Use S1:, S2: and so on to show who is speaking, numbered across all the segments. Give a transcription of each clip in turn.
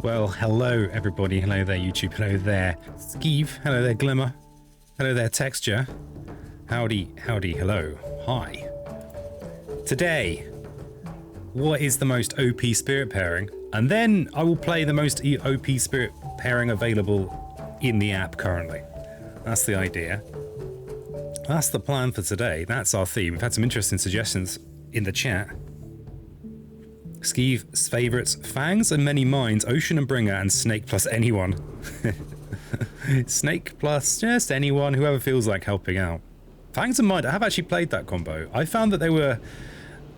S1: Well, hello everybody. Hello there, YouTube. Hello there, Skeeve. Hello there, Glimmer. Hello there, Texture. Howdy, howdy, hello. Hi. Today, what is the most OP spirit pairing? And then I will play the most OP spirit pairing available in the app currently. That's the idea. That's the plan for today. That's our theme. We've had some interesting suggestions in the chat. Skeeve's favourites: Fangs and Many Minds, Ocean and Bringer, and Snake plus anyone. Snake plus just anyone, whoever feels like helping out. Fangs and Mind, I have actually played that combo. I found that they were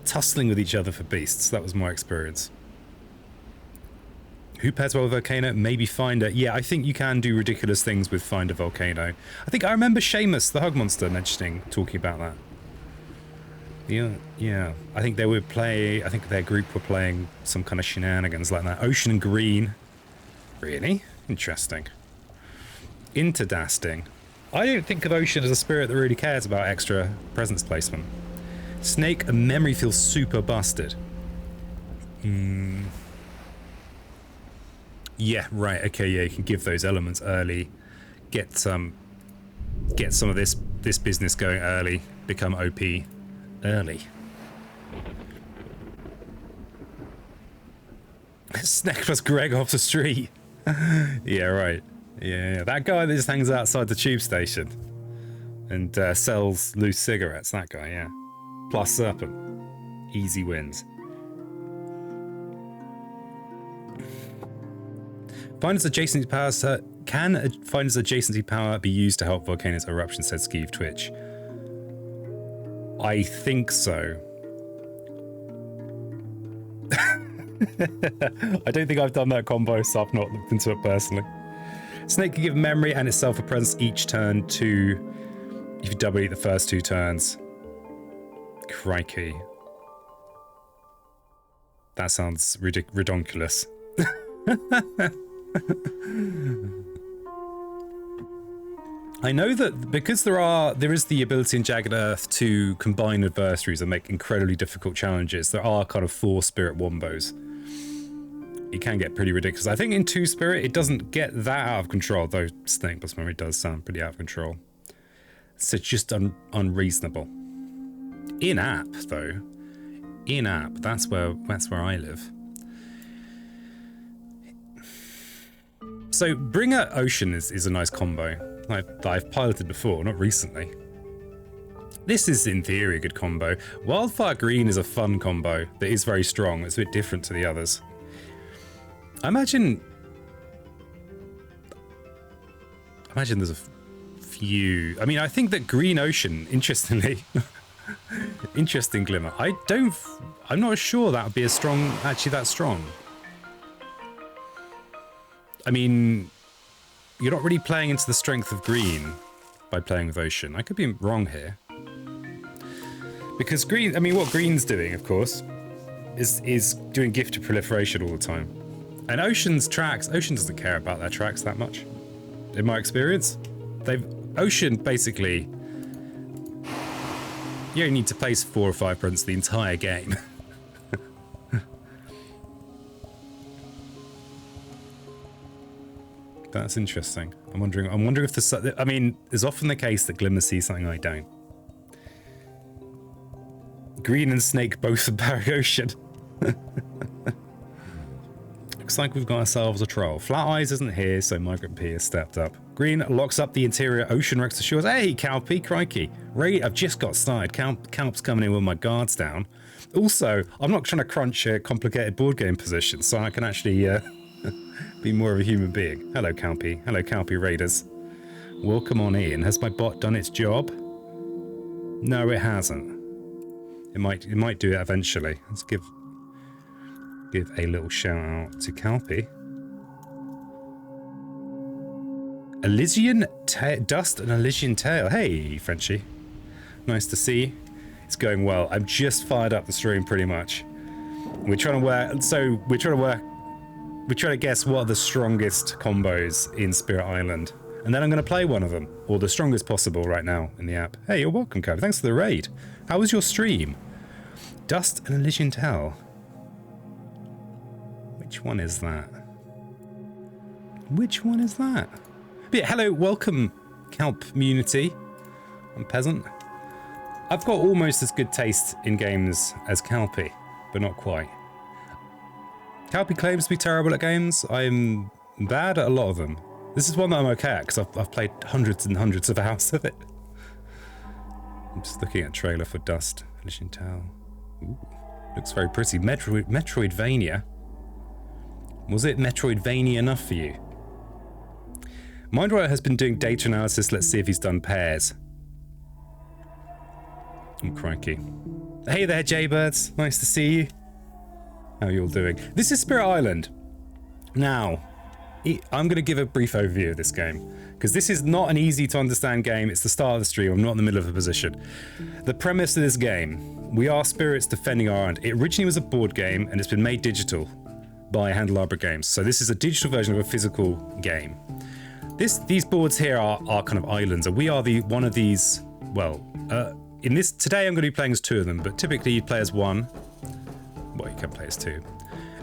S1: tussling with each other for beasts. That was my experience. Who pairs well with Volcano? Maybe Finder. Yeah, I think you can do ridiculous things with Finder Volcano. I think I remember Seamus, the Hug Monster, talking about that. Yeah. I think they would play. I think their group were playing some kind of shenanigans like that. Ocean and Green. Really? Interesting. Interdasting. I don't think of Ocean as a spirit that really cares about extra presence placement. Snake and Memory feels super busted. Yeah, right. Okay, yeah, you can give those elements early. Get some of this business going early. Become OP early. Snake plus Greg off the street. Yeah, right. Yeah, that guy that just hangs outside the tube station and sells loose cigarettes. That guy, yeah. Plus Serpent. Easy wins. Finder's adjacency powers. Can Finder's adjacency power be used to help Volcano's eruption? Said Skeeve Twitch. I think so. I don't think I've done that combo, so I've not looked into it personally. Snake can give Memory and itself a presence each turn to, if you double eat the first 2 turns. Crikey. That sounds redonkulous. I know that because there is the ability in Jagged Earth to combine adversaries and make incredibly difficult challenges. There are kind of 4 spirit wombos. It can get pretty ridiculous. I think in 2 spirit it doesn't get that out of control, though Snake plus Memory does sound pretty out of control. So it's just unreasonable. In app though, that's where I live. So Bringer Ocean is a nice combo. I've piloted before, not recently. This is, in theory, a good combo. Wildfire Green is a fun combo that is very strong. It's a bit different to the others. I imagine there's a few. I mean, I think that Green Ocean, interestingly, interesting Glimmer. I'm not sure that would be actually that strong. I mean, you're not really playing into the strength of Green by playing with Ocean. I could be wrong here. Because Green, I mean, what Green's doing, of course, is doing gifted proliferation all the time. And Ocean doesn't care about their tracks that much. In my experience, Ocean basically, you only need to place 4 or 5 presents the entire game. That's interesting. I'm wondering if it's often the case that Glimmer sees something I don't. Green and Snake both are Barry Ocean. Looks like we've got ourselves a troll. Flat Eyes isn't here, so Migrant P has stepped up. Green locks up the interior. Ocean wrecks the shores. Hey, Calpy, crikey. Raid, I've just got started. Calp's coming in with my guards down. Also, I'm not trying to crunch a complicated board game position, so I can actually be more of a human being. Hello, Calpy. Hello, Calpy Raiders. Welcome on in. Has my bot done its job? No, it hasn't. It might do it eventually. Let's give a little shout out to Calpy. Elysian Dust and Elysian Tail. Hey, Frenchie. Nice to see you. It's going well. I'm just fired up the stream pretty much. We're trying to guess what are the strongest combos in Spirit Island. And then I'm going to play one of them, or the strongest possible right now in the app. Hey, you're welcome, Cody. Thanks for the raid. How was your stream? Dust and Elysian Tail. Which one is that? Which one is that? But yeah, hello, welcome, Calp community. I'm Peasant. I've got almost as good taste in games as Calpy, but not quite. Calpy claims to be terrible at games. I'm bad at a lot of them. This is one that I'm okay at, because I've played hundreds and hundreds of hours of it. I'm just looking at a trailer for Dust. Finishing Tale. Ooh, looks very pretty. Metroidvania. Was it Metroidvania enough for you? Mindwriter has been doing data analysis. Let's see if he's done pairs. Oh, crikey. Hey there, Jaybirds. Nice to see you. How are you all doing? This is Spirit Island. Now, I'm going to give a brief overview of this game, because this is not an easy to understand game. It's the start of the stream. I'm not in the middle of a position. The premise of this game, we are spirits defending our island. It originally was a board game, and it's been made digital by Handelabra Games. So this is a digital version of a physical game. These boards here are kind of islands, and we are one of these, well, in this, today I'm going to be playing as two of them, but typically you play as one. Well, you can play as two.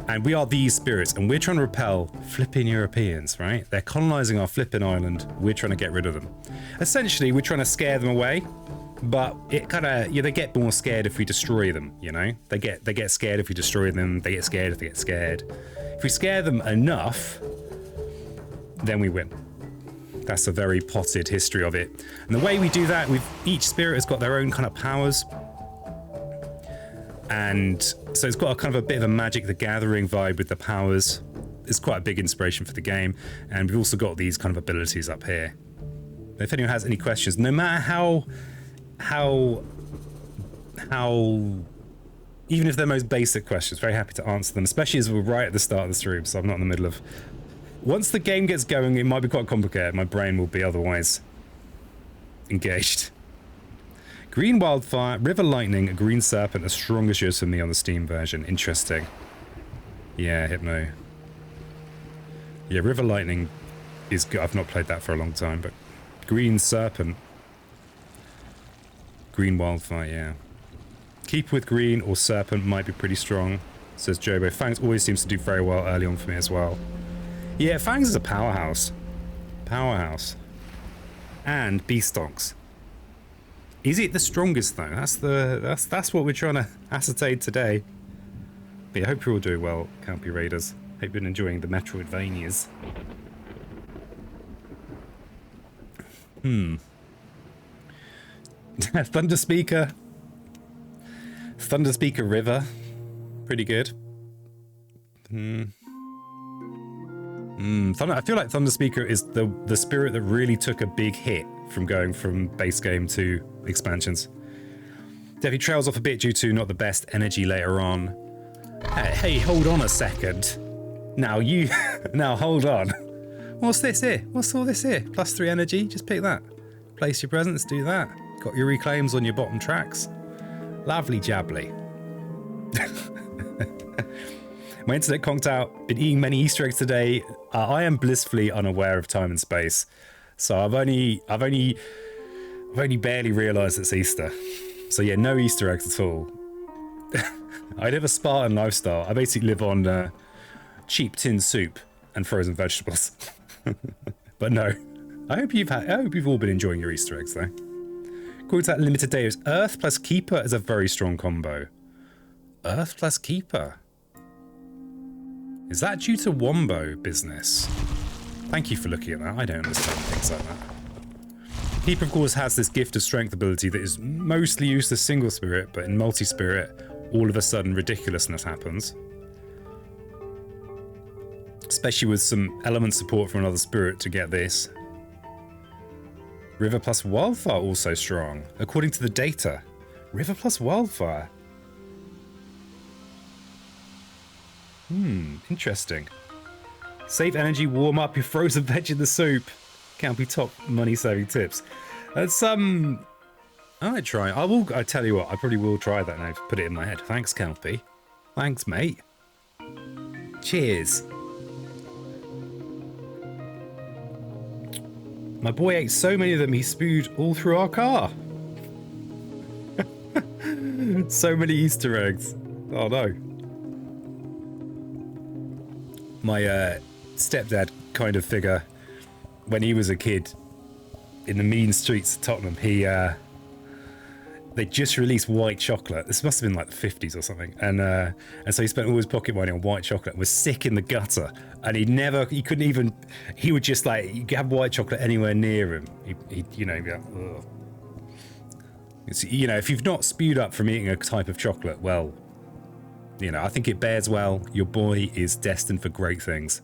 S1: And we are these spirits, and we're trying to repel flipping Europeans, right? They're colonizing our flipping island. We're trying to get rid of them. Essentially, we're trying to scare them away, but it kind of, they get more scared if we destroy them, you know? They get scared if we destroy them. They get scared if they get scared. If we scare them enough, then we win. That's a very potted history of it. And the way we do that, each spirit has got their own kind of powers. And so it's got a kind of a bit of a Magic the Gathering vibe with the powers. It's quite a big inspiration for the game. And we've also got these kind of abilities up here. If anyone has any questions, no matter how even if they're most basic questions, very happy to answer them, especially as we're right at the start of the stream, so I'm not in the middle of... Once the game gets going, it might be quite complicated. My brain will be otherwise engaged. Green Wildfire, River Lightning, a Green Serpent, as strong as yours for me on the Steam version. Interesting. Yeah, Hypno. Yeah, River Lightning is good. I've not played that for a long time, but Green Serpent. Green Wildfire, yeah. Keep with Green or Serpent might be pretty strong, says Jobo. Fangs always seems to do very well early on for me as well. Yeah, Fangs is a powerhouse. Powerhouse. And Beastonks. Is it the strongest though? That's what we're trying to ascertain today. But yeah, I hope you're all doing well, Campy Raiders. Hope you've been enjoying the Metroidvanias. Thunder Speaker River. Pretty good. I feel like Thunder Speaker is the spirit that really took a big hit from going from base game to expansions. Definitely trails off a bit due to not the best energy later on. Hey, hold on a second. Now hold on. What's this here? What's all this here? +3 energy, just pick that. Place your presents, do that. Got your reclaims on your bottom tracks. Lovely jabbly. My internet conked out. Been eating many Easter eggs today. I am blissfully unaware of time and space, so I've only barely realised it's Easter. So yeah, no Easter eggs at all. I live a Spartan lifestyle. I basically live on cheap tin soup and frozen vegetables. But no, I hope you've all been enjoying your Easter eggs though. According to that limited data, Earth plus Keeper is a very strong combo. Earth plus Keeper. Is that due to Wombo business? Thank you for looking at that. I don't understand things like that. Keeper, of course, has this gift of strength ability that is mostly used as single spirit, but in multi-spirit, all of a sudden ridiculousness happens. Especially with some element support from another spirit to get this. River plus Wildfire also strong, according to the data. River plus Wildfire. Interesting. Save energy, warm up your frozen veg in the soup. Can't be top money-saving tips. That's I might try. I tell you what, I probably will try that now. Put it in my head. Thanks, Calpy. Thanks, mate. Cheers. My boy ate so many of them he spewed all through our car. So many Easter eggs. Oh no. stepdad kind of figure when he was a kid in the mean streets of Tottenham. They just released white chocolate. This must have been like the 50s or something. And so he spent all his pocket money on white chocolate, was sick in the gutter. And he couldn't even, he would just like, you could have white chocolate anywhere near him. He'd you know, be like, ugh. It's, you know, if you've not spewed up from eating a type of chocolate, well, you know, I think it bears well. Your boy is destined for great things.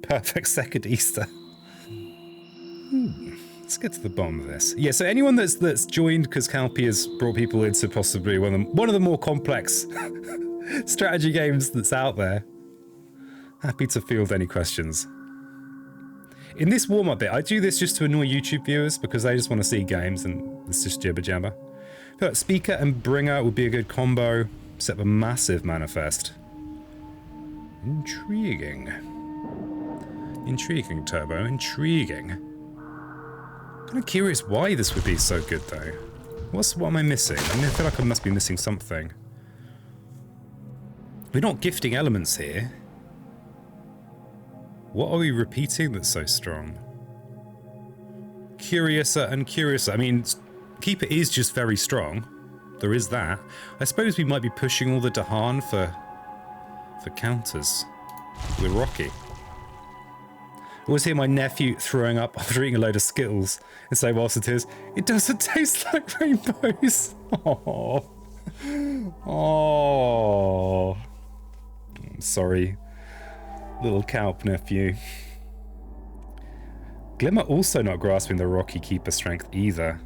S1: Perfect second Easter. Let's get to the bottom of this. Yeah, so anyone that's joined because Calpy has brought people into possibly one of the more complex strategy games that's out there. Happy to field any questions. In this warm-up bit, I do this just to annoy YouTube viewers because they just want to see games and it's just jibber jabber. I feel like Speaker and Bringer would be a good combo. Set up a massive manifest. Intriguing. Intriguing, Turbo. Intriguing. Kind of curious why this would be so good, though. What am I missing? I mean, I feel like I must be missing something. We're not gifting elements here. What are we repeating that's so strong? Curiouser and Curiouser. I mean, Keeper is just very strong. There is that. I suppose we might be pushing all the Dahan for counters with Rocky. I always hear my nephew throwing up after eating a load of Skittles and say whilst it is, it doesn't taste like rainbows. Oh, oh, I'm sorry, little Calp nephew. Glimmer also not grasping the Rocky Keeper strength either.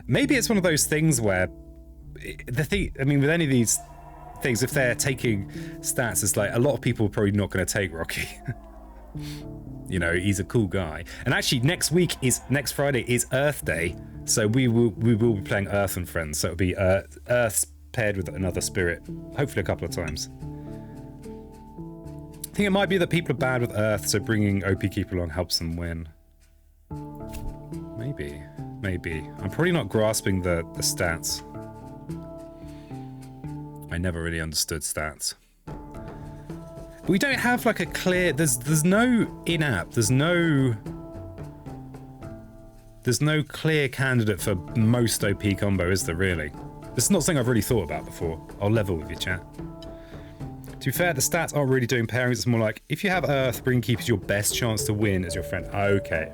S1: Maybe it's one of those things where I mean, with any of these things, if they're taking stats, it's like a lot of people are probably not going to take Rocky. You know, he's a cool guy. And actually, next Friday is Earth Day, so we will be playing Earth and Friends. So it'll be Earth's paired with another spirit, hopefully a couple of times. I think it might be that people are bad with Earth, so bringing OP Keeper along helps them win. Maybe. I'm probably not grasping the stats. I never really understood stats. We don't have like a clear, there's no in-app, there's no clear candidate for most OP combo, is there really? This is not something I've really thought about before. I'll level with you, chat. To be fair, the stats aren't really doing pairings, it's more like, if you have Earth, bring Keeper's your best chance to win as your friend. Okay.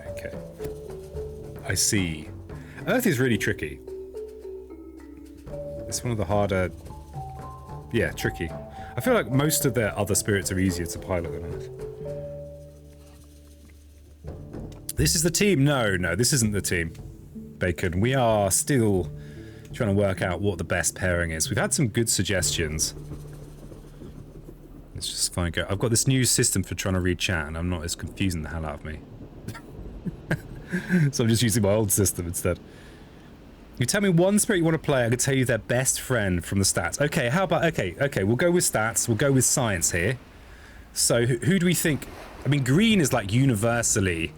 S1: I see. Earth is really tricky. It's one of the harder, yeah, tricky. I feel like most of their other spirits are easier to pilot than Earth. This is the team? No, this isn't the team, Bacon. We are still trying to work out what the best pairing is. We've had some good suggestions. Let's just find out. I've got this new system for trying to read chat, and I'm not as confusing the hell out of me. So I'm just using my old system instead. You tell me one spirit you want to play, I can tell you their best friend from the stats. Okay, how about, okay, we'll go with stats, we'll go with science here. So who do we think, I mean, green is like universally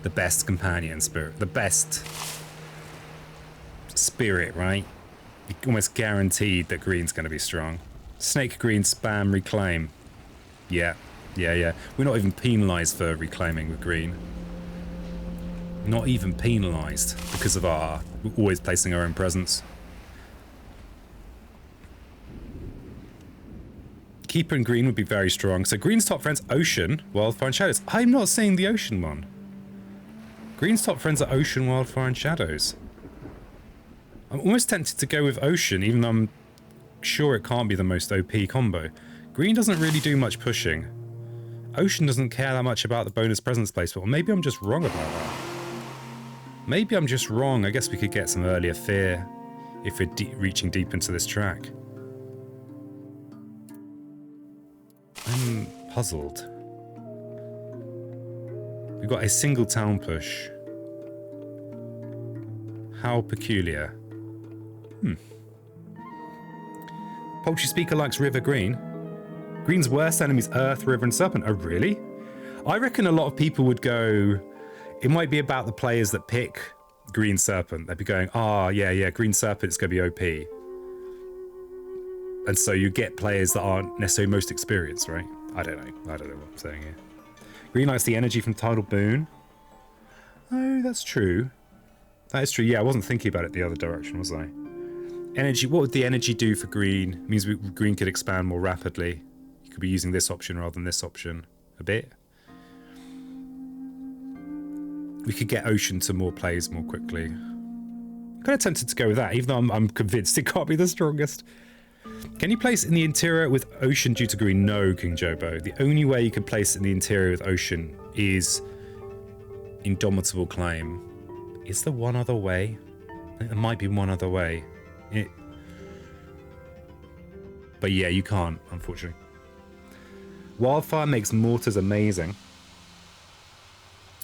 S1: the best companion spirit, the best spirit, right? You're almost guaranteed that green's going to be strong. Snake green, spam, reclaim. Yeah. We're not even penalised for reclaiming with green. Not even penalised because of our always placing our own presence. Keeper and green would be very strong. So green's top friends, Ocean, Wildfire and Shadows. I'm not seeing the Ocean one. Green's top friends are Ocean, Wildfire and Shadows. I'm almost tempted to go with Ocean, even though I'm sure it can't be the most OP combo. Green doesn't really do much pushing. Ocean doesn't care that much about the bonus presence placement, or maybe I'm just wrong about that. Maybe I'm just wrong. I guess we could get some earlier fear if we're reaching deep into this track. I'm puzzled. We've got a single town push. How peculiar. Poultry Speaker likes River Green. Green's worst enemies Earth, River and Serpent. Oh, really? I reckon a lot of people would go... It might be about the players that pick Green Serpent. They'd be going, yeah, Green Serpent's going to be OP. And so you get players that aren't necessarily most experienced, right? I don't know what I'm saying here. Green likes the energy from Tidal Boon. Oh, that's true. That is true. Yeah, I wasn't thinking about it the other direction, was I? Energy, what would the energy do for green? It means green could expand more rapidly. You could be using this option rather than this option a bit. We could get ocean to more plays more quickly. I'm kind of tempted to go with that, even though I'm convinced it can't be the strongest. Can you place in the interior with ocean due to green? No, King Jobo. The only way you can place in the interior with ocean is Indomitable Claim. Is there one other way? I think there might be one other way. But yeah, you can't, unfortunately. Wildfire makes mortars amazing.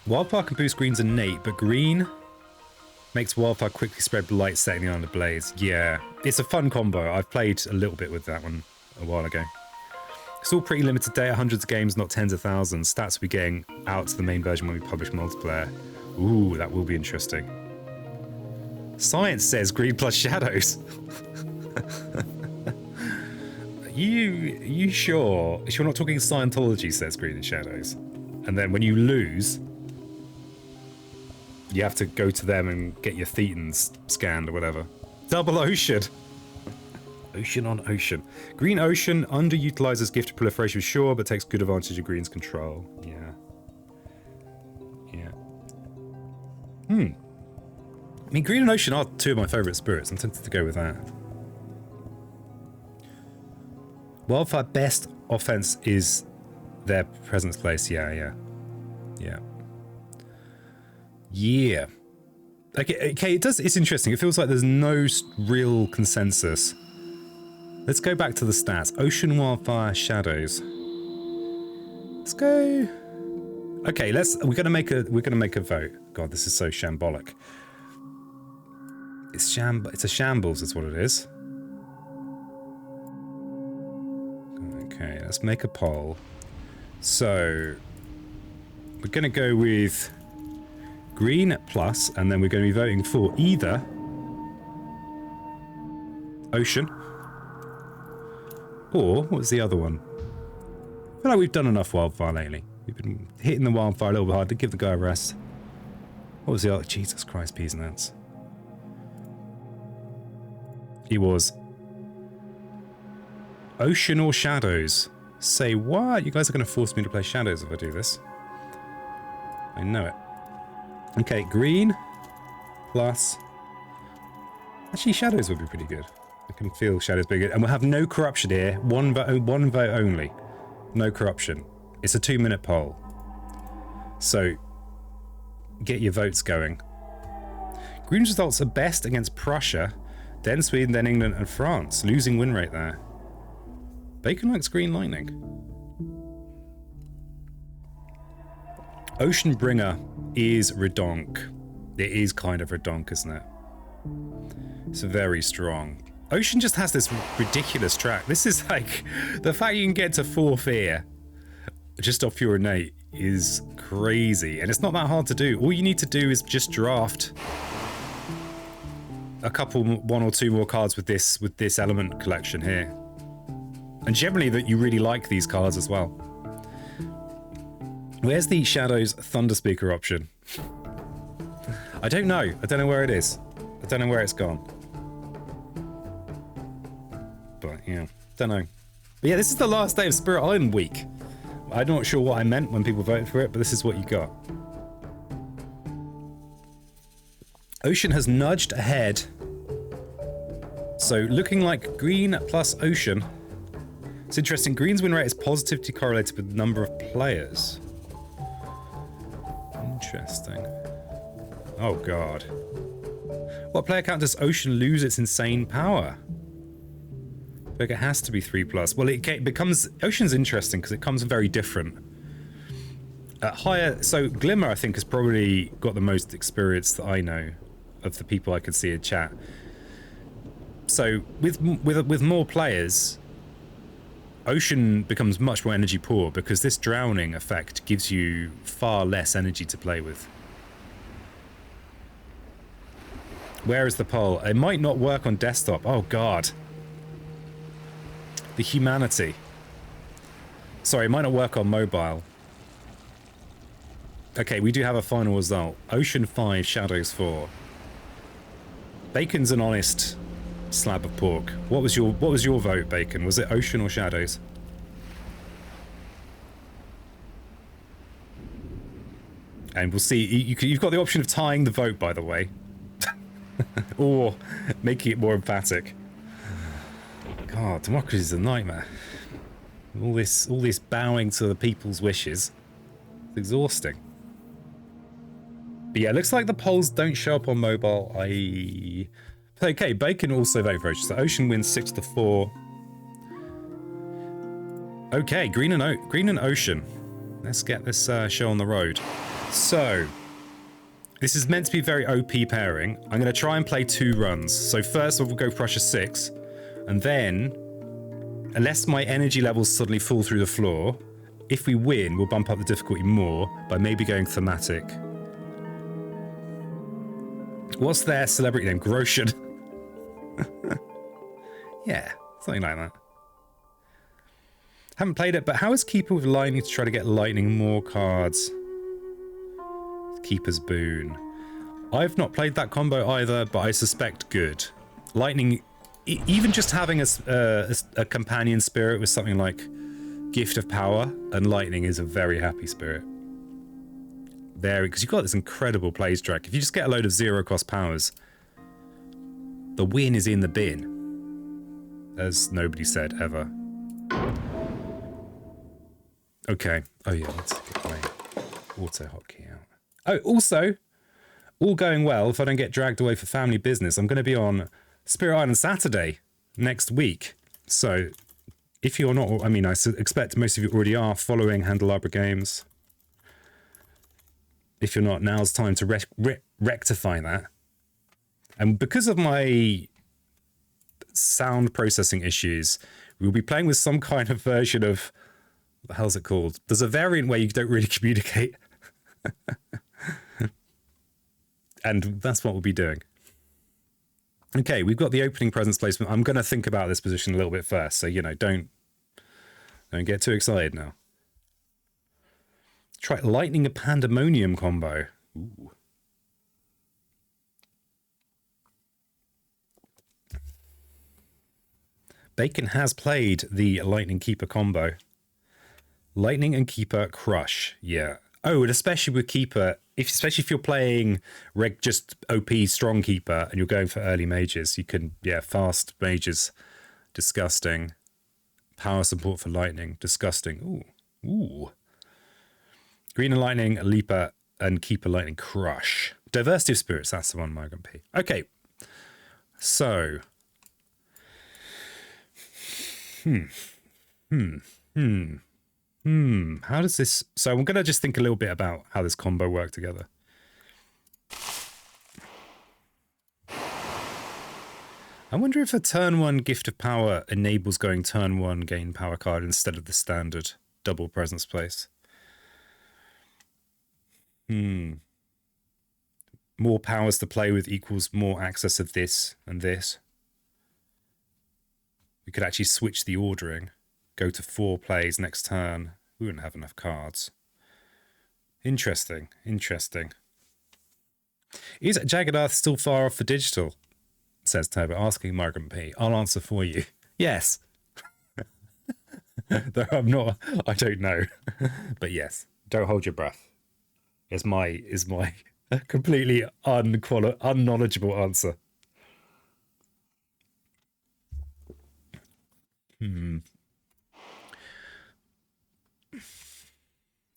S1: Wildfire can boost green's innate, but green makes wildfire quickly spread light, setting the island ablaze. Yeah, it's a fun combo. I've played a little bit with that one a while ago. It's all pretty limited data, hundreds of games, not tens of thousands. Stats will be getting out to the main version when we publish multiplayer. Ooh, that will be interesting. Science says green plus shadows. You sure? You're not talking Scientology says green and shadows. And then when you lose, you have to go to them and get your thetans scanned or whatever. Double ocean. Ocean on ocean. Green ocean underutilizes gifted proliferation, sure, but takes good advantage of green's control. Yeah. I mean, green and ocean are two of my favorite spirits. I'm tempted to go with that. Wildfire best offense is their presence place. Yeah. Okay, it's interesting. It feels like there's no real consensus. Let's go back to the stats. Ocean, wildfire, shadows. Let's go. Okay, we're gonna make a vote. God, this is so shambolic. It's a shambles is what it is. Okay, let's make a poll. So we're gonna go with green plus, and then we're going to be voting for either ocean or what was the other one? I feel like we've done enough wildfire lately. We've been hitting the wildfire a little bit hard to give the guy a rest. What was the other? Jesus Christ, peas and ants. He was ocean or shadows. Say what? You guys are going to force me to play shadows if I do this. I know it. Okay, green plus. Actually, shadows would be pretty good. I can feel shadows being good, and we'll have no corruption here. One vote only. No corruption. It's a 2-minute poll. So get your votes going. Green's results are best against Prussia, then Sweden, then England and France. Losing win rate there. Bacon likes green lightning. Ocean Bringer is redonk. It is kind of redonk, isn't it? It's very strong. Ocean just has this ridiculous track. This is like, the fact you can get to 4 fear just off your innate is crazy. And it's not that hard to do. All you need to do is just draft a couple, 1 or 2 more cards with this element collection here. And generally that you really like these cards as well. Where's the Shadows Thunder Speaker option? I don't know. I don't know where it is. I don't know where it's gone. But yeah, don't know. But yeah, this is the last day of Spirit Island week. I'm not sure what I meant when people voted for it, but this is what you got. Ocean has nudged ahead. So looking like green plus ocean. It's interesting. Green's win rate is positively correlated with the number of players. Interesting. Oh god. What player count does Ocean lose its insane power? Like it has to be 3+. Well, it becomes... Ocean's interesting because it comes very different. So Glimmer, I think, has probably got the most experience that I know of the people I could see in chat. So with more players, Ocean becomes much more energy poor because this drowning effect gives you far less energy to play with. Where is the poll? It might not work on desktop. Oh god. The humanity. Sorry, it might not work on mobile. Okay, we do have a final result. Ocean 5, Shadows 4. Bacon's an honest slab of pork. What was your vote, Bacon? Was it Ocean or Shadows? And we'll see. You've got the option of tying the vote, by the way. Or making it more emphatic. God, democracy is a nightmare. All this bowing to the people's wishes. It's exhausting. But yeah, it looks like the polls don't show up on mobile. Okay, Bacon also vote for Ocean. So Ocean wins 6-4. Okay, Green and Ocean. Let's get this show on the road. So, this is meant to be a very OP pairing. I'm going to try and play 2 runs. So first we'll go Prussia 6. And then, unless my energy levels suddenly fall through the floor, if we win, we'll bump up the difficulty more by maybe going thematic. What's their celebrity name? Groshan. Yeah, something like that. Haven't played it, but how is Keeper with Lightning to try to get Lightning more cards? Keeper's Boon. I've not played that combo either, but I suspect good. Lightning, even just having a companion spirit with something like Gift of Power and Lightning is a very happy spirit. There, because you've got this incredible plays track. If you just get a load of 0-cost powers, the win is in the bin. As nobody said ever. Okay. Oh yeah, let's get my auto hotkey out. Oh, also, all going well, if I don't get dragged away for family business, I'm going to be on Spirit Island Saturday next week. So, if you're not, I mean, I expect most of you already are following Handelabra Games. If you're not, now's time to rectify that. And because of my sound processing issues, we'll be playing with some kind of version of, what the hell's it called? There's a variant where you don't really communicate. And that's what we'll be doing. Okay, we've got the opening presence placement. I'm going to think about this position a little bit first. So, you know, don't get too excited now. Try Lightning a Pandemonium combo. Ooh. Bacon has played the Lightning Keeper combo. Lightning and Keeper crush. Yeah. Oh, and especially with Keeper, especially if you're playing just OP strong Keeper and you're going for early mages, you can, yeah, fast mages, disgusting. Power support for Lightning, disgusting. Ooh. Ooh. Green and Lightning, Leaper, and Keeper Lightning crush. Diversity of spirits, that's the one, Migrant P. Okay. So. How does this... So I'm going to just think a little bit about how this combo worked together. I wonder if a turn 1 Gift of Power enables going turn 1 gain power card instead of the standard double presence place. More powers to play with equals more access of this and this. We could actually switch the ordering. Go to 4 plays next turn. We wouldn't have enough cards. Interesting. Interesting. Is Jagged Earth still far off for digital? Says Turbo, asking Migrant P. I'll answer for you. Yes. Though I'm not, I don't know. But yes, don't hold your breath. Is my completely unknowledgeable answer.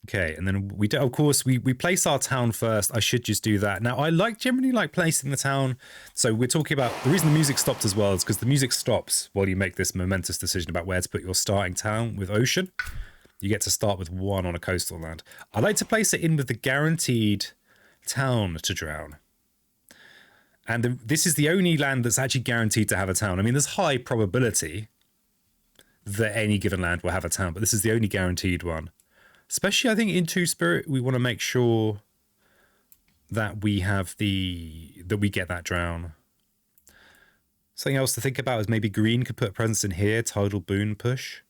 S1: Okay, and then we do, of course, we place our town first. I should just do that. Now, I generally like placing the town. So we're talking about, the reason the music stopped as well is because the music stops while you make this momentous decision about where to put your starting town with Ocean. You get to start with 1 on a coastal land. I like to place it in with the guaranteed town to drown. And this is the only land that's actually guaranteed to have a town. I mean, there's high probability that any given land will have a town, but this is the only guaranteed one. Especially, I think, in Two Spirit, we want to make sure that we have that we get that drown. Something else to think about is maybe green could put a presence in here. Tidal boon push.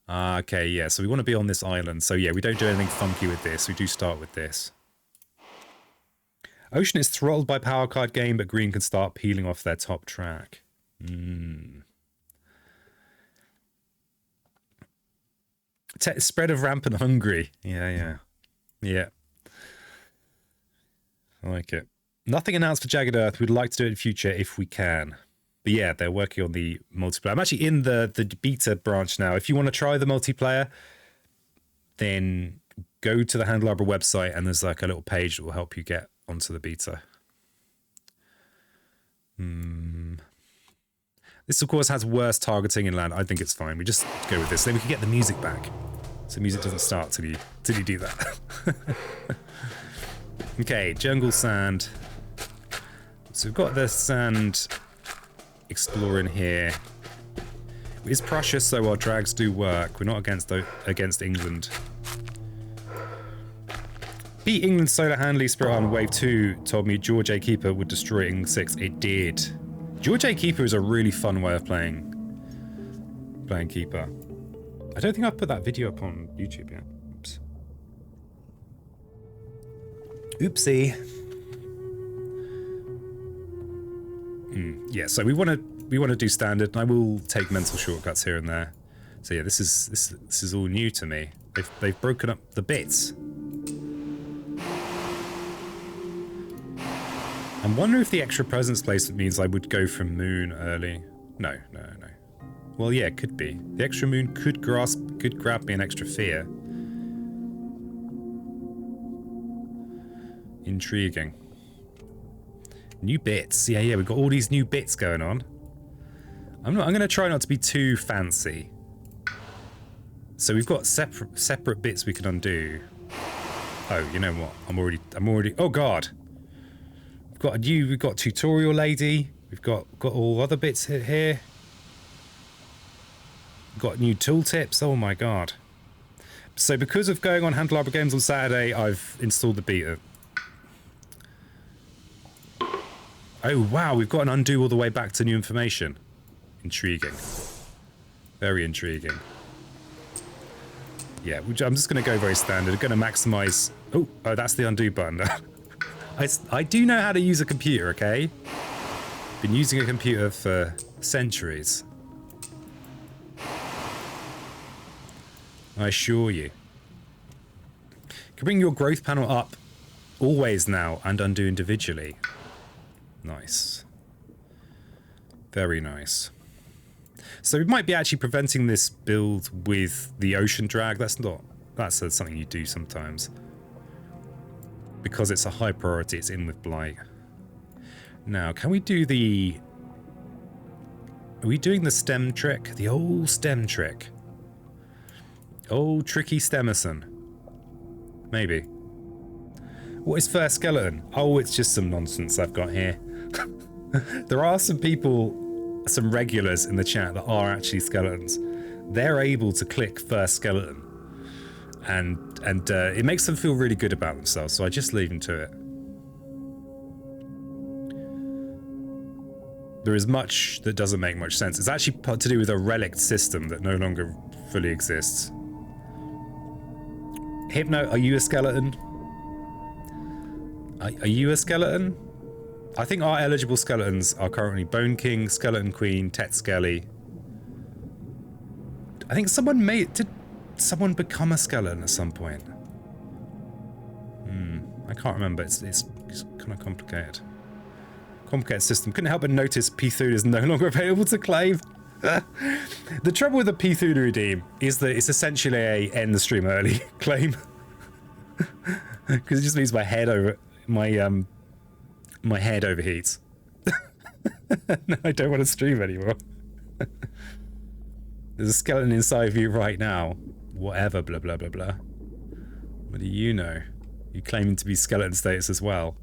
S1: Okay, yeah, so we want to be on this island. So yeah, we don't do anything funky with this. We do start with this. Ocean is throttled by power card game, but green can start peeling off their top track. Spread of rampant hungry. Yeah. I like it. Nothing announced for Jagged Earth. We'd like to do it in future if we can. But yeah, they're working on the multiplayer. I'm actually in the beta branch now. If you want to try the multiplayer, then go to the Handle Arbor website and there's like a little page that will help you get onto the beta. This, of course, has worse targeting in land. I think it's fine. We just go with this. Then we can get the music back. So music doesn't start till you do that. Okay, jungle sand. So we've got the sand exploring here. It's Prussia, so our drags do work. We're not against England. Beat England Solar Handley Spirit on Wave 2 told me George A. Keeper would destroy England 6. It did. George A. Keeper is a really fun way of playing Keeper. I don't think I've put that video up on YouTube yet. Oops. Oopsie. Yeah, so we want to do standard, and I will take mental shortcuts here and there. So yeah, this is all new to me. They've broken up the bits. I'm wondering if the extra presence placement means I would go from moon early. No. Well, yeah, it could be. The extra moon could grab me an extra fear. Intriguing. New bits. Yeah, we've got all these new bits going on. I'm going to try not to be too fancy. So we've got separate bits we can undo. Oh, you know what? I'm already. Oh God. We've got tutorial lady. We've got all other bits here. We've got new tooltips. Oh my God. So because of going on Handle Arbor Games on Saturday, I've installed the beta. Oh wow, we've got an undo all the way back to new information. Intriguing. Very intriguing. Yeah, I'm just going to go very standard. I'm going to maximize... Oh, that's the undo button. I do know how to use a computer, okay? Been using a computer for centuries. I assure you. Can bring your growth panel up always now and undo individually. Nice. Very nice. So we might be actually preventing this build with the ocean drag. That's something you do sometimes. Because it's a high priority, it's in with Blight. Now, can we do the... Are we doing the stem trick? The old stem trick. Old tricky Stemerson. Maybe. What is first skeleton? Oh, it's just some nonsense I've got here. There are some people, some regulars in the chat that are actually skeletons. They're able to click first skeleton. And it makes them feel really good about themselves, so I just leave them to it. There is much that doesn't make much sense. It's actually to do with a relic system that no longer fully exists. Hypno, are you a skeleton? Are you a skeleton? I think our eligible skeletons are currently Bone King, Skeleton Queen, Tet Skelly. I think someone did someone become a skeleton at some point? I can't remember. It's kind of complicated. Complicated system. Couldn't help but notice P-Thud is no longer available to claim. The trouble with the P-Thud redeem is that it's essentially a end the stream early claim. Because it just means my head overheats. No, I don't want to stream anymore. There's a skeleton inside of you right now. Whatever, blah, blah, blah, blah. What do you know? You claiming to be skeleton status as well.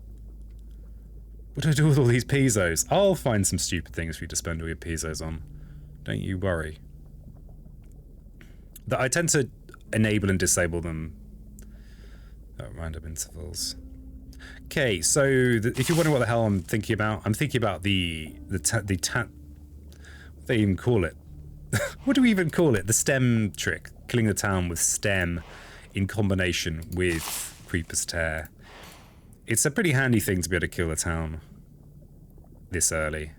S1: What do I do with all these pizzos? I'll find some stupid things for you to spend all your pizzos on. Don't you worry. I tend to enable and disable them at random intervals. Okay, so if you're wondering what the hell I'm thinking about the what do they even call it? What do we even call it? The stem trick. Killing the town with stem in combination with Creeper's Tear. It's a pretty handy thing to be able to kill a town this early.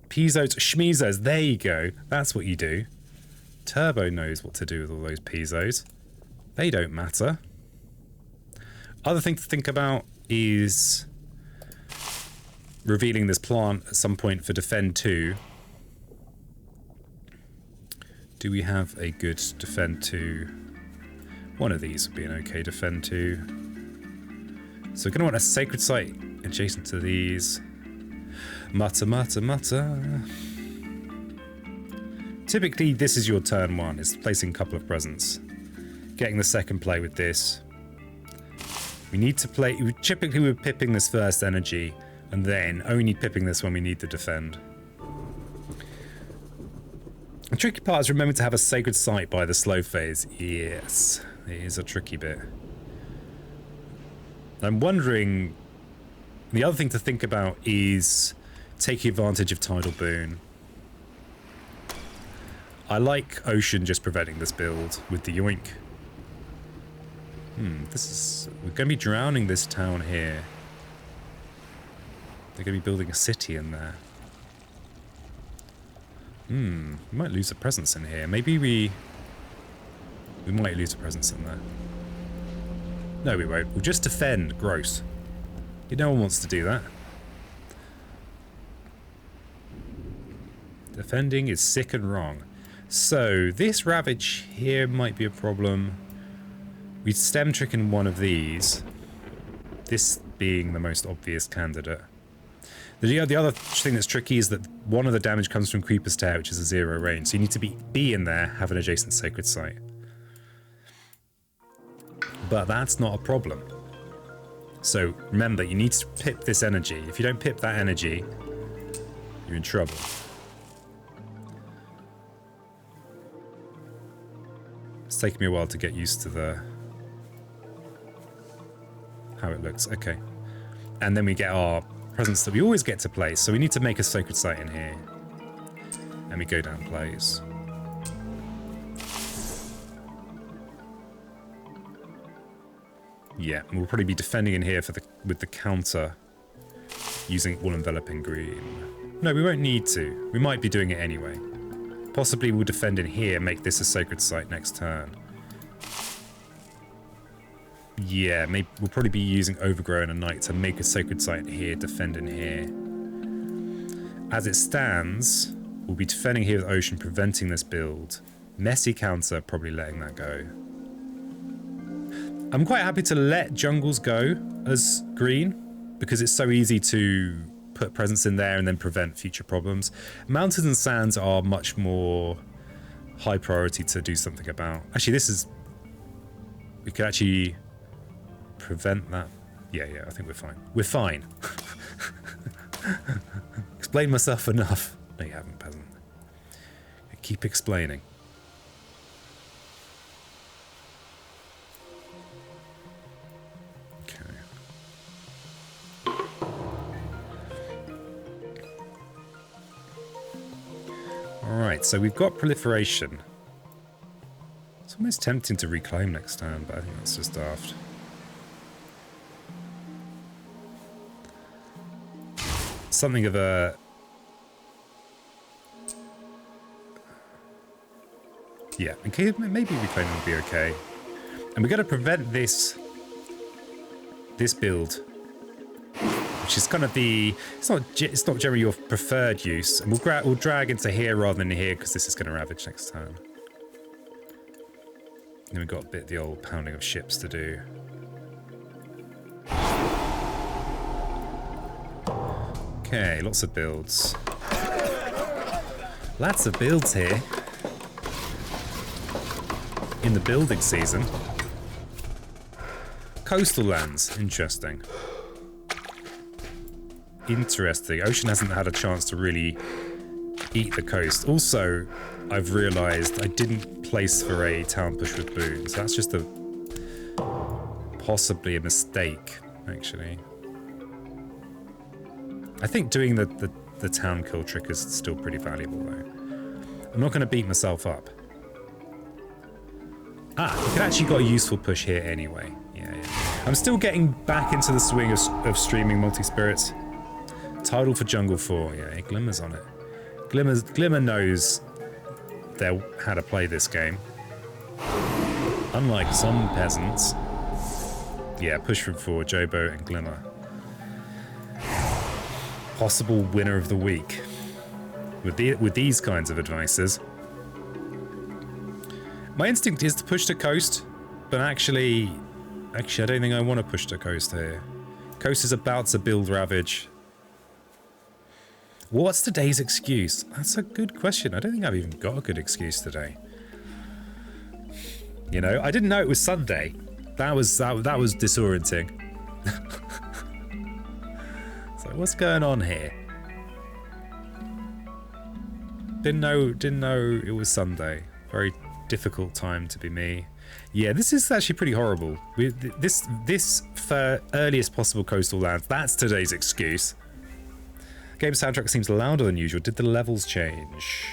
S1: Piezos, schmeezos, there you go. That's what you do. Turbo knows what to do with all those piezos. They don't matter. Other thing to think about is revealing this plant at some point for Defend 2. Do we have a good Defend 2? One of these would be an okay Defend 2. So we're going to want a sacred site adjacent to these. Mutter, mutter, mutter. Typically, this is your turn 1. It's placing a couple of presents. Getting the second play with this. We need to play... Typically, we're pipping this first energy, and then only pipping this when we need to defend. The tricky part is remembering to have a sacred site by the slow phase. Yes, it is a tricky bit. I'm wondering... The other thing to think about is taking advantage of Tidal Boon. I like Ocean just preventing this build with the yoink. This is... We're going to be drowning this town here. They're going to be building a city in there. We might lose a presence in here. Maybe we might lose a presence in there. No, we won't. We'll just defend. Gross. No one wants to do that. Defending is sick and wrong. So, this Ravage here might be a problem. We'd stem trick in one of these. This being the most obvious candidate. The other thing that's tricky is that one of the damage comes from Creeper's Tear, which is a 0 range. So you need to be in there, have an adjacent sacred site. But that's not a problem. So remember, you need to pip this energy. If you don't pip that energy, you're in trouble. It's taken me a while to get used to how it looks. Okay. And then we get our presents that we always get to place. So we need to make a sacred site in here. And we go down plays. Yeah, and we'll probably be defending in here with the counter using all enveloping green. No, we won't need to. We might be doing it anyway. Possibly we'll defend in here, make this a sacred site next turn. Yeah, maybe we'll probably be using Overgrown and Night to make a sacred site here, defend in here. As it stands, we'll be defending here with Ocean, preventing this build. Messy counter, probably letting that go. I'm quite happy to let jungles go as green, because it's so easy to put presence in there and then prevent future problems. Mountains and sands are much more high priority to do something about. Actually, this is... We could actually prevent that. Yeah, I think we're fine. We're fine. Explain myself enough. No, you haven't, peasant. Keep explaining. Alright, so we've got proliferation. It's almost tempting to reclaim next turn, but I think that's just daft. Something of a... Yeah, okay, maybe reclaiming would be okay. And we're going to prevent this build, which is kind of the... It's not generally your preferred use. And we'll drag into here rather than here, because this is going to Ravage next turn. And then we've got a bit of the old pounding of ships to do. Okay, lots of builds. Lots of builds here. In the building season. Coastal lands, interesting. Interesting. Ocean hasn't had a chance to really eat the coast. Also, I've realised I didn't place for a town push with boons. That's just a possibly a mistake, actually. I think doing the town kill trick is still pretty valuable, though. I'm not going to beat myself up. Ah, we could actually got a useful push here anyway. Yeah. I'm still getting back into the swing of streaming multi-spirits. Title for Jungle 4. Yeah, Glimmer's on it. Glimmer knows how to play this game. Unlike some peasants. Yeah, push from 4, Jobo and Glimmer. Possible winner of the week. With these kinds of advices. My instinct is to push to coast, but actually I don't think I want to push to coast here. Coast is about to build Ravage. What's today's excuse? That's a good question. I don't think I've even got a good excuse today. You know, I didn't know it was Sunday. That was disorienting. So what's going on here? Didn't know it was Sunday. Very difficult time to be me. Yeah, this is actually pretty horrible. This for earliest possible coastal lands. That's today's excuse. Game soundtrack seems louder than usual. Did the levels change?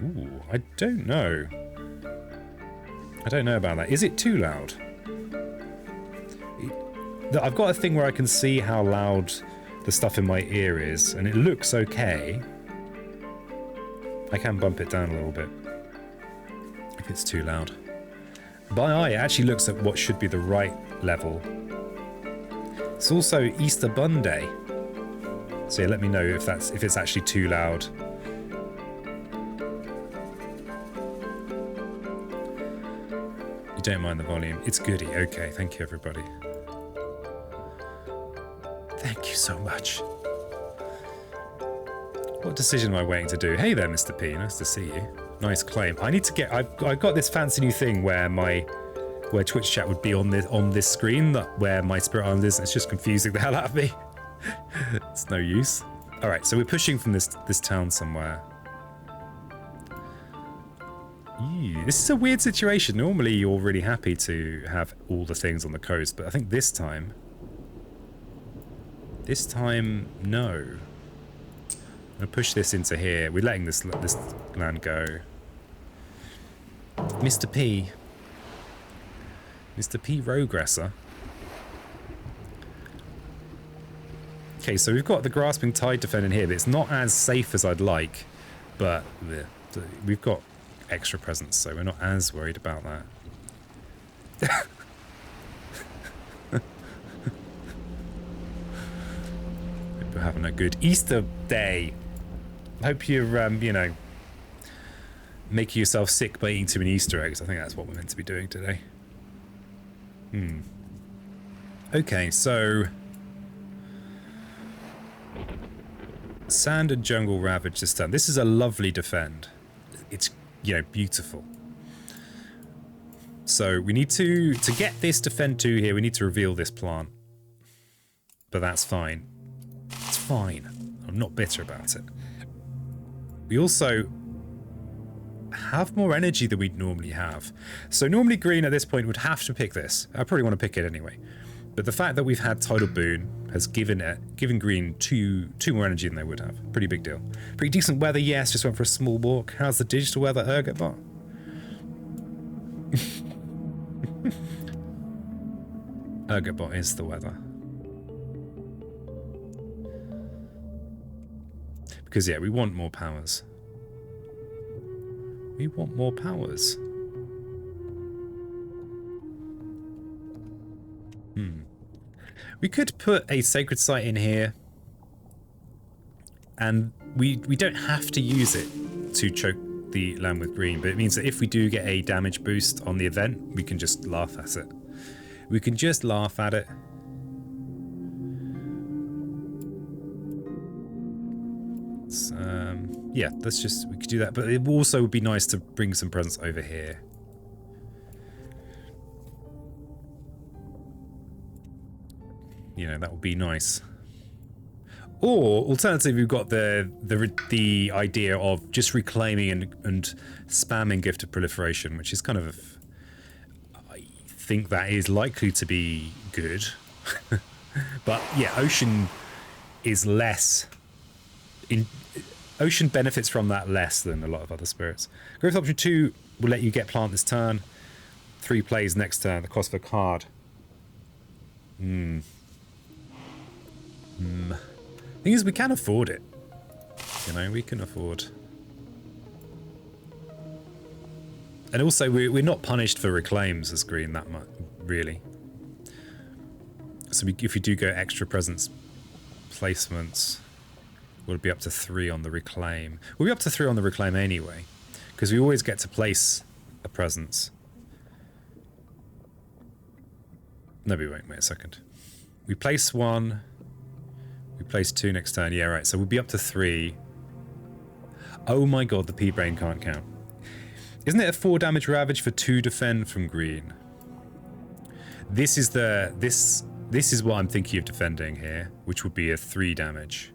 S1: Ooh, I don't know. I don't know about that. Is it too loud? I've got a thing where I can see how loud the stuff in my ear is, and it looks okay. I can bump it down a little bit if it's too loud. By eye, it actually looks at what should be the right level. It's also Easter Bun Day, so yeah, let me know if it's actually too loud. You don't mind the volume? It's goody. Okay, thank you everybody. Thank you so much. What decision am I waiting to do? Hey there, Mr. P. Nice to see you. Nice claim. I need to get. I've got this fancy new thing where Twitch chat would be on this screen, where my Spirit Island is. It's just confusing the hell out of me. It's no use. All right, so we're pushing from this town somewhere. Ew, this is a weird situation. Normally, you're really happy to have all the things on the coast, but I think this time, no. I'm gonna push this into here. We're letting this land go. Mr. P. Mr. P. Rogresser. Okay, so we've got the Grasping Tide defending here, but it's not as safe as I'd like. But we've got extra presence, so we're not as worried about that. Hope you're having a good Easter day. Hope you're, you know, making yourself sick by eating too many Easter eggs. I think that's what we're meant to be doing today. Okay, so Sand and Jungle Ravage this turn. This is a lovely defend. It's, you know, beautiful. So we need to get this defend 2 here, we need to reveal this plant. But that's fine. It's fine. I'm not bitter about it. We also have more energy than we'd normally have. So normally green at this point would have to pick this. I probably want to pick it anyway. But the fact that we've had Tidal Boon has given green two more energy than they would have. Pretty big deal. Pretty decent weather, yes. Just went for a small walk. How's the digital weather, Ergotbot? Ergotbot is the weather. Because, yeah, we want more powers. We want more powers. We could put a sacred site in here. And we don't have to use it to choke the land with green. But it means that if we do get a damage boost on the event, we can just laugh at it. We can just laugh at it. Yeah, we could do that, but it also would be nice to bring some presents over here. You know, that would be nice. Or alternatively, we've got the idea of just reclaiming and spamming Gift of Proliferation, which is kind of, I think that is likely to be good. But yeah, Ocean is less... Ocean benefits from that less than a lot of other spirits. Growth option 2 will let you get plant this turn. 3 plays next turn. The cost of a card. Thing is, we can afford it. You know, we can afford. And also, we're not punished for reclaims as green that much, really. So if we do go extra presence placements, we'll be up to 3 on the reclaim. We'll be up to 3 on the reclaim anyway, because we always get to place a presence. No, we won't. Wait a second. We place 1. We place 2 next turn. Yeah, right. So we'll be up to 3. Oh my god, the P-Brain can't count. Isn't it a 4 damage ravage for 2 defend from green? This is the... This is what I'm thinking of defending here, which would be a 3 damage.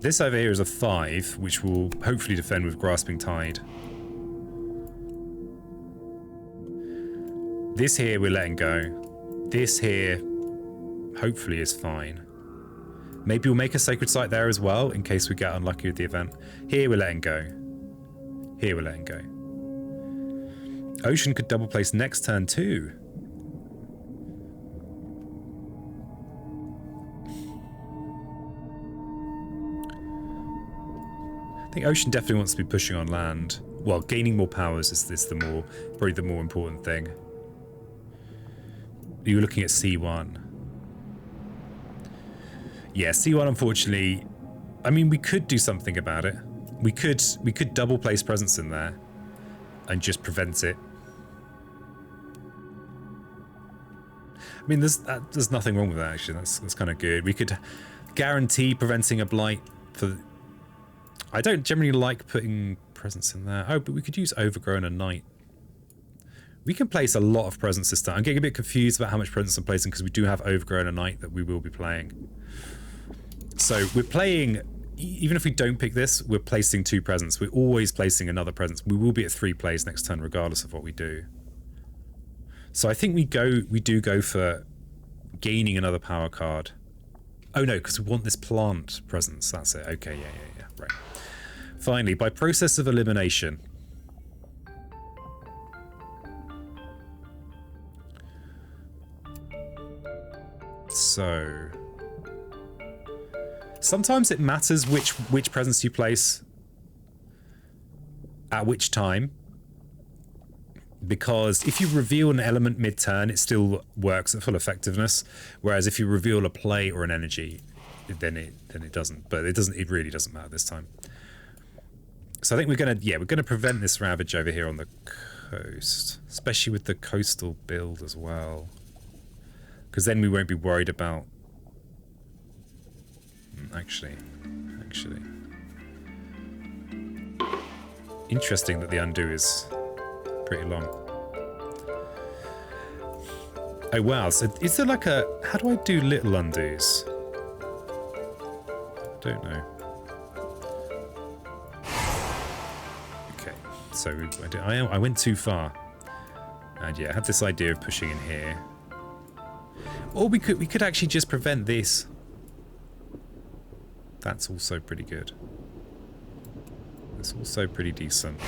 S1: This over here is a 5, which will hopefully defend with Grasping Tide. This here we're letting go. This here hopefully is fine. Maybe we'll make a Sacred Site there as well, in case we get unlucky with the event. Here we're letting go. Here we're letting go. Ocean could double place next turn too. I think Ocean definitely wants to be pushing on land. Well, gaining more powers is probably the more important thing. You're looking at C1. Yeah, C1 unfortunately, I mean, we could do something about it. We could double place presence in there and just prevent it. I mean, there's nothing wrong with that actually. That's kind of good. We could guarantee preventing a blight for. I don't generally like putting presence in there. Oh, but we could use Overgrown and Night. We can place a lot of presence this time. I'm getting a bit confused about how much presence I'm placing because we do have Overgrown and Night that we will be playing. So we're playing, even if we don't pick this, we're placing 2 presence. We're always placing another presence. We will be at 3 plays next turn regardless of what we do. So I think we do go for gaining another power card. Oh no, because we want this plant presence. That's it. Okay, yeah. Right. Finally, by process of elimination. So sometimes it matters which presence you place at which time, because if you reveal an element mid-turn, it still works at full effectiveness, whereas if you reveal a play or an energy, then it doesn't. But it really doesn't matter this time. So I think we're gonna prevent this ravage over here on the coast, especially with the coastal build as well, because then we won't be worried about. Actually, interesting that the undo is pretty long. Oh wow! So is there like a? How do I do little undos? Don't know. Okay, so I went too far, and yeah, I had this idea of pushing in here, or we could actually just prevent this. That's also pretty good. That's also pretty decent.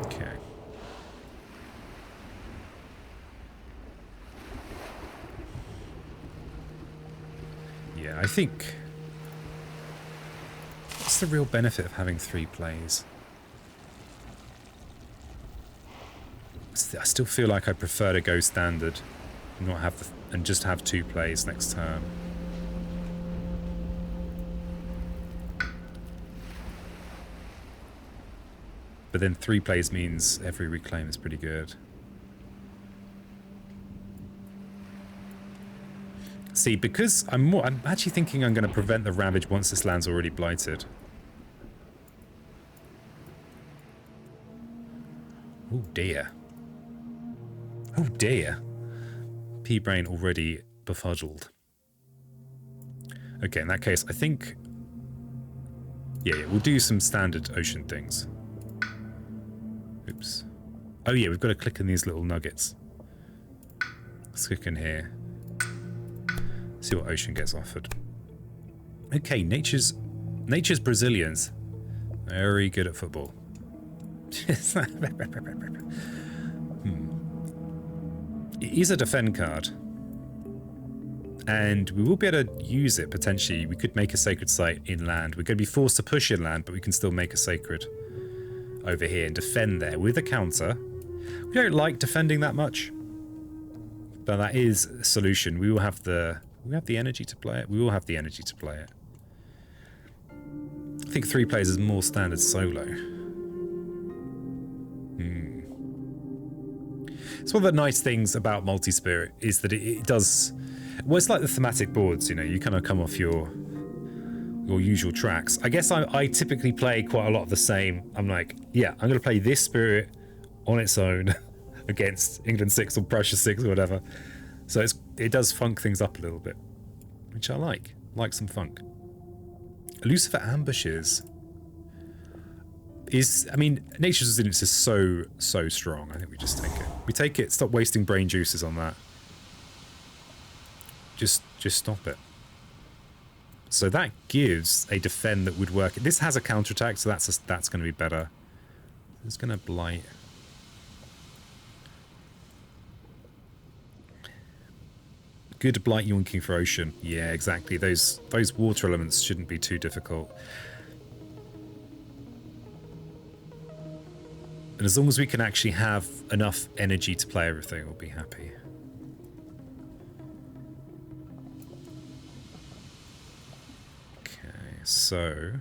S1: Okay. Yeah, I think... What's the real benefit of having 3 plays? I still feel like I prefer to go standard. Not have and just have 2 plays next turn. But then 3 plays means every reclaim is pretty good. See, because I'm actually thinking I'm going to prevent the ravage once this land's already blighted. Oh dear. Oh dear. P-Brain already befuddled. Okay, in that case, I think Yeah, we'll do some standard ocean things. Oops. Oh yeah, we've got to click on these little nuggets. Let's click in here. See what ocean gets offered. Okay, nature's Brazilians. Very good at football. It is a defend card. And we will be able to use it potentially. We could make a sacred site inland. We're going to be forced to push inland, but we can still make a sacred over here and defend there with a counter. We don't like defending that much, but that is a solution. We will have the energy to play it. We will have the energy to play it. I think 3 players is more standard solo. It's one of the nice things about multi-spirit is that it does. Well, it's like the thematic boards, you know, you kind of come off your usual tracks. I guess I typically play quite a lot of the same. I'm like, yeah, I'm going to play this spirit on its own against England 6 or Prussia 6 or whatever. So it does funk things up a little bit, which I like. Like some funk. Lucifer ambushes is, I mean, nature's resilience is so strong. I think we just take it. We take it, stop wasting brain juices on that. Just stop it. So that gives a defend that would work. This has a counterattack, so that's going to be better. It's going to blight. Good blight yoinking for ocean. Yeah, exactly. Those water elements shouldn't be too difficult. And as long as we can actually have enough energy to play everything, we'll be happy. So,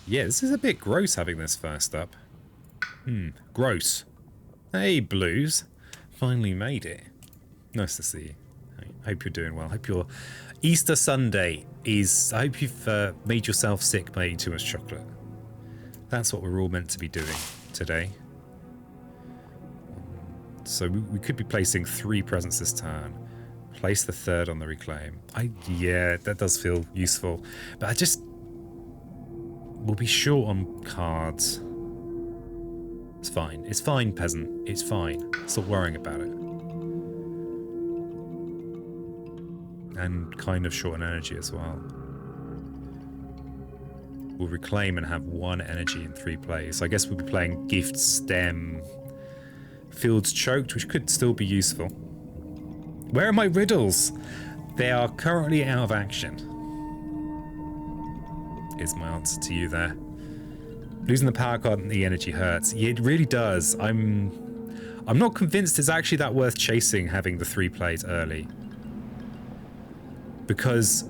S1: yeah, this is a bit gross having this first up. Gross. Hey, Blues. Finally made it. Nice to see you. I hope you're doing well. Hope your Easter Sunday is... I hope you've made yourself sick by eating too much chocolate. That's what we're all meant to be doing today. So we could be placing 3 presents this turn. Place the 3rd on the reclaim. Yeah, that does feel useful. But we'll be short on cards. It's fine. It's fine, peasant. It's fine. Stop worrying about it. And kind of short on energy as well. We'll reclaim and have 1 energy in 3 plays. So I guess we'll be playing Gift, Stem, Fields Choked, which could still be useful. Where are my riddles? They are currently out of action. Is my answer to you there. Losing the power card and the energy hurts. Yeah, it really does. I'm not convinced it's actually that worth chasing having the 3 plays early. Because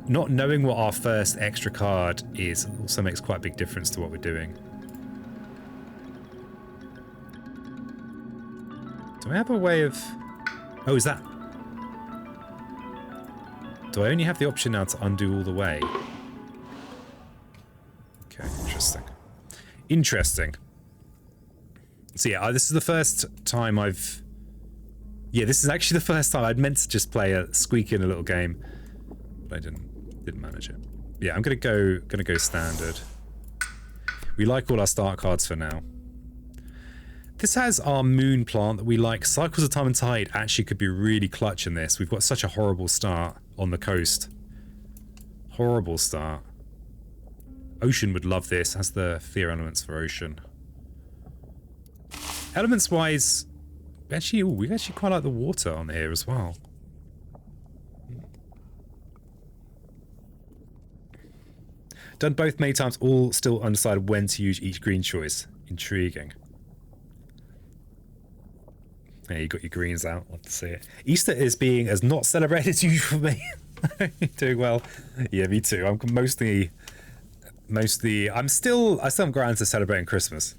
S1: not knowing what our first extra card is also makes quite a big difference to what we're doing. Do I have a way of... Oh, is that... Do I only have the option now to undo all the way? Okay, interesting. Interesting. So yeah, this is the first time I've... Yeah, this is actually the first time I'd meant to just squeak in a little game. But I didn't manage it. Yeah, I'm gonna go standard. We like all our start cards for now. This has our moon plant that we like. Cycles of Time and Tide actually could be really clutch in this. We've got such a horrible start on the coast. Horrible start. Ocean would love this. Has the fear elements for ocean. Elements wise, actually, we actually quite like the water on here as well. Done both many times, all still undecided when to use each green choice. Intriguing. Yeah, you got your greens out. Love to see it. Easter is being as not celebrated as usual for me. Doing well. Yeah, me too. I'm mostly. I still haven't got around to celebrating Christmas.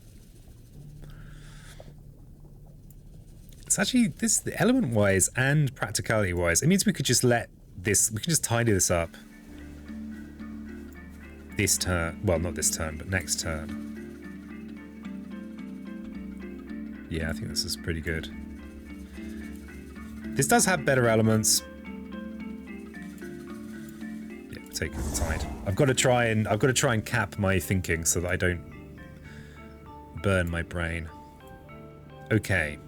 S1: It's actually this element wise and practicality wise. It means we could just tidy this up. This turn, well, not this turn, but next turn. Yeah, I think this is pretty good. This does have better elements. Yeah, taking the tide. I've got to try and cap my thinking so that I don't burn my brain. Okay.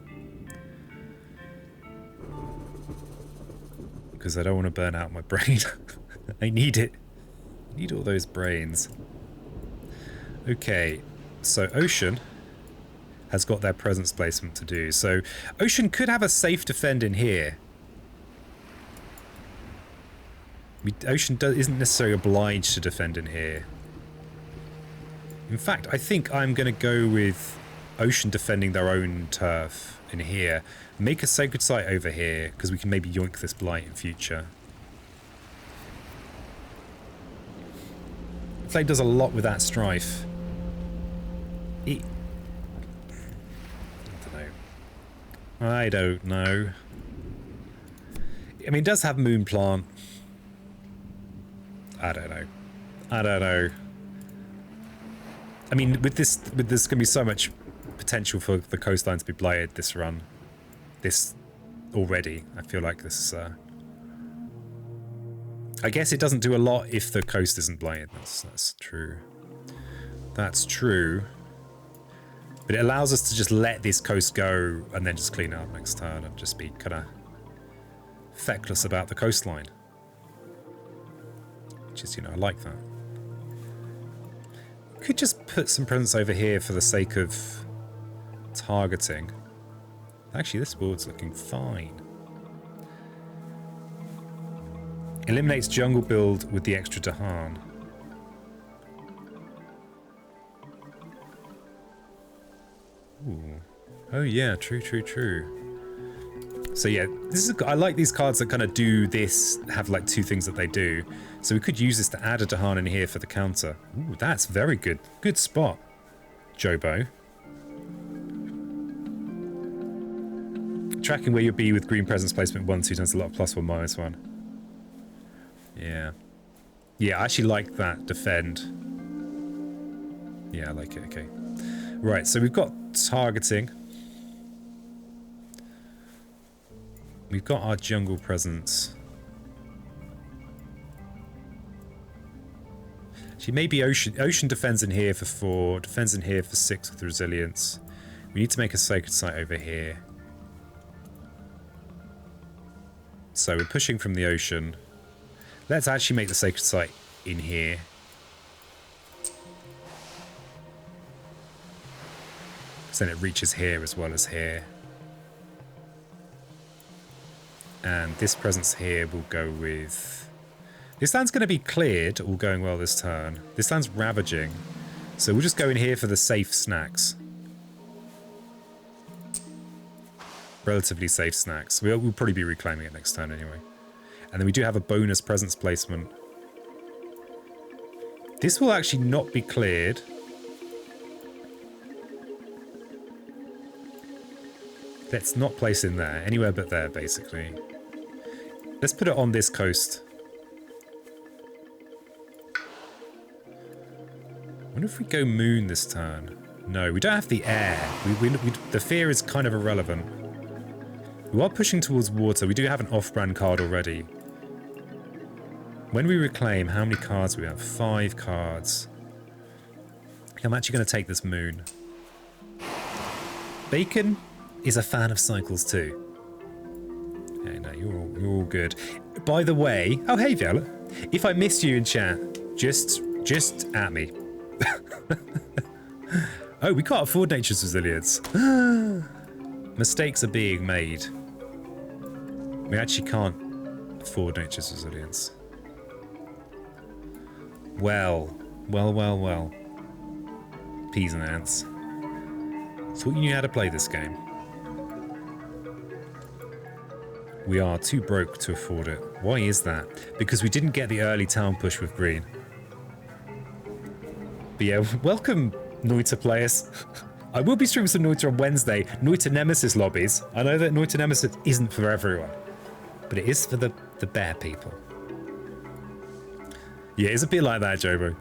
S1: Because I don't want to burn out my brain. I need it. I need all those brains. Okay, so Ocean has got their presence placement to do. So Ocean could have a safe defend in here. Ocean isn't necessarily obliged to defend in here. In fact, I think I'm going to go with Ocean defending their own turf in here. Make a sacred site over here, because we can maybe yoink this blight in future. Flame does a lot with that strife. I don't know. I mean, it does have Moon Plant. I don't know. I mean, with this going to be so much potential for the coastline to be blighted this run. This already. I feel like this I guess it doesn't do a lot if the coast isn't blighted. That's true. That's true. But it allows us to just let this coast go and then just clean it up next turn and just be kind of feckless about the coastline. Which is, you know, I like that. Could just put some presence over here for the sake of targeting. Actually, this board's looking fine. Eliminates jungle build with the extra Dahan. Ooh. Oh yeah, true. So yeah, this is, I like these cards that kind of do this, have like two things that they do. So we could use this to add a Dahan in here for the counter. Ooh, that's very good. Good spot, Jobo. Tracking where you'll be with green presence placement 1/2 times a lot of +1 -1. Yeah. Yeah, I actually like that defend. Yeah, I like it, okay. Right, so we've got targeting. We've got our jungle presence. Actually, maybe Ocean defends in here for 4, defends in here for 6 with resilience. We need to make a sacred site over here. So we're pushing from the Ocean. Let's actually make the sacred site in here. So then it reaches here as well as here. And this presence here will go with... This land's going to be cleared, all going well this turn. This land's ravaging. So we'll just go in here for the safe snacks. Relatively safe snacks. We'll probably be reclaiming it next turn anyway. And then we do have a bonus presence placement. This will actually not be cleared. Let's not place in there. Anywhere but there, basically. Let's put it on this coast. I wonder if we go moon this turn. No, we don't have the air. The fear is kind of irrelevant. We are pushing towards water. We do have an off-brand card already. When we reclaim, how many cards do we have? 5 cards. I'm actually going to take this moon. Bacon is a fan of cycles too. Yeah, no, you're all good. By the way, oh hey Violet, if I missed you in chat, just at me. Oh, we can't afford nature's resilience. Mistakes are being made. We actually can't afford nature's resilience. Well. Peas and ants. Thought you knew how to play this game. We are too broke to afford it. Why is that? Because we didn't get the early town push with green. But yeah, welcome, Noita players. I will be streaming some Noita on Wednesday. Noita Nemesis lobbies. I know that Noita Nemesis isn't for everyone, but it is for the bear people. Yeah, it's a bit like that, Jobo.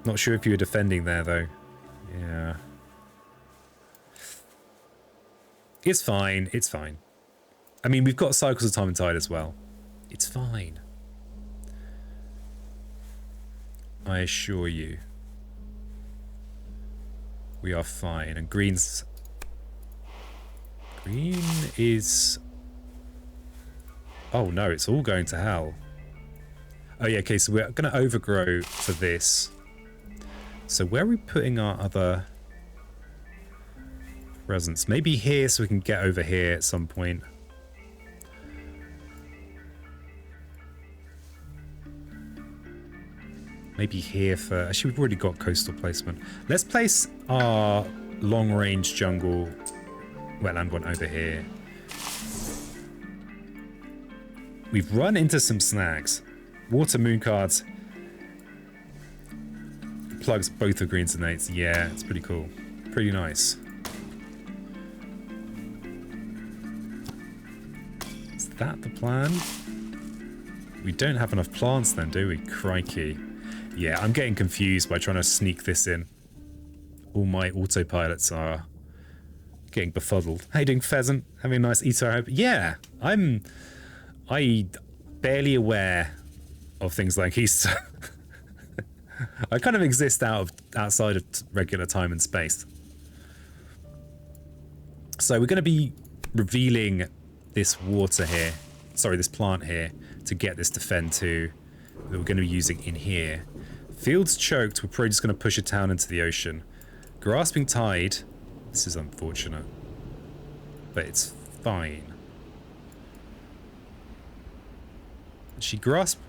S1: Not sure if you were defending there, though. Yeah. It's fine. It's fine. I mean, we've got Cycles of Time and Tide as well. It's fine. I assure you. We are fine. And green's... Green is... Oh no, it's all going to hell. Oh yeah, okay, so we're going to overgrow for this. So where are we putting our other presents? Maybe here so we can get over here at some point. Maybe here for... Actually, we've already got coastal placement. Let's place our long-range jungle wetland one over here. We've run into some snags. Water moon cards. Plugs both the greens and eights. Yeah, it's pretty cool. Pretty nice. Is that the plan? We don't have enough plants then, do we? Crikey. Yeah, I'm getting confused by trying to sneak this in. All my autopilots are getting befuddled. How you doing, Pheasant? Having a nice Easter, I hope? Yeah, I barely aware of things like Easter. I kind of exist outside of regular time and space. So we're going to be revealing this water here, sorry, this plant here, to get this Defend 2 that we're going to be using in here. Fields choked, we're probably just going to push a town into the ocean. Grasping Tide, this is unfortunate, but it's fine.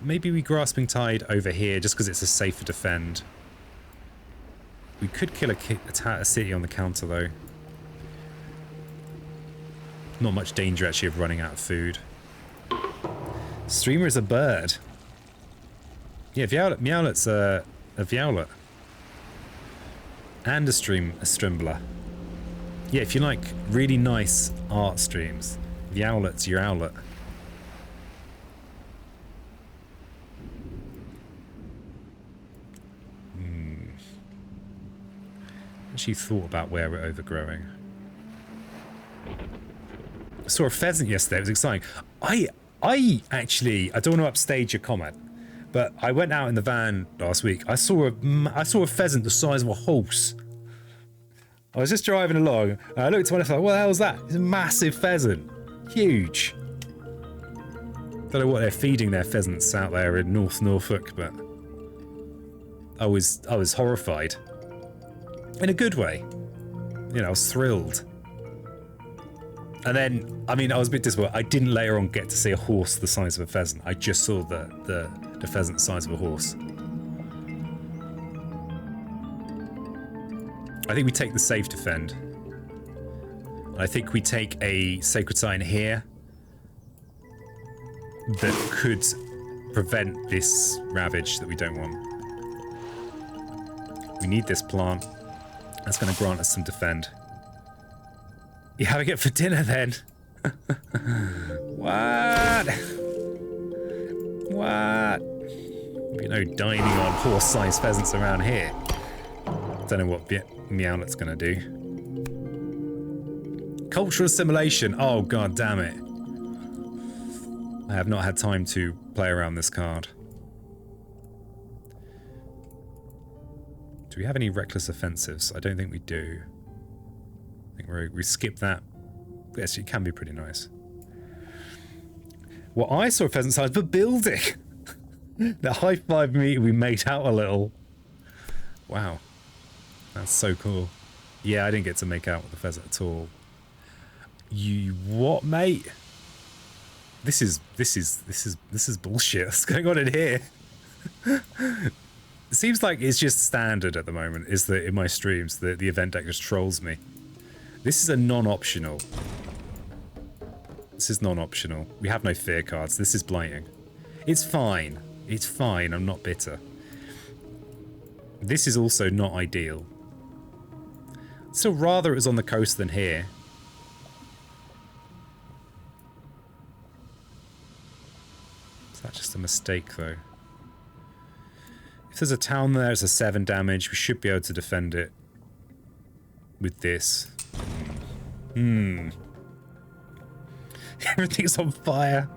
S1: Maybe we Grasping Tide over here just because it's a safer defend. We could kill a city on the counter though. Not much danger actually of running out of food. Streamer is a bird. Yeah, Meowlet's a Viowlet. And a Strimbler. Yeah, if you like really nice art streams, Viowlet's your owlet. Actually thought about where we're overgrowing. I saw a pheasant yesterday, it was exciting. I don't want to upstage your comment, but I went out in the van last week. I saw a pheasant the size of a horse. I was just driving along, and I looked to my left, like, what the hell is that? It's a massive pheasant. Huge. Don't know what they're feeding their pheasants out there in North Norfolk, but I was horrified. In a good way. You know, I was thrilled. And then, I mean, I was a bit disappointed. I didn't later on get to see a horse the size of a pheasant. I just saw the pheasant the size of a horse. I think we take the safe defend. I think we take a Sacred Sign here that could prevent this ravage that we don't want. We need this plant. That's going to grant us some defend. You having it for dinner then? What? What? You know, dining on horse-sized pheasants around here. Don't know what Meowlet's going to do. Cultural assimilation. Oh, god damn it. I have not had time to play around this card. Do we have any reckless offensives? I don't think we do. I think we skip that. Yes, it can be pretty nice. Well, I saw a pheasant size, but building. The high five meter, we made out a little. Wow. That's so cool. Yeah, I didn't get to make out with the pheasant at all. You what, mate? This is bullshit. What's going on in here? It seems like it's just standard at the moment, is that in my streams, the event deck just trolls me. This is a non-optional. This is non-optional. We have no fear cards. This is blighting. It's fine. It's fine. I'm not bitter. This is also not ideal. Still rather it was on the coast than here. Is that just a mistake, though? If there's a town there, it's a 7 damage. We should be able to defend it with this. Everything's on fire.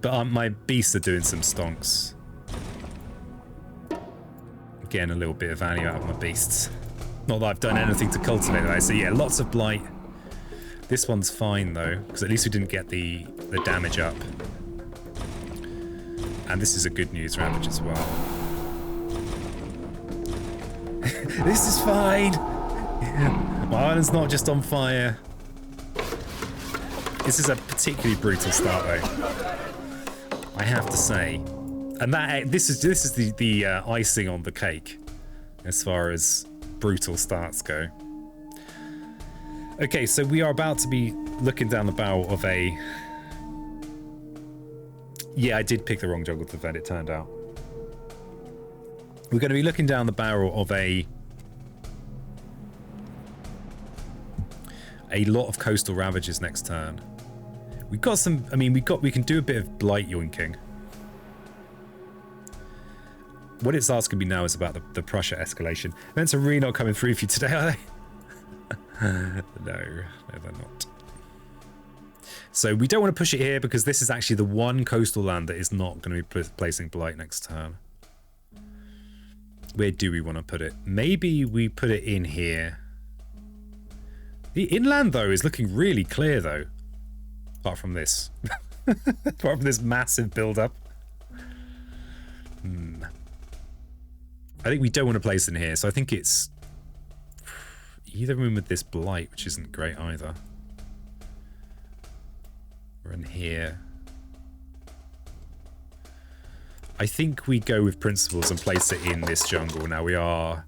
S1: But my beasts are doing some stonks. getting a little bit of value out of my beasts. Not that I've done anything to cultivate that. So yeah, lots of blight. This one's fine though, because at least we didn't get the damage up. And this is a good news ravage as well. This is fine. My island's not just on fire. This is a particularly brutal start though, I have to say. And that this is the icing on the cake as far as brutal starts go. Okay, so we are about to be looking down the barrel of a... Yeah, I did pick the wrong jungle to vent, it turned out. We're going to be looking down the barrel of a lot of coastal ravages next turn. We've got some... I mean, we can do a bit of blight yoinking. What it's asking me now is about the Prussia escalation. Events are really not coming through for you today, are they? No, they're not. So we don't want to push it here because this is actually the one coastal land that is not going to be placing blight next turn. Where do we want to put it? Maybe we put it in here. The inland, though, is looking really clear, though. Apart from this. Apart from this massive build-up. I think we don't want to place it in here, so I think it's either room with this blight, which isn't great either. Or in here. I think we go with principles and place it in this jungle. Now we are...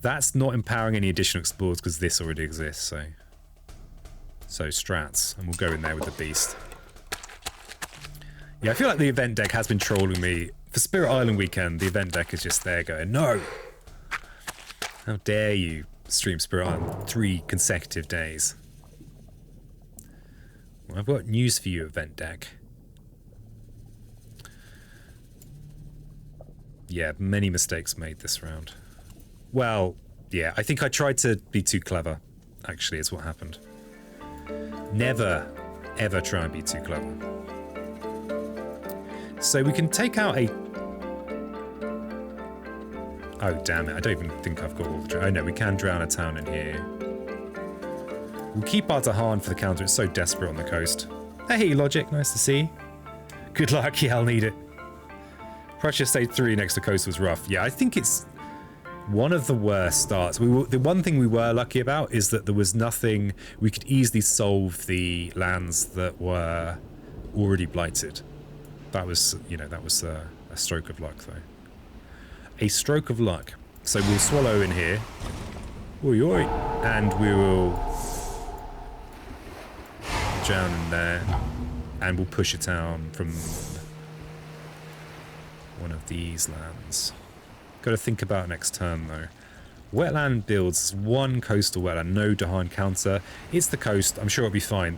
S1: That's not empowering any additional explorers because this already exists, so... So strats, and we'll go in there with the beast. Yeah, I feel like the event deck has been trolling me. For Spirit Island weekend, the event deck is just there going, no! How dare you stream Spirit Island 3 consecutive days. Well, I've got news for you, event deck. Yeah, many mistakes made this round. Well, yeah, I think I tried to be too clever, actually, is what happened. Never, ever try and be too clever. So we can take out a... Oh, damn it. I don't even think I've got all the... Oh, no, we can drown a town in here. We'll keep our Dahan for the counter. It's so desperate on the coast. Hey, Logic. Nice to see you. Good luck. Yeah, I'll need it. Prussia Stage 3 next to coast was rough. Yeah, I think it's one of the worst starts. The one thing we were lucky about is that there was nothing... We could easily solve the lands that were already blighted. That was, you know, that was a stroke of luck, though. A stroke of luck. So we'll swallow in here. Oi, oi. And we will drown in there. And we'll push a town from one of these lands. Got to think about next turn, though. Wetland builds one coastal wetland, no Dahan counter. It's the coast. I'm sure it'll be fine.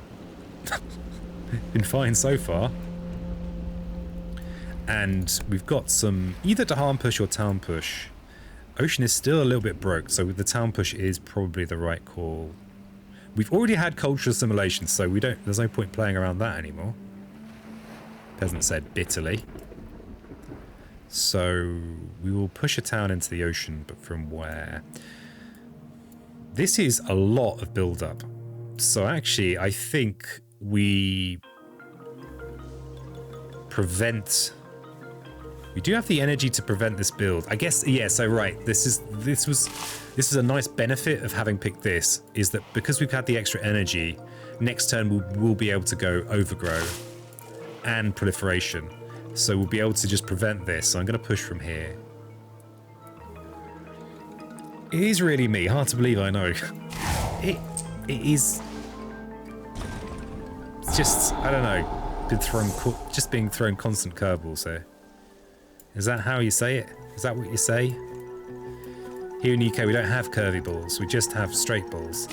S1: Been fine so far. And we've got some either Dahan push or town push. Ocean is still a little bit broke, so the town push is probably the right call. We've already had cultural assimilation, so there's no point playing around that anymore. Peasant said bitterly. So we will push a town into the ocean, but from where? This is a lot of build-up. So actually, I think we prevent... We do have the energy to prevent this build. I guess, yeah, so right. This is a nice benefit of having picked this, is that because we've had the extra energy, next turn we'll be able to go overgrow and proliferation. So we'll be able to just prevent this. So I'm going to push from here. It is really me. Hard to believe, I know. It is... It's just, I don't know, just being thrown constant curveballs here. Is that how you say it? Is that what you say? Here in the UK, we don't have curvy balls. We just have straight balls.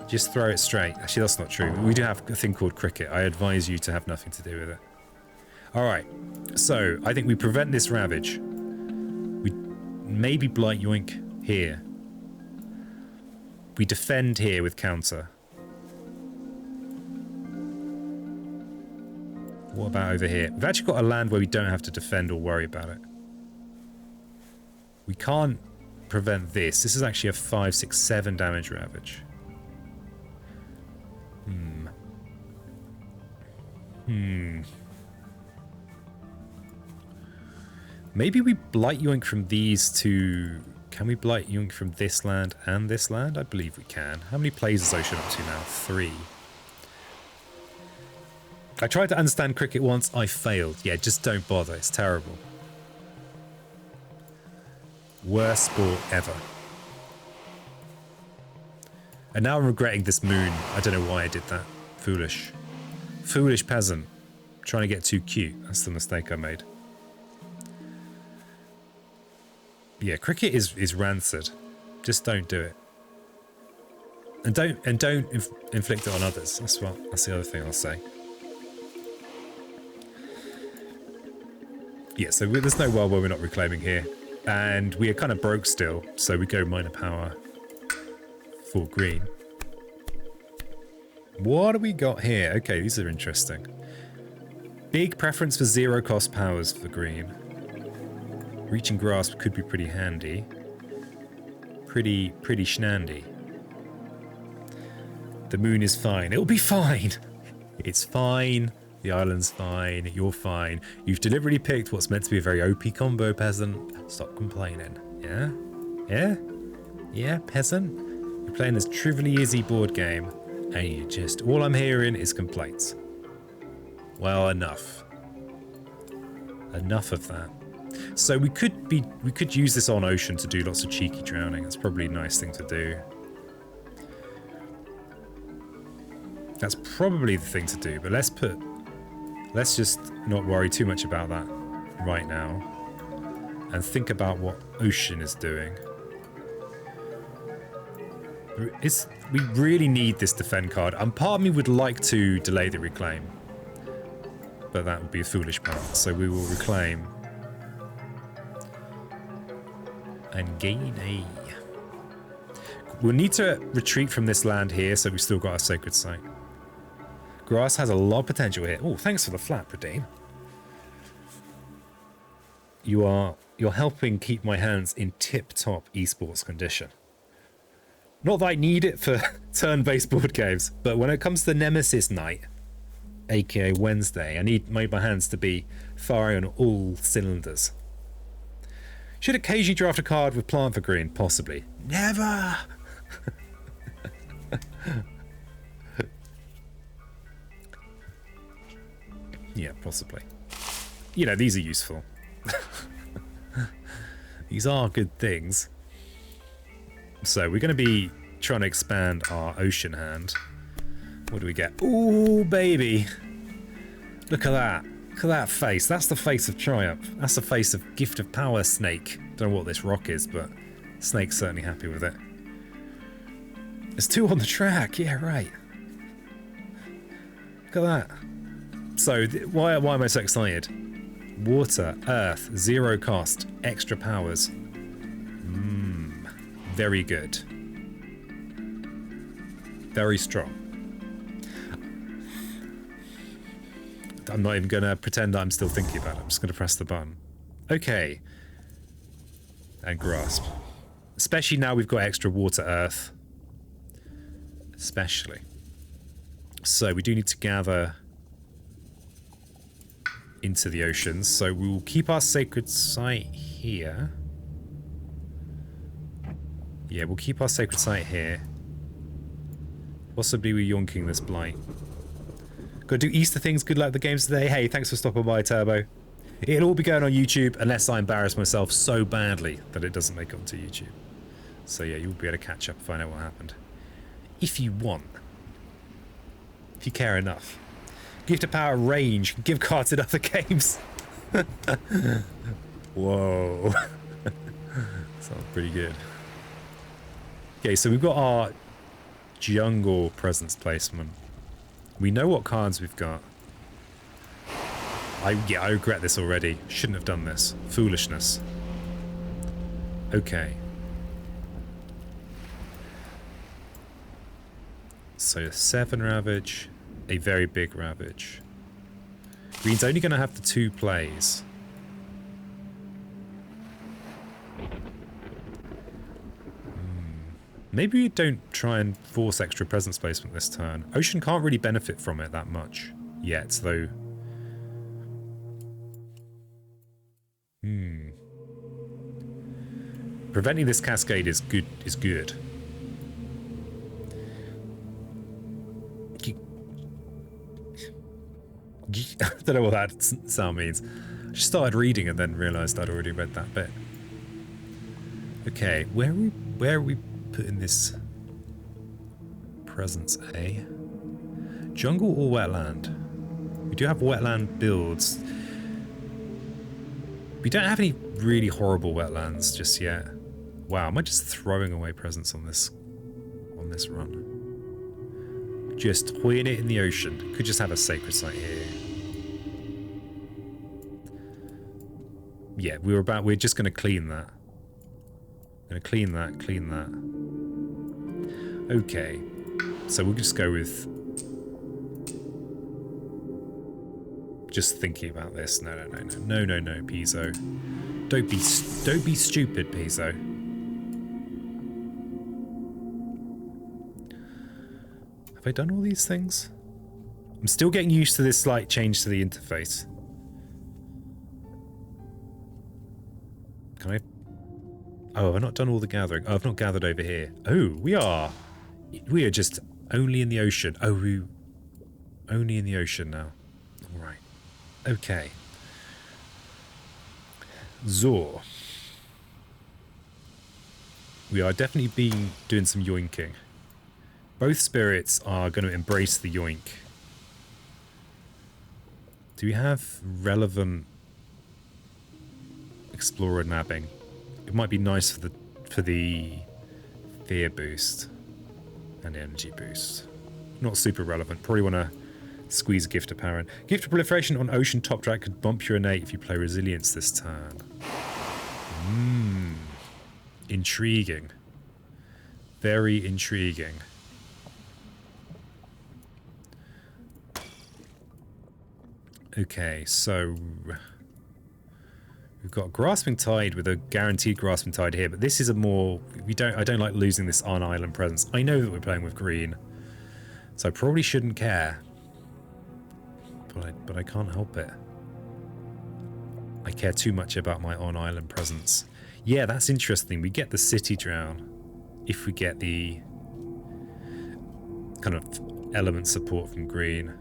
S1: Just throw it straight. Actually, that's not true. We do have a thing called cricket. I advise you to have nothing to do with it. All right. So, I think we prevent this ravage. We maybe blight yoink here. We defend here with counter. What about over here? We've actually got a land where we don't have to defend or worry about it. We can't prevent this. This is actually a 5, 6, 7 damage ravage. Maybe we blight yoink from these to... Can we blight yoink from this land and this land? I believe we can. How many plays is Ocean up to now? 3. I tried to understand cricket once. I failed. Yeah, just don't bother. It's terrible. Worst sport ever. And now I'm regretting this moon. I don't know why I did that. Foolish. Foolish peasant. Trying to get too cute. That's the mistake I made. Yeah, cricket is rancid. Just don't do it. And don't inflict it on others. That's the other thing I'll say. Yeah, so there's no world where we're not reclaiming here. And we are kind of broke still, so we go minor power for green. What do we got here? Okay, these are interesting. Big preference for 0 cost powers for green. Reaching grasp could be pretty handy. Pretty shnandy. The moon is fine. It'll be fine. It's fine. The island's fine. You're fine. You've deliberately picked what's meant to be a very OP combo, peasant. Stop complaining. Yeah? Yeah? Yeah, peasant? You're playing this trivially easy board game, and you just... All I'm hearing is complaints. Well, enough. Enough of that. So we could use this on Ocean to do lots of cheeky drowning. That's probably a nice thing to do. That's probably the thing to do, but let's just not worry too much about that right now and think about what Ocean is doing. We really need this defend card, and part of me would like to delay the reclaim, but that would be a foolish part. So we will reclaim and gain a... We'll need to retreat from this land here, so we've still got our sacred site. Grass has a lot of potential here. Oh, thanks for the flat, Pradeem. You're helping keep my hands in tip-top esports condition. Not that I need it for turn-based board games, but when it comes to Nemesis Night, aka Wednesday, I need my hands to be firing on all cylinders. Should occasionally draft a card with plant for green, possibly. Never! Yeah, possibly. You know, these are useful. These are good things. So we're going to be trying to expand our Ocean hand. What do we get? Ooh, baby. Look at that. Look at that face. That's the face of triumph. That's the face of gift of power, Snake. Don't know what this rock is, but Snake's certainly happy with it. There's 2 on the track. Yeah, right. Look at that. So, why am I so excited? Water, earth, 0 cost, extra powers. Very good. Very strong. I'm not even going to pretend that I'm still thinking about it. I'm just going to press the button. Okay. And grasp. Especially now we've got extra water, earth. Especially. So we do need to gather into the oceans. So we will keep our sacred site here. Yeah, we'll keep our sacred site here. Possibly we're yonking this blight. Gotta do Easter things. Good luck with the games today. Hey, thanks for stopping by, Turbo. It'll all be going on YouTube unless I embarrass myself so badly that it doesn't make it onto YouTube. So yeah, you'll be able to catch up and find out what happened. If you want. If you care enough. Gift of power range. Give cards in other games. Whoa. Sounds pretty good. Okay, so we've got our jungle presence placement. We know what cards we've got. I regret this already. Shouldn't have done this. Foolishness. Okay. So 7 Ravage, a very big Ravage. Green's only going to have the 2 plays. Maybe we don't try and force extra presence placement this turn. Ocean can't really benefit from it that much yet, though. Preventing this cascade is good. I don't know what that sound means. I just started reading and then realised I'd already read that bit. Okay, where are we putting this presence, eh? Jungle or wetland? We do have wetland builds. We don't have any really horrible wetlands just yet. Wow, am I just throwing away presents on this run? Just throwing it in the ocean. Could just have a sacred site here. Yeah, we're just gonna clean that. Clean that. Okay. So we'll just go with just thinking about this. No, Pizzo. Don't be stupid, Pizzo. Have I done all these things? I'm still getting used to this slight change to the interface. Can I? Oh, I've not done all the gathering. Oh, I've not gathered over here. Oh, we are just only in the ocean. Oh, only in the ocean now. All right. Okay. So, we are definitely doing some yoinking. Both spirits are going to embrace the yoink. Do we have relevant explorer nabbing? It might be nice for the fear boost and energy boost. Not super relevant. Probably want to squeeze a gift apparent. Gift of proliferation on ocean top track could bump your innate if you play resilience this turn. Intriguing. Very intriguing. Okay, so we've got Grasping Tide with a guaranteed Grasping Tide here, but this is a more I don't like losing this on island presence. I know that we're playing with green, so I probably shouldn't care. But I can't help it. I care too much about my on island presence. Yeah, that's interesting. We get the city drown if we get the kind of element support from green.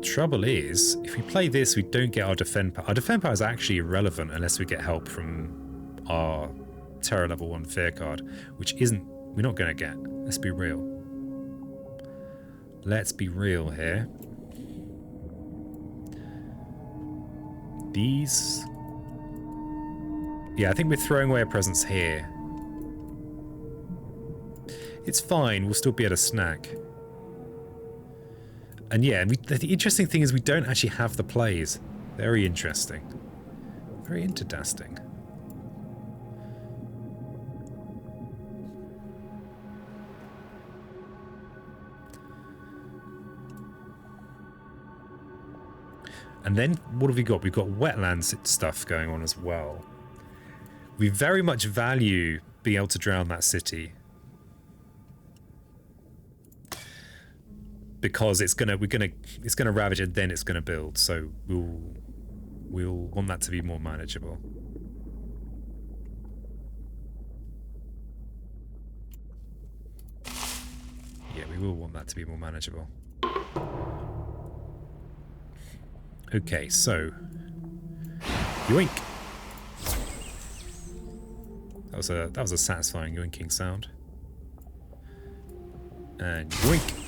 S1: Trouble is, if we play this, we don't get our defend power. Our defend power is actually irrelevant unless we get help from our Terror level 1 fear card, which we're not going to get. Let's be real. Let's be real here. These... Yeah, I think we're throwing away a presence here. It's fine, we'll still be at a snack. And yeah, the interesting thing is we don't actually have the plays. Very interesting. Very interesting. And then what have we got? We've got wetlands stuff going on as well. We very much value being able to drown that city. Because it's gonna ravage and then it's gonna build, so we'll want that to be more manageable. Yeah, we will want that to be more manageable. Okay, so yoink. That was a satisfying yoinking sound. And yoink.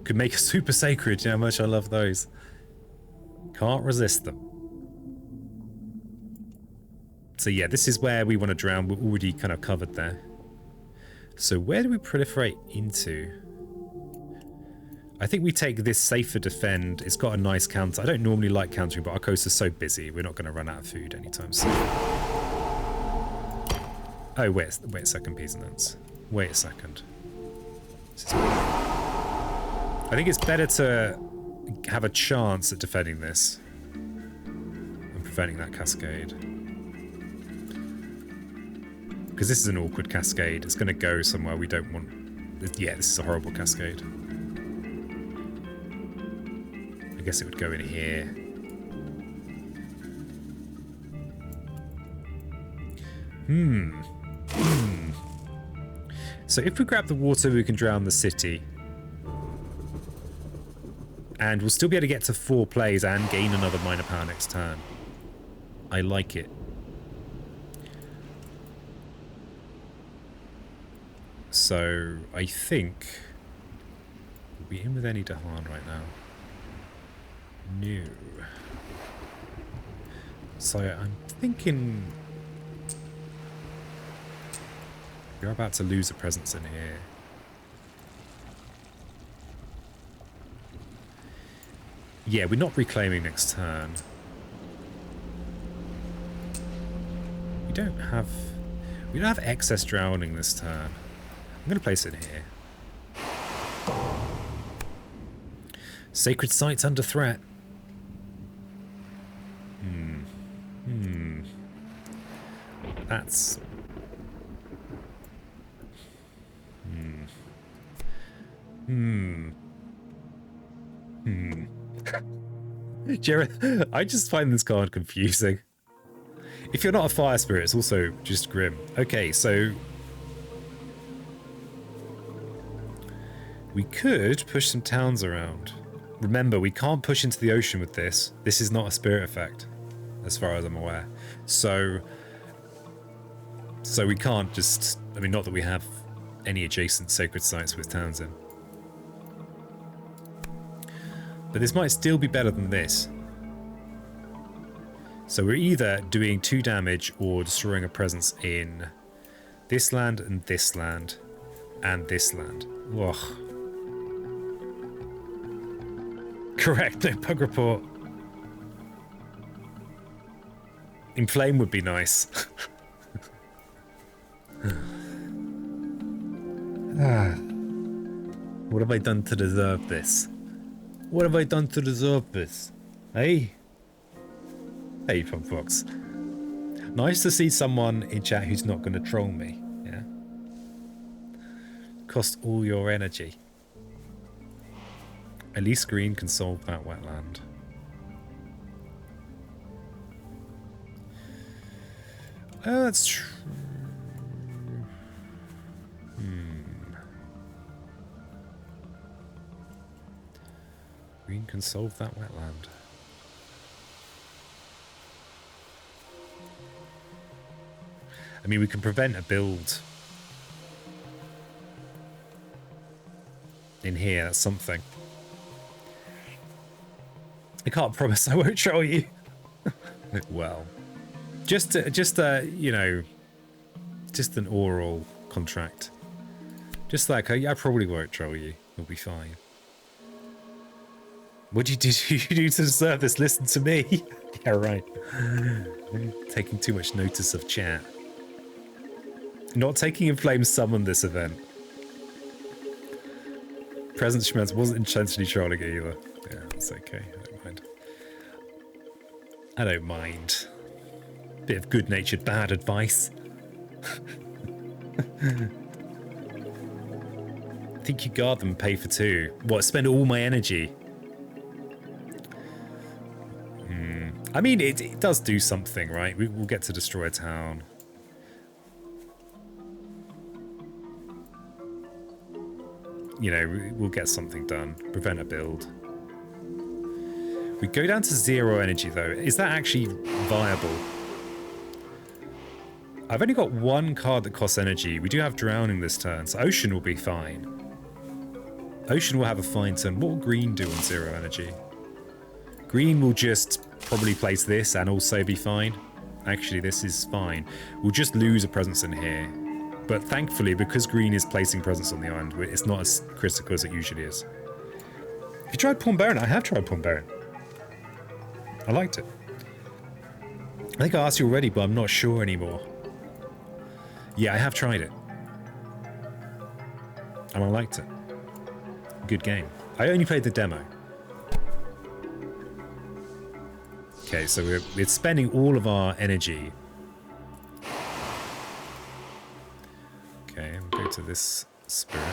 S1: Could make a super sacred, you know how much I love those. Can't resist them. So yeah, this is where we want to drown. We're already kind of covered there. So where do we proliferate into? I think we take this safer defend. It's got a nice counter. I don't normally like countering, but our coast is so busy. We're not going to run out of food anytime soon. Oh, wait a second, peasants. Wait a second. I think it's better to have a chance at defending this and preventing that cascade. Because this is an awkward cascade. It's going to go somewhere we don't want. Yeah, this is a horrible cascade. I guess it would go in here. So if we grab the water, we can drown the city. And we'll still be able to get to 4 plays and gain another minor power next turn. I like it. So I think we'll be in with any Dahan right now. No. So I'm thinking you're about to lose a presence in here. Yeah, we're not reclaiming next turn. We don't have excess drowning this turn. I'm going to place it here. Sacred site's under threat. That's... Jared, I just find this card confusing. If you're not a fire spirit, it's also just grim. Okay, so we could push some towns around. Remember, we can't push into the ocean with this. This is not a spirit effect, as far as I'm aware. So we can't just... I mean, not that we have any adjacent sacred sites with towns in. But this might still be better than this. So we're either doing 2 damage or destroying a presence in this land and this land and this land. Ugh. Correct, no bug report. Inflame would be nice. What have I done to deserve this? What have I done to deserve this? Hey? Hey, Fox. Nice to see someone in chat who's not going to troll me, yeah? Cost all your energy. At least green can solve that wetland. Oh, that's true. Green can solve that wetland. I mean, we can prevent a build in here. That's something. I can't promise I won't troll you. Well, just you know, just an oral contract. Just like I probably won't troll you. We'll be fine. What did you do to deserve this? Listen to me. Yeah, right. I'm taking too much notice of chat. Not taking in flame summon this event. Present Schmetz wasn't intentionally trolling it either. Yeah, it's okay. I don't mind. I don't mind. Bit of good-natured bad advice. I think you guard them and pay for 2. What, spend all my energy? I mean, it does do something, right? We'll get to destroy a town. You know, we'll get something done. Prevent a build. We go down to 0 energy, though. Is that actually viable? I've only got 1 card that costs energy. We do have drowning this turn, so Ocean will be fine. Ocean will have a fine turn. What will green do on 0 energy? Green will just probably place this and also be fine. Actually, this is fine. We'll just lose a presence in here. But thankfully, because green is placing presence on the island, it's not as critical as it usually is. Have you tried Pawn Baron? I have tried Pawn Baron. I liked it. I think I asked you already, but I'm not sure anymore. Yeah, I have tried it. And I liked it. Good game. I only played the demo. Okay, so we're spending all of our energy. Okay, we'll go to this spirit.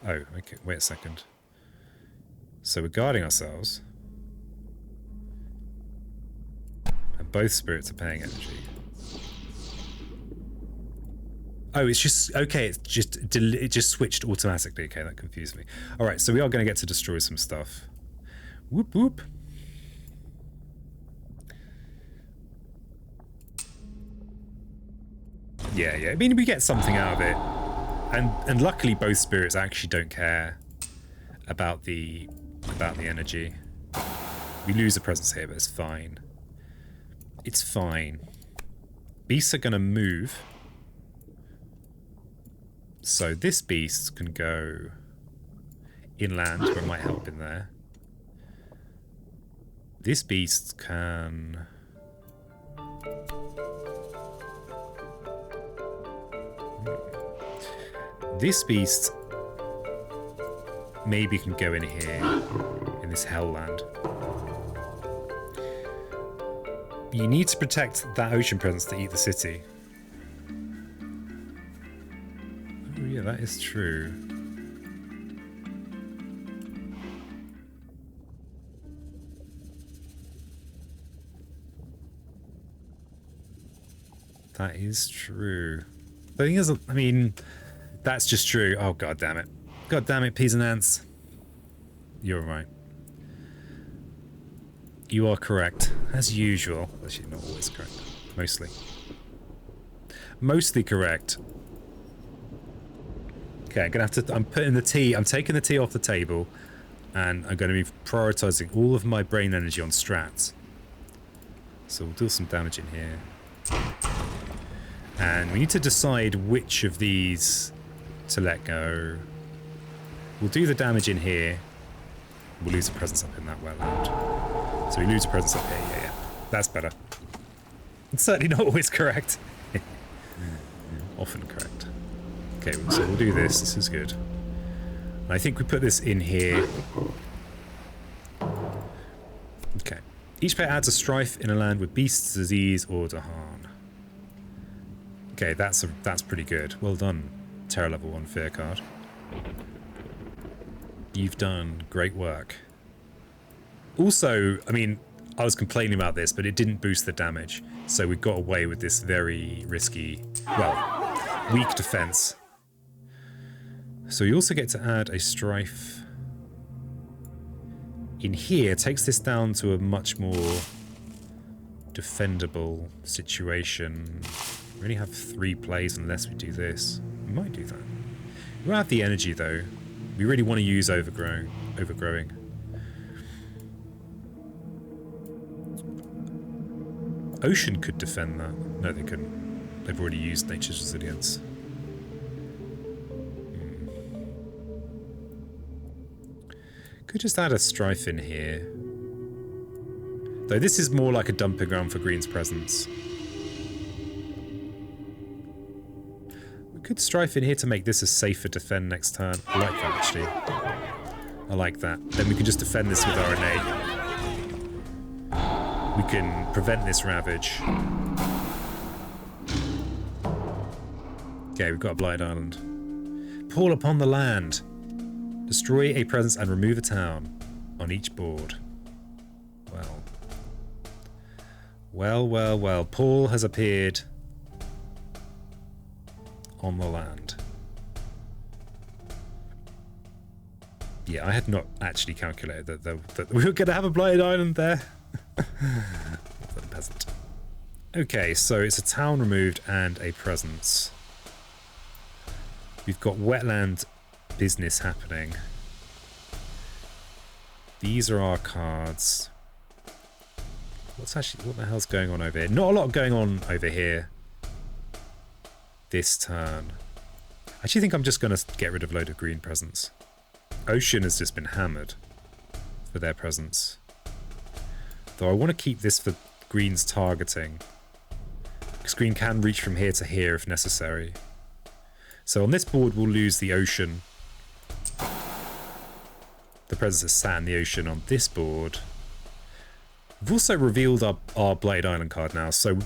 S1: Oh, okay, wait a second. So we're guarding ourselves. And both spirits are paying energy. Oh, it's just... Okay, it just switched automatically. Okay, that confused me. Alright, so we are going to get to destroy some stuff. Whoop, whoop. Yeah, yeah. I mean, we get something out of it. And luckily both spirits actually don't care about the energy. We lose a presence here, but it's fine. It's fine. Beasts are going to move. So this beast can go inland, where it might help in there. This beast can... This beast maybe can go in here, in this hell land. You need to protect that ocean presence to eat the city. Oh yeah, that is true. That is true. The thing is, I mean, that's just true. Oh, god damn it. God damn it, peas and ants. You're right. You are correct, as usual. Actually, not always correct. Mostly. Mostly correct. Okay, I'm gonna have to... I'm putting the tea... I'm taking the tea off the table, and I'm going to be prioritizing all of my brain energy on strats. So we'll do some damage in here. And we need to decide which of these to let go. We'll do the damage in here. We'll lose a presence up in that wetland. So we lose a presence up here. Yeah, yeah. That's better. It's certainly not always correct. Often correct. Okay, so we'll do this. This is good. And I think we put this in here. Okay. Each player adds a strife in a land with beasts, disease, or Dahan. Okay, that's pretty good. Well done, Terror level 1 fear card. You've done great work. Also, I mean, I was complaining about this, but it didn't boost the damage. So we got away with this very risky, well, weak defense. So you also get to add a strife in here. Takes this down to a much more defendable situation. We only have 3 plays unless we do this. We might do that. We don't have the energy though. We really want to use overgrowing. Ocean could defend that. No, they couldn't. They've already used nature's resilience. Could just add a strife in here. Though this is more like a dumping ground for Green's presence. We could strife in here to make this a safer defend next turn. I like that, actually. I like that. Then we can just defend this with our innate. We can prevent this ravage. Okay, we've got a Blighted Island. Pull upon the land. Destroy a presence and remove a town on each board. Well. Well, well, well. Paul has appeared on the land. Yeah, I had not actually calculated that we were going to have a Blighted Island there. Peasant. Okay, so it's a town removed and a presence. We've got wetland business happening. These are our cards. What the hell's going on over here? Not a lot going on over here this turn. I actually think I'm just going to get rid of a load of green presents. Ocean has just been hammered for their presence. Though I want to keep this for green's targeting. Because green can reach from here to here if necessary. So on this board we'll lose the ocean. The presence is sat in the ocean on this board. We've also revealed our Blighted Island card now, so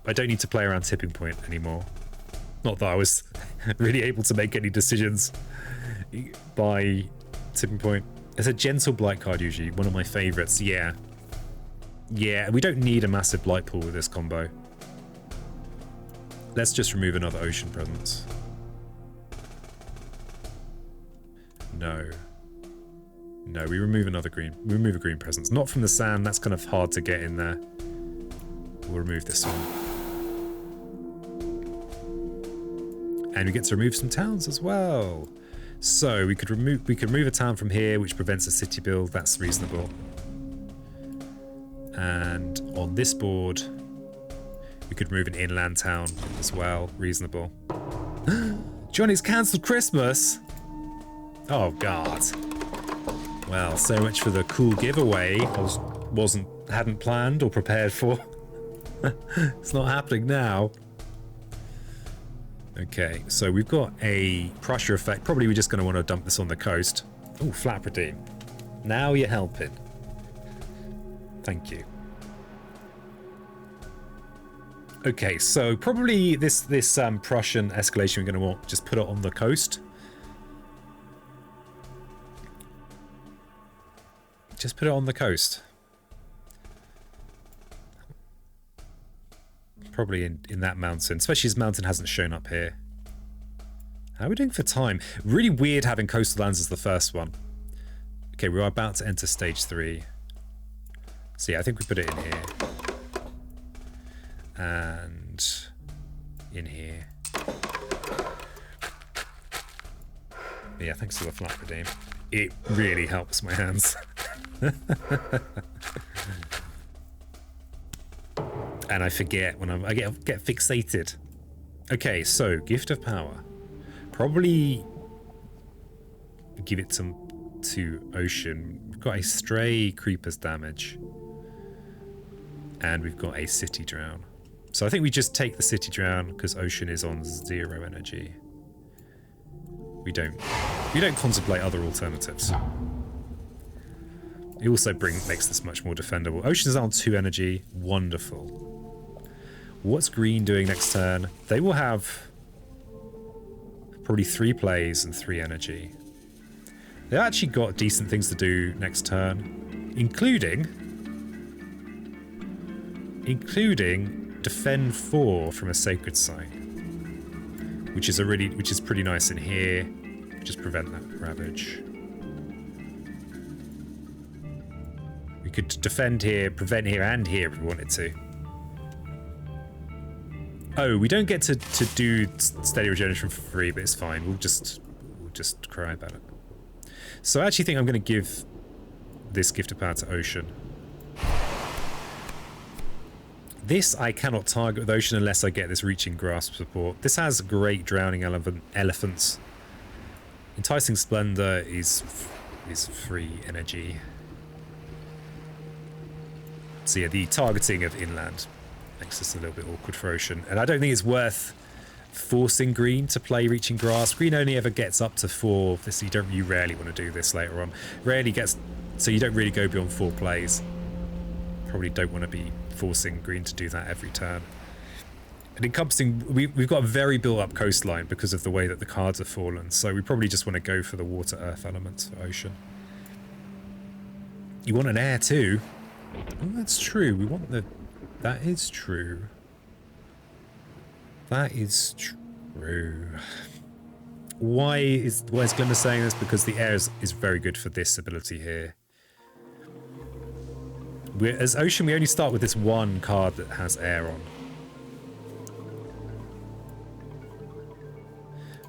S1: I don't need to play around Tipping Point anymore. Not that I was really able to make any decisions by Tipping Point. It's a Gentle Blight card usually, one of my favourites, yeah. Yeah, we don't need a massive Blight pool with this combo. Let's just remove another Ocean Presence. No. No, we remove another green. We remove a green presence. Not from the sand, that's kind of hard to get in there. We'll remove this one. And we get to remove some towns as well. So we could remove a town from here, which prevents a city build. That's reasonable. And on this board, we could remove an inland town as well. Reasonable. Johnny's cancelled Christmas. Oh God. Well, so much for the cool giveaway I hadn't planned or prepared for. It's not happening now. Okay, so we've got a Prussia effect. Probably we're just going to want to dump this on the coast. Oh, flat redeem. Now you're helping. Thank you. Okay, so probably this Prussian escalation we're going to want just put it on the coast. Just put it on the coast. Probably in that mountain, especially as mountain hasn't shown up here. How are we doing for time? Really weird having coastal lands as the first one. Okay, we're about to enter stage 3. So yeah, I think we put it in here. And in here. Yeah, thanks for the flat redeem. It really helps my hands. And I forget when I get fixated. Okay, so Gift of Power. Probably give it to Ocean. We've got a Stray Creepers damage. And we've got a City Drown. So I think we just take the City Drown because Ocean is on 0 energy. We don't contemplate other alternatives. It also makes this much more defendable. Ocean's on 2 energy. Wonderful. What's green doing next turn? They will have probably 3 plays and 3 energy. They've actually got decent things to do next turn, including defend 4 from a sacred site, which is pretty nice in here. Just prevent that ravage. We could defend here, prevent here, and here if we wanted to. Oh, we don't get to do steady regeneration for free, but it's fine. We'll just cry about it. So I actually think I'm going to give this Gift of Power to Ocean. This I cannot target with Ocean unless I get this Reaching Grasp support. This has great Drowning Elephants. Enticing Splendor is free energy. So yeah, the targeting of inland makes this a little bit awkward for Ocean. And I don't think it's worth forcing green to play Reaching Grasp. Green only ever gets up to 4. You rarely want to do this later on. So you don't really go beyond 4 plays. Probably don't want to be forcing green to do that every turn. And encompassing, we've got a very built-up coastline because of the way that the cards have fallen, so we probably just want to go for the water earth elements for Ocean. You want an air too? Oh, that's true. We want the... That is true. That is true. Why is Glimmer saying this? Because the air is very good for this ability here. As Ocean, we only start with this one card that has air on.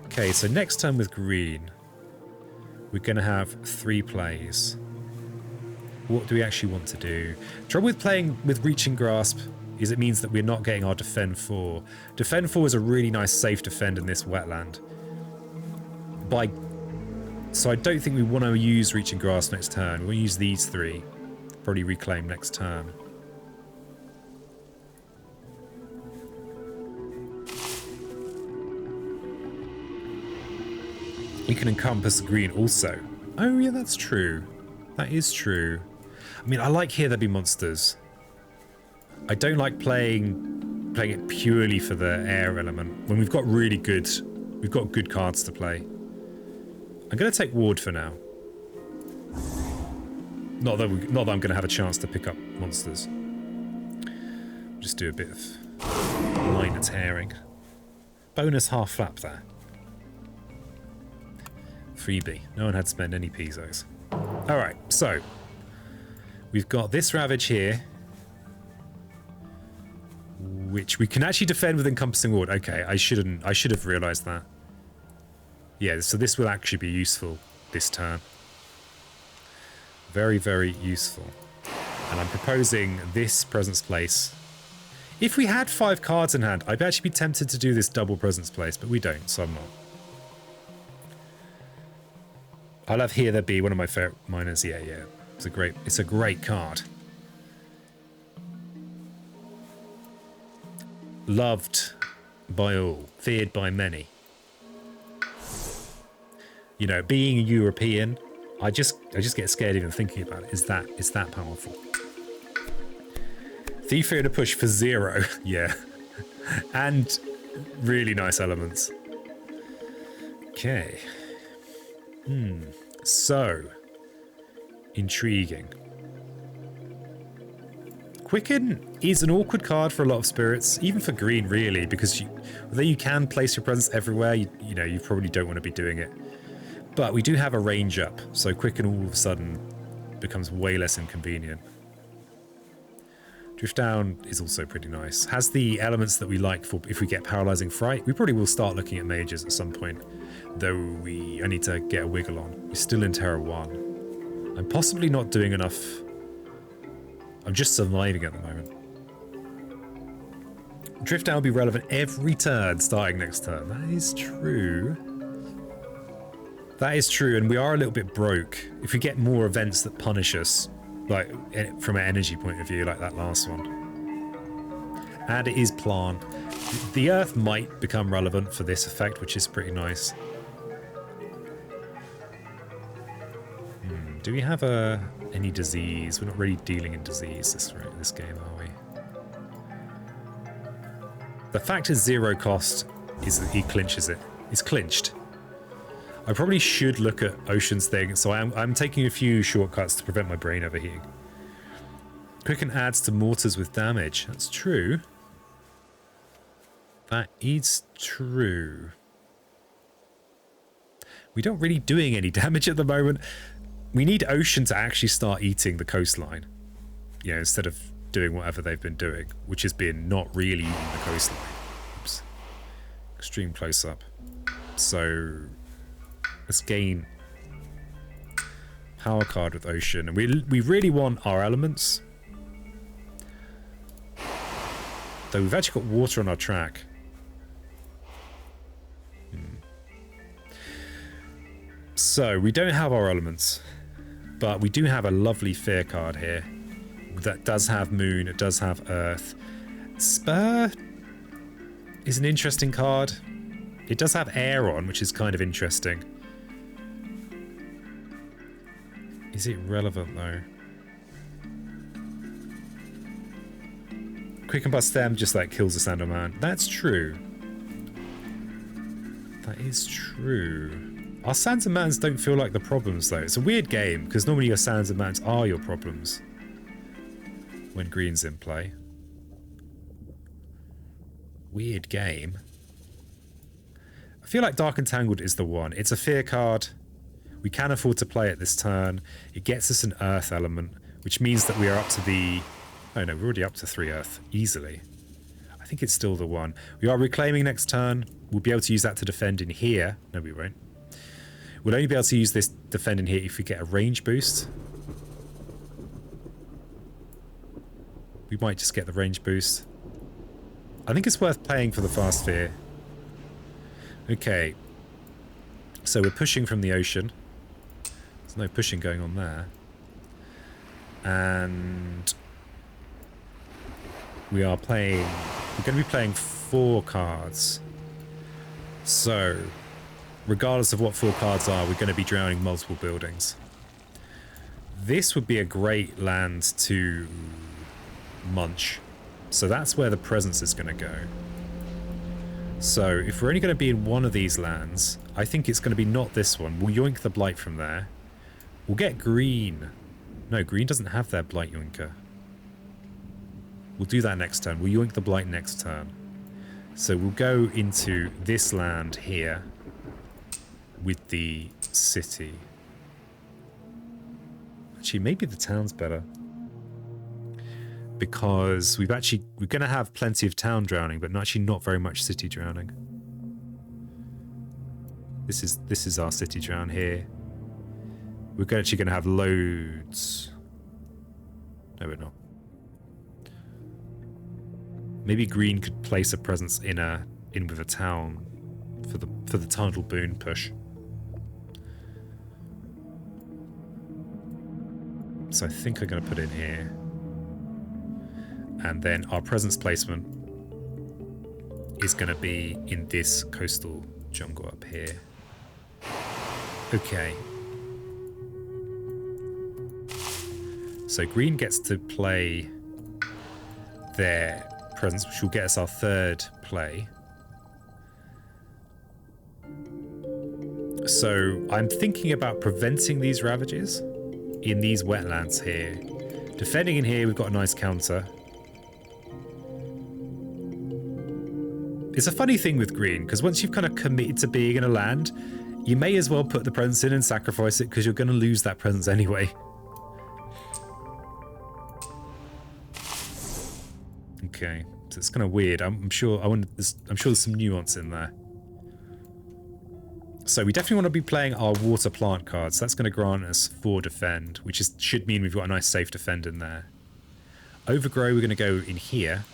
S1: Okay, so next turn with green, we're going to have 3 plays. What do we actually want to do? Trouble with playing with Reaching Grasp is it means that we're not getting our Defend 4. Defend 4 is a really nice safe defend in this wetland. So I don't think we want to use Reaching Grasp next turn. We want to use these 3. Probably reclaim next turn. We can encompass green also. Oh yeah, that's true. That is true. I mean, I like Here There Be Monsters. I don't like playing it purely for the air element when we've got good cards to play. I'm going to take Ward for now. Not that I'm going to have a chance to pick up monsters. Just do a bit of minor tearing. Bonus half flap there. Freebie. No one had to spend any pesos. Alright, so we've got this Ravage here, which we can actually defend with Encompassing Ward. Okay, I should have realised that. Yeah, so this will actually be useful this turn. Very, very useful. And I'm proposing this Presence Place. If we had 5 cards in hand, I'd actually be tempted to do this double Presence Place, but we don't, so I'm not. I'll have Here There Be, one of my favourite miners. Yeah. It's a great card. Loved by all, feared by many. You know, being a European, I just get scared even thinking about it. It's that powerful. Thief here to push for 0. Yeah. And really nice elements. Okay. So intriguing. Quicken is an awkward card for a lot of spirits, even for green really, because although you can place your presence everywhere, you know, you probably don't want to be doing it. But we do have a range up, so Quicken all of a sudden becomes way less inconvenient. Drift Down is also pretty nice. Has the elements that we like for if we get Paralyzing Fright. We probably will start looking at mages at some point, though I need to get a wiggle on. We're still in Terra 1. I'm possibly not doing enough. I'm just surviving at the moment. Drift Down will be relevant every turn starting next turn. That is true. That is true, and we are a little bit broke. If we get more events that punish us, like from an energy point of view, like that last one. And it is plant. The earth might become relevant for this effect, which is pretty nice. Do we have any disease? We're not really dealing in disease this game, are we? The fact is 0 cost is that he clinches it. It's clinched. I probably should look at Ocean's thing, so I'm taking a few shortcuts to prevent my brain overheating. Quicken adds to mortars with damage. That's true. That is true. We don't really doing any damage at the moment. We need Ocean to actually start eating the coastline. You know, instead of doing whatever they've been doing, which has been not really eating the coastline. Oops. Extreme close-up. So let's gain power card with Ocean. And we really want our elements. Though we've actually got water on our track. So we don't have our elements. But we do have a lovely fear card here. That does have moon, it does have earth. Spur is an interesting card. It does have air on, which is kind of interesting. Is it relevant though? Quicken Bust Stem just like kills the Sandalman. That's true. That is true. Our Sands and Mountains don't feel like the problems though. It's a weird game because normally your Sands and Mountains are your problems when green's in play. Weird game. I feel like Dark Entangled is the one. It's a fear card. We can afford to play it this turn. It gets us an earth element, which means that we are up to the... Oh no, we're already up to 3 earth, easily. I think it's still the one. We are reclaiming next turn. We'll be able to use that to defend in here. No, we won't. We'll only be able to use this defend in here if we get a range boost. We might just get the range boost. I think it's worth paying for the fast fear. Okay. So we're pushing from the ocean. There's no pushing going on there. And we are playing... We're going to be playing 4 cards. So, regardless of what 4 cards are, we're going to be drowning multiple buildings. This would be a great land to munch. So that's where the presence is going to go. So if we're only going to be in one of these lands, I think it's going to be not this one. We'll yoink the blight from there. We'll get green. No, green doesn't have their blight yoinker. We'll do that next turn. We'll yoink the blight next turn. So we'll go into this land here with the city. Actually, maybe the town's better. Because we're going to have plenty of town drowning, but actually not very much city drowning. This is our city drown here. We're actually going to have loads. No, we're not. Maybe green could place a presence in with a town for the tidal boon push. So I think I'm going to put in here. And then our presence placement is going to be in this coastal jungle up here. Okay. So green gets to play their presence, which will get us our third play. So I'm thinking about preventing these ravages in these wetlands here. Defending in here, we've got a nice counter. It's a funny thing with green, because once you've kind of committed to being in a land, you may as well put the presence in and sacrifice it, because you're going to lose that presence anyway. Okay, so it's kind of weird. I'm sure there's some nuance in there. So we definitely want to be playing our water plant cards. That's going to grant us 4 defend, which should mean we've got a nice safe defend in there. Overgrow, we're going to go in here.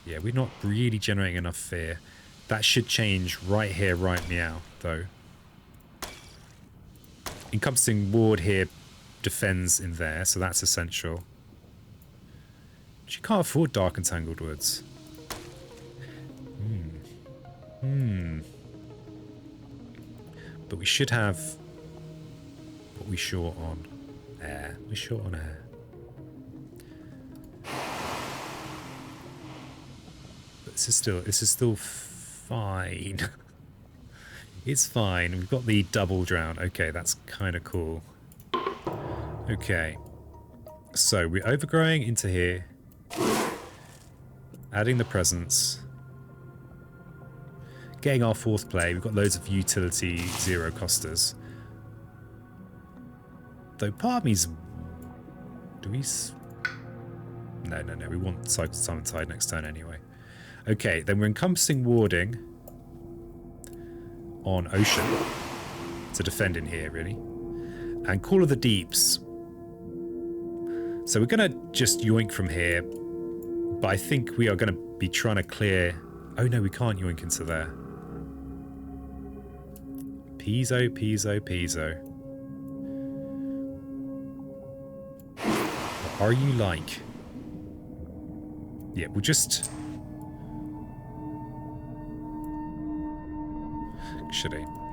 S1: Yeah, we're not really generating enough fear. That should change right here, right meow, though. Encompassing ward here defends in there, so that's essential. But you can't afford Dark and Tangled Woods. But we should have what we short on. Air. We're short on air. But this is still fine. It's fine. We've got the double drown. Okay, that's kind of cool. Okay. So we're overgrowing into here. Adding the presence. Getting our 4th play. We've got loads of utility 0 costers. Though part of me's... Do we... No. We want Cycle Summon Tide next turn anyway. Okay, then we're encompassing warding on Ocean to defend in here, really. And Call of the Deeps. So we're going to just yoink from here. But I think we are going to be trying to clear... Oh no, we can't yoink into there. Piezo. What are you like? Yeah, we'll just...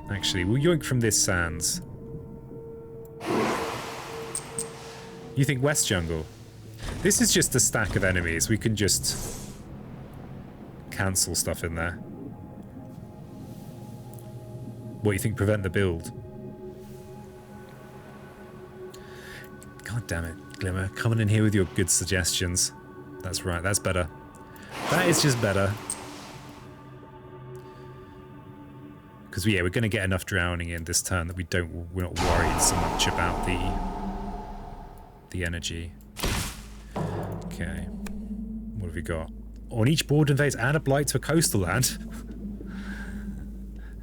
S1: Actually, we'll yoink from this sands. You think West Jungle? This is just a stack of enemies. We can just cancel stuff in there. What do you think? Prevent the build? God damn it, Glimmer. Coming in here with your good suggestions. That's right, that's better. That is just better. Because yeah, we're going to get enough drowning in this turn that we're not worried so much about the energy. Okay. What have we got? On each board invades, add a blight to a coastal land.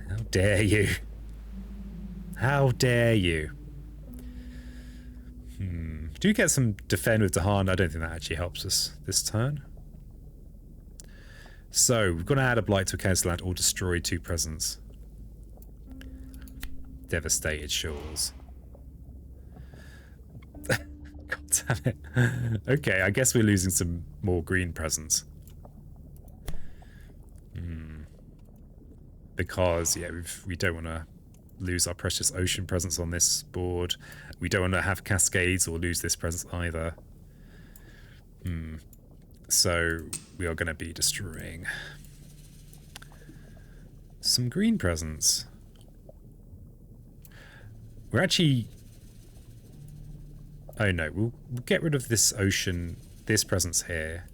S1: How dare you? How dare you? Do you get some defend with Dahan? I don't think that actually helps us this turn. So, we've got to add a blight to a coastal land or destroy 2 presents. Devastated shores. God damn it. Okay, I guess we're losing some more green presents. Because, yeah, we don't want to lose our precious ocean presence on this board. We don't want to have cascades or lose this presence either. So we are going to be destroying some green presence. We're actually... Oh no, we'll get rid of this ocean, this presence here,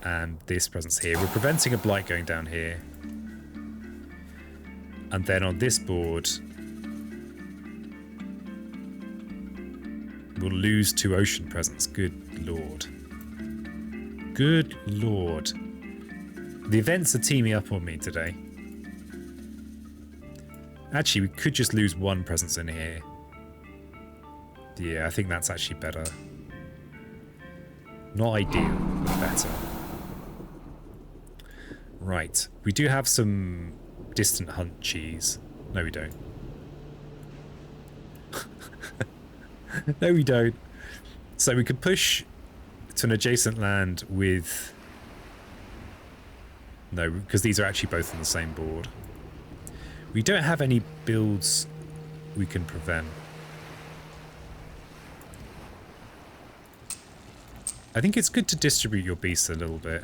S1: and this presence here. We're preventing a blight going down here. And then on this board, we'll lose 2 ocean presence. Good lord. Good lord. The events are teaming up on me today. Actually, we could just lose 1 presence in here. Yeah, I think that's actually better. Not ideal, but better. Right. We do have some distant hunt cheese. No, we don't. No, we don't. So we could push to an adjacent land with... No, because these are actually both on the same board. We don't have any builds we can prevent. I think it's good to distribute your beasts a little bit.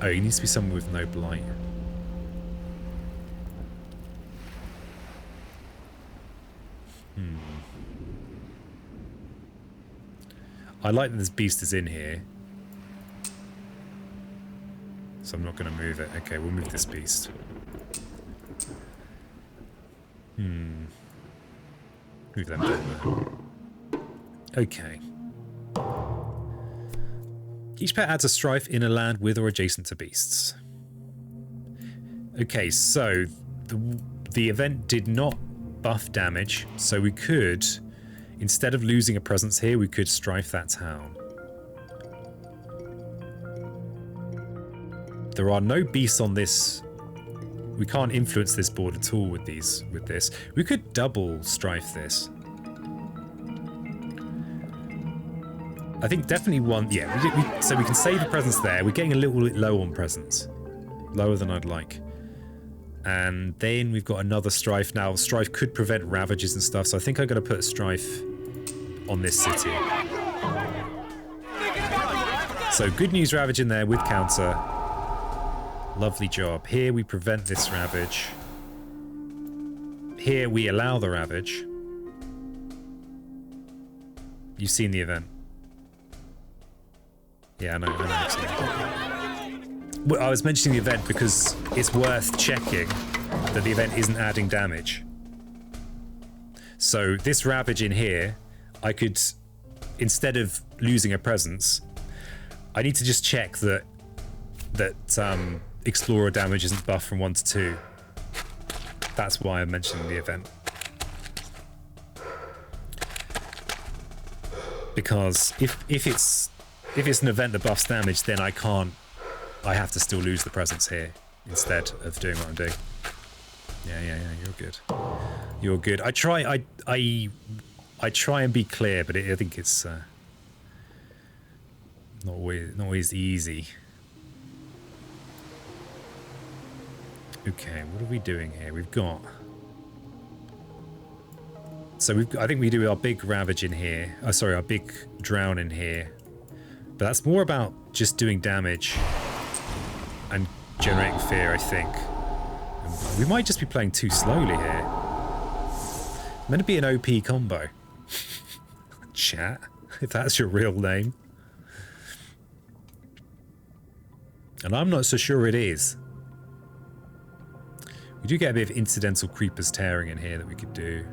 S1: Oh, he needs to be someone with no blight. I like that this beast is in here. So I'm not going to move it. Okay, we'll move this beast. Move them down there. Okay. Each pet adds a strife in a land with or adjacent to beasts. Okay, so the event did not buff damage, so we could, instead of losing a presence here, we could strife that town. There are no beasts on this. We can't influence this board at all with this. We could double strife this. I think definitely one. Yeah, so we can save a presence there. We're getting a little bit low on presence. Lower than I'd like. And then we've got another strife. Now, strife could prevent ravages and stuff, so I think I'm going to put a strife on this city. So good news ravage in there with counter. Lovely job. Here we prevent this ravage. Here we allow the ravage. You've seen the event. Yeah, I know. Well, I was mentioning the event because it's worth checking that the event isn't adding damage. So this ravage in here, I could, instead of losing a presence, I need to just check that Explorer damage isn't buffed from 1 to 2. That's why I'm mentioning the event. Because if it's an event that buffs damage, then I have to still lose the presence here instead of doing what I'm doing. Yeah, you're good. You're good. I try and be clear, but I think it's not always easy. Okay, what are we doing here? We've got... So I think we do our big ravage in here. Oh, sorry, our big drown in here. But that's more about just doing damage and generating fear, I think. We might just be playing too slowly here. Meant to be an OP combo. Chat, if that's your real name. And I'm not so sure it is. We do get a bit of incidental creepers tearing in here that we could do.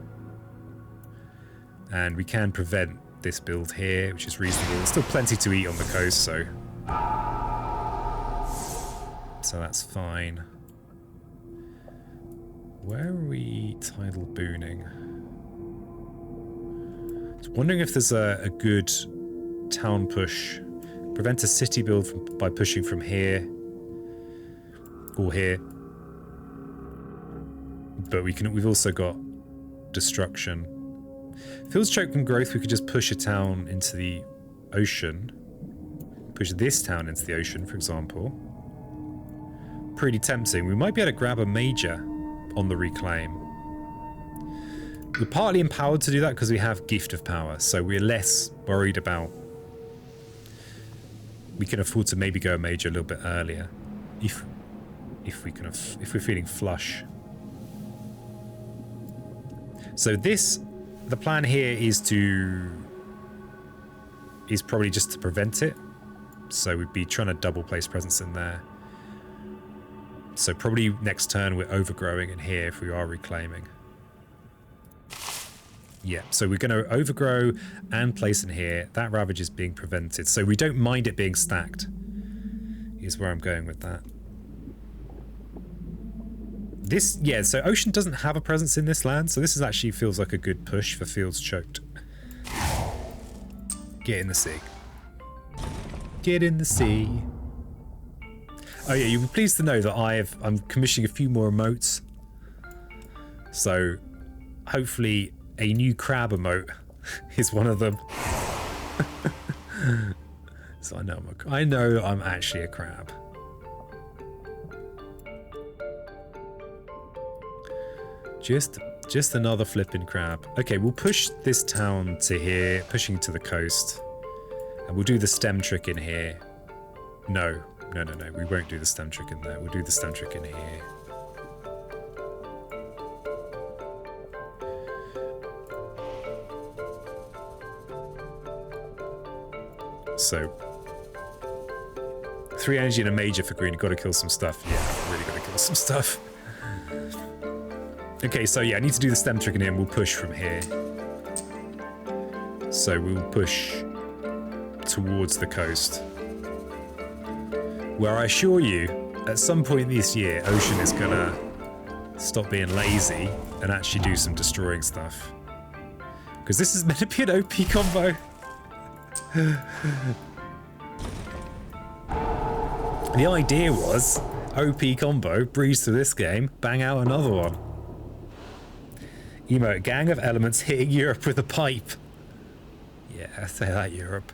S1: And we can prevent this build here, which is reasonable. There's still plenty to eat on the coast, so that's fine. Where are we tidal booning? Just wondering if there's a good town push. Prevent a city build by pushing from here or here. But we've also got destruction. Fields choked in growth, we could just push a town into the ocean. Push this town into the ocean, for example. pretty tempting. We might be able to grab a major on the reclaim. We're partly empowered to do that because we have Gift of Power, so we're less worried about... We can afford to maybe go a major a little bit earlier if we're feeling flush. So the plan here is probably just to prevent it. So we'd be trying to double place presence in there. So probably next turn we're overgrowing in here if we are reclaiming. Yeah, so we're going to overgrow and place in here. That ravage is being prevented, so we don't mind it being stacked. Is where I'm going with that. This, yeah, so Ocean doesn't have a presence in this land, so this is actually feels like a good push for Fields Choked. Get in the sea. Get in the sea. Oh yeah, you'll be pleased to know that I'm commissioning a few more emotes. So hopefully a new crab emote is one of them. So I know I'm actually a crab. Just another flipping crab. Okay, we'll push this town to here, pushing to the coast. And we'll do the stem trick in here. No, we won't do the stem trick in there. We'll do the stem trick in here. So 3 energy and a major for green. Got to kill some stuff. Yeah, really got to kill some stuff. Okay, so yeah, I need to do the stem trick in here and we'll push from here. So we'll push towards the coast. Where I assure you, at some point this year, Ocean is gonna stop being lazy and actually do some destroying stuff. Because this is meant to be an OP combo. The idea was OP combo, breeze through this game, bang out another one. Emote, gang of elements hitting Europe with a pipe. Yeah, say that, Europe.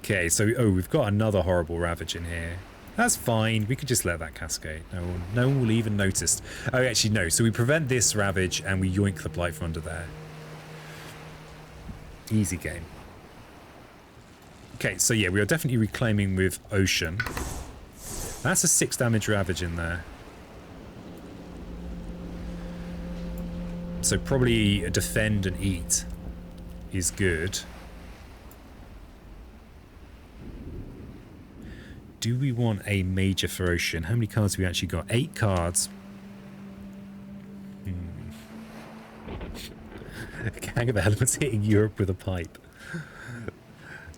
S1: Okay, so we've got another horrible ravage in here. That's fine. We could just let that cascade. No one will even notice. Oh, actually no. So we prevent this ravage and we yoink the blight from under there. Easy game. Okay, so yeah, we are definitely reclaiming with Ocean. That's a 6 damage ravage in there. So probably a defend and eat is good. Do we want a major for Ocean? How many cards have we actually got? 8 cards. A gang of elements hitting Europe with a pipe.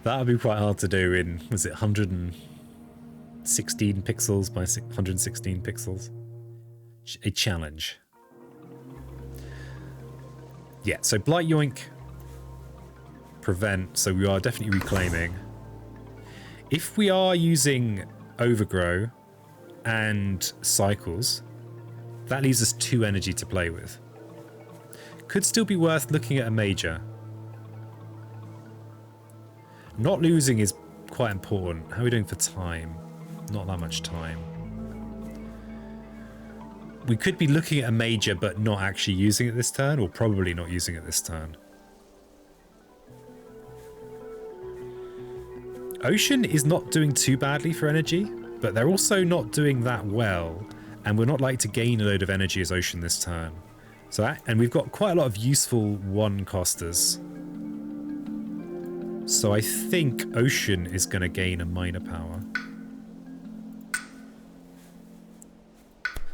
S1: That would be quite hard to do in, was it 116 pixels by 116 pixels? A challenge. Yeah, so Blight Yoink, prevent, so we are definitely reclaiming. If we are using Overgrow and Cycles, that leaves us 2 energy to play with. Could still be worth looking at a major. Not losing is quite important. How are we doing for time? Not that much time. We could be looking at a major but not actually using it this turn, or probably not using it this turn. Ocean is not doing too badly for energy, but they're also not doing that well, and we're not like to gain a load of energy as Ocean this turn. So that, and we've got quite a lot of useful 1-costers. So I think Ocean is going to gain a minor power.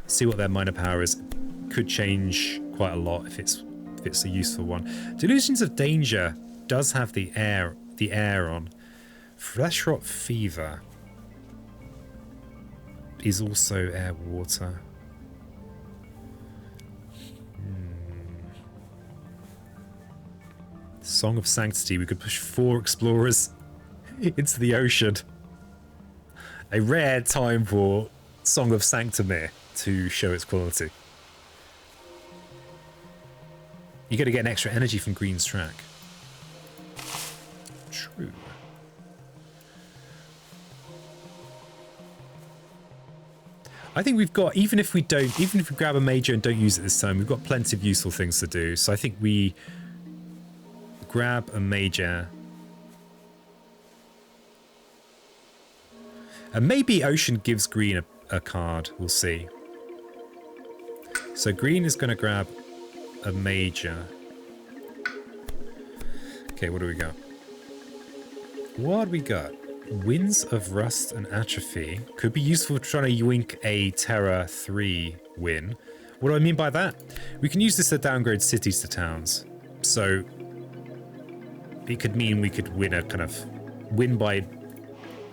S1: See what their minor power is. Could change quite a lot if it's a useful one. Delusions of Danger does have the air on. Flesh Rot Fever is also air water. Song of Sanctity. We could push 4 explorers into the ocean. A rare time for Song of Sanctimere to show its quality. You're going to get an extra energy from Green's track. True. I think we've got, even if we grab a major and don't use it this time, we've got plenty of useful things to do. So I think we grab a major. And maybe Ocean gives green a card. We'll see. So green is going to grab a major. Okay, what do we got? What do we got? Winds of Rust and Atrophy. Could be useful for trying to yoink a Terra 3 win. What do I mean by that? We can use this to downgrade cities to towns. So it could mean we could win a kind of win by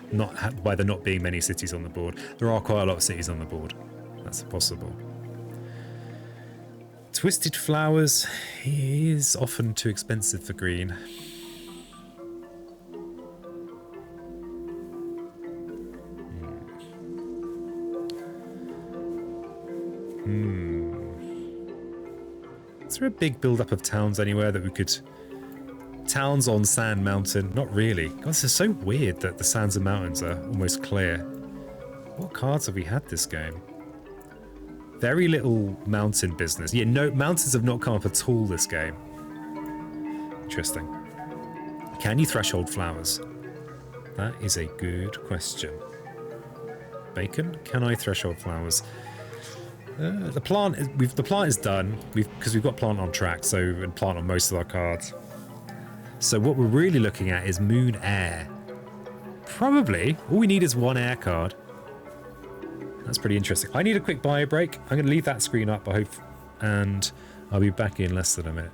S1: there not being many cities on the board. There are quite a lot of cities on the board. That's possible. Twisted Flowers is often too expensive for green. Is there a big build-up of towns anywhere that we could... Towns on Sand Mountain? Not really. God, this is so weird that the sands and mountains are almost clear. What cards have we had this game? Very little mountain business. Yeah, no, mountains have not come up at all this game. Interesting. Can you threshold flowers? That is a good question. Bacon? Can I threshold flowers? The plant is done because we've got plant on track, so and plant on most of our cards. So what we're really looking at is Moon Air. Probably all we need is one air card. That's pretty interesting. I need a quick bio break. I'm going to leave that screen up, I hope, and I'll be back in less than a minute.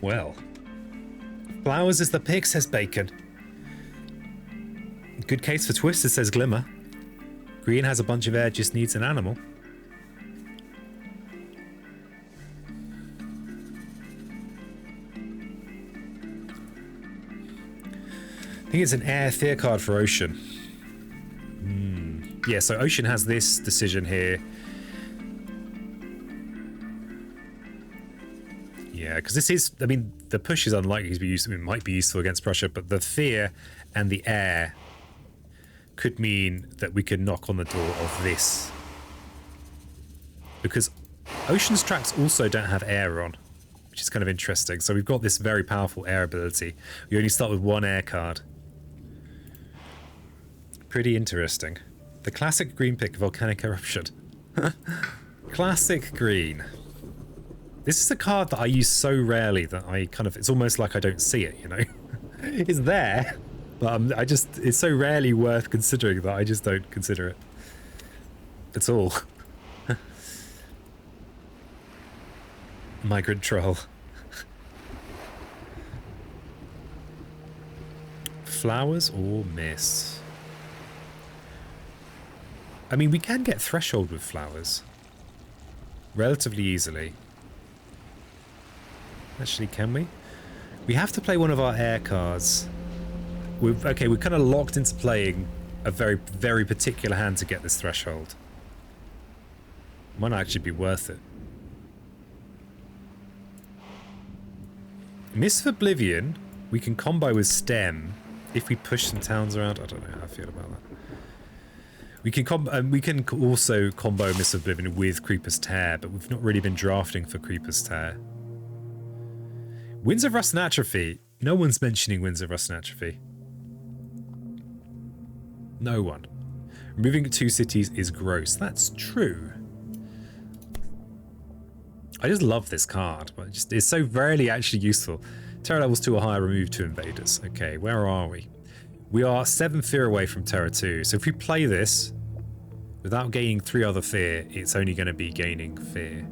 S1: Well, flowers is the pick, says Bacon. Good case for Twisted, says Glimmer. Green has a bunch of air, just needs an animal. I think it's an air fear card for Ocean. Yeah, so Ocean has this decision here. Yeah, because this is, I mean, the push is unlikely to be useful. It might be useful against Prussia, but the fear and the air could mean that we could knock on the door of this. Because Ocean's tracks also don't have air on, which is kind of interesting. So we've got this very powerful air ability. We only start with one air card. Pretty interesting. The classic green pick, Volcanic Eruption. Classic green. This is a card that I use so rarely that I kind of, it's almost like I don't see it, you know? It's there, but it's so rarely worth considering that I just don't consider it at all. Migrant Troll. Flowers or mist? I mean, we can get Threshold with flowers relatively easily. Actually, can we? We have to play one of our air cards. We're kind of locked into playing a very, very particular hand to get this Threshold. Might actually be worth it. Mists of Oblivion, we can combo with Stem if we push some towns around. I don't know how I feel about that. We can also combo Mists of Oblivion with Creeper's Tear, but we've not really been drafting for Creeper's Tear. Winds of Rust and Atrophy. No one's mentioning Winds of Rust and Atrophy. No one. Removing 2 cities is gross. That's true. I just love this card, but it's so rarely actually useful. Terror levels 2 or higher, remove 2 invaders. Okay, where are we? We are 7 fear away from Terror 2. So if we play this, Without gaining 3 other fear, it's only going to be gaining fear.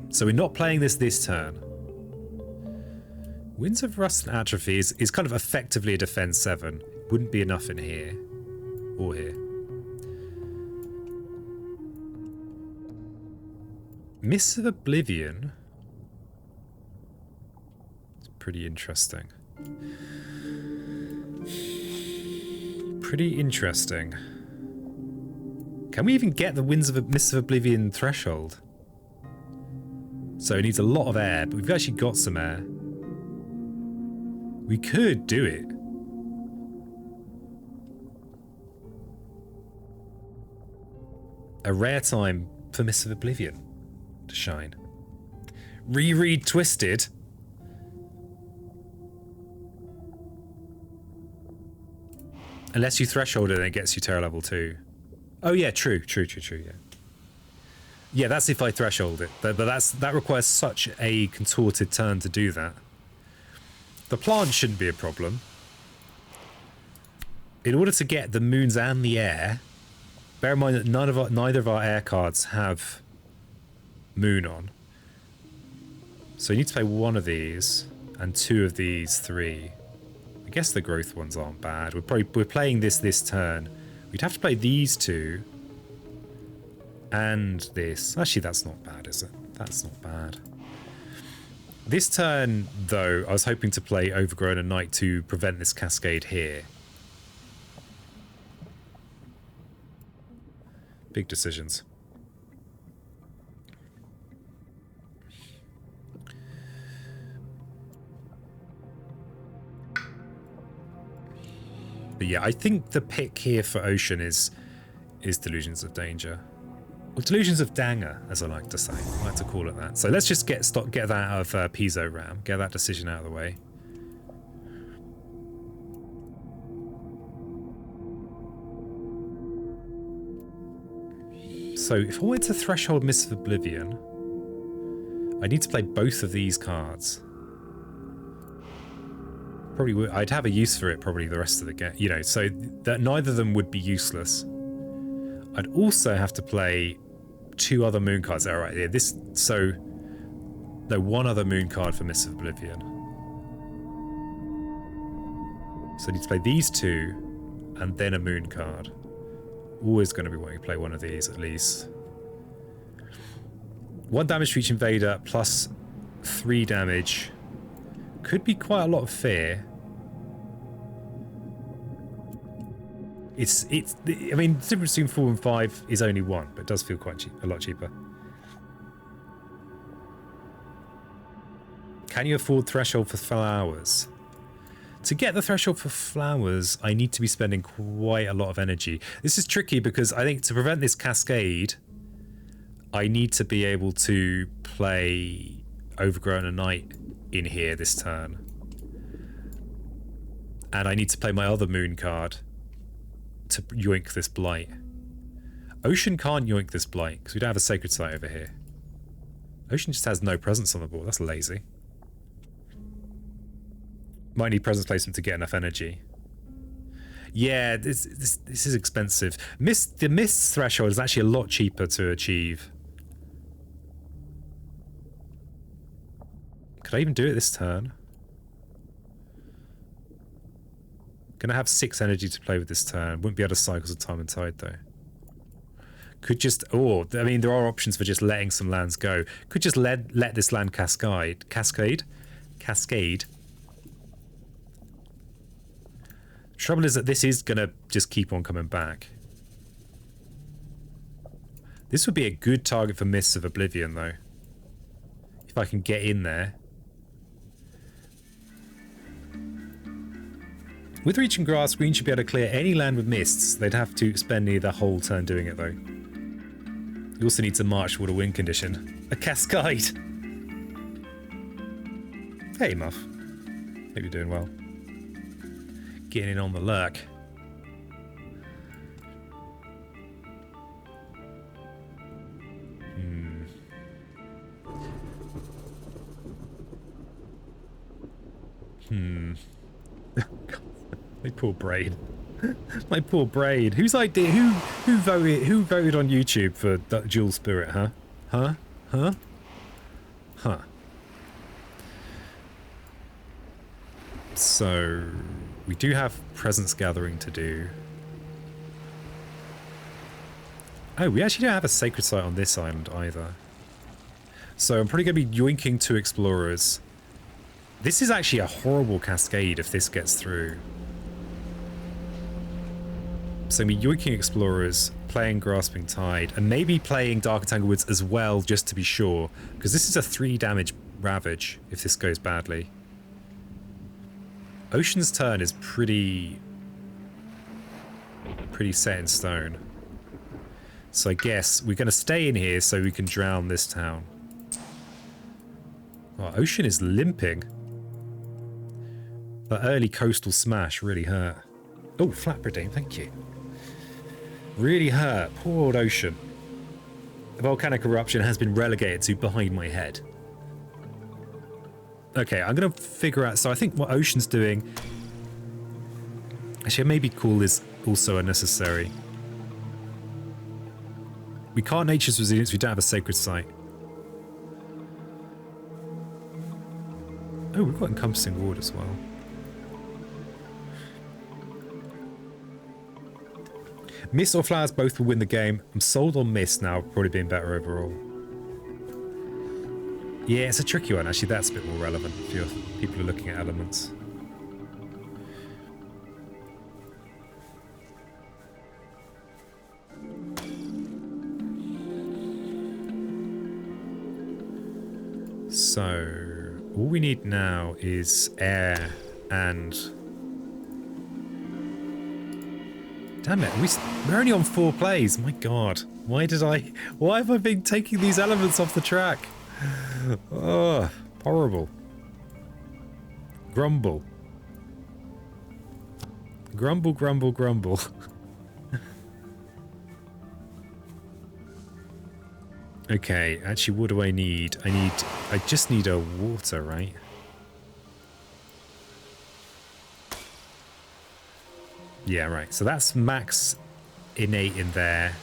S1: So we're not playing this turn. Winds of Rust and Atrophy is kind of effectively a defense 7. Wouldn't be enough in here. Or here. Mists of Oblivion. It's pretty interesting. Pretty interesting. Can we even get the Winds of Mists of Oblivion threshold? So it needs a lot of air, but we've actually got some air. We could do it. A rare time for Mists of Oblivion to shine. Reread Twisted. Unless you threshold it and it gets you Terror level 2. Oh yeah, true, yeah. Yeah, that's if I threshold it. But that requires such a contorted turn to do that. The plant shouldn't be a problem. In order to get the moons and the air, bear in mind that neither of our air cards have moon on. So you need to play 1 of these and 2 of these 3. I guess the growth ones aren't bad. We're playing this turn. We'd have to play these 2 and this. Actually, that's not bad, is it? That's not bad. This turn, though, I was hoping to play Overgrown and Night to prevent this cascade here. Big decisions. But yeah, I think the pick here for Ocean is Delusions of Danger. Or Delusions of Danger, as I like to say. I like to call it that. So let's just get that out of Piezo Ram. Get that decision out of the way. So if I went to Threshold Mists of Oblivion, I need to play both of these cards. Probably would. I'd have a use for it probably the rest of the game. You know, so that neither of them would be useless. I'd also have to play 2 other moon cards. All right, yeah, no, 1 other moon card for Mists of Oblivion. So I need to play these 2 and then a moon card. Always going to be wanting to play 1 of these at least. 1 damage to each invader plus 3 damage. Could be quite a lot of fear. I mean, the difference between 4 and 5 is only 1, but it does feel quite cheap, a lot cheaper. Can you afford Threshold for Flowers? To get the Threshold for Flowers, I need to be spending quite a lot of energy. This is tricky because I think to prevent this cascade, I need to be able to play Overgrown and Night in here this turn. And I need to play my other moon card to yoink this Blight. Ocean can't yoink this Blight because we don't have a Sacred Site over here. Ocean just has no presence on the board. That's lazy. Might need presence placement to get enough energy. Yeah, this is expensive. The Mist threshold is actually a lot cheaper to achieve. Could I even do it this turn? Gonna have 6 energy to play with this turn. Wouldn't be able to cycle of Time and Tide though. Could just, I mean, there are options for just letting some lands go. Could just let this land cascade. Trouble is that this is gonna just keep on coming back. This would be a good target for Mists of Oblivion though. If I can get in there. With Reaching Grass, green should be able to clear any land with mists. They'd have to spend nearly the whole turn doing it though. You also need to march toward a win condition. A cascade! Hey Muff. Hope you're doing well. Getting in on the lurk. My poor brain. My poor brain. Whose idea? Who voted? Who voted on YouTube for Dual Spirit? Huh? Huh? Huh? Huh? So we do have presence gathering to do. Oh, we actually don't have a sacred site on this island either. So I'm probably going to be yoinking 2 explorers. This is actually a horrible cascade if this gets through. So me yoinking explorers, playing Grasping Tide, and maybe playing Dark Entangled Woods as well, just to be sure, because this is a 3 damage ravage if this goes badly. Ocean's turn is pretty set in stone. So I guess we're going to stay in here so we can drown this town. Oh, Ocean is limping. That early coastal smash really hurt. Oh, Flatbread, thank you. Really hurt. Poor old Ocean. Volcanic eruption has been relegated to behind my head. Okay, I'm going to figure out... So I think what Ocean's doing... Actually, maybe cool is also unnecessary. We can't Nature's Resilience, we don't have a sacred site. Oh, we've got Encompassing Ward as well. Mist or Flowers both will win the game. I'm sold on Mist now, probably being better overall. Yeah, it's a tricky one. Actually, that's a bit more relevant if people are looking at elements. So, all we need now is air and... Damn it, we're only on 4 plays. My God, why have I been taking these elements off the track? Oh, horrible. Grumble. Grumble, grumble, grumble. Okay, actually, what do I need? I just need a water, right? Yeah, right. So that's max innate in there.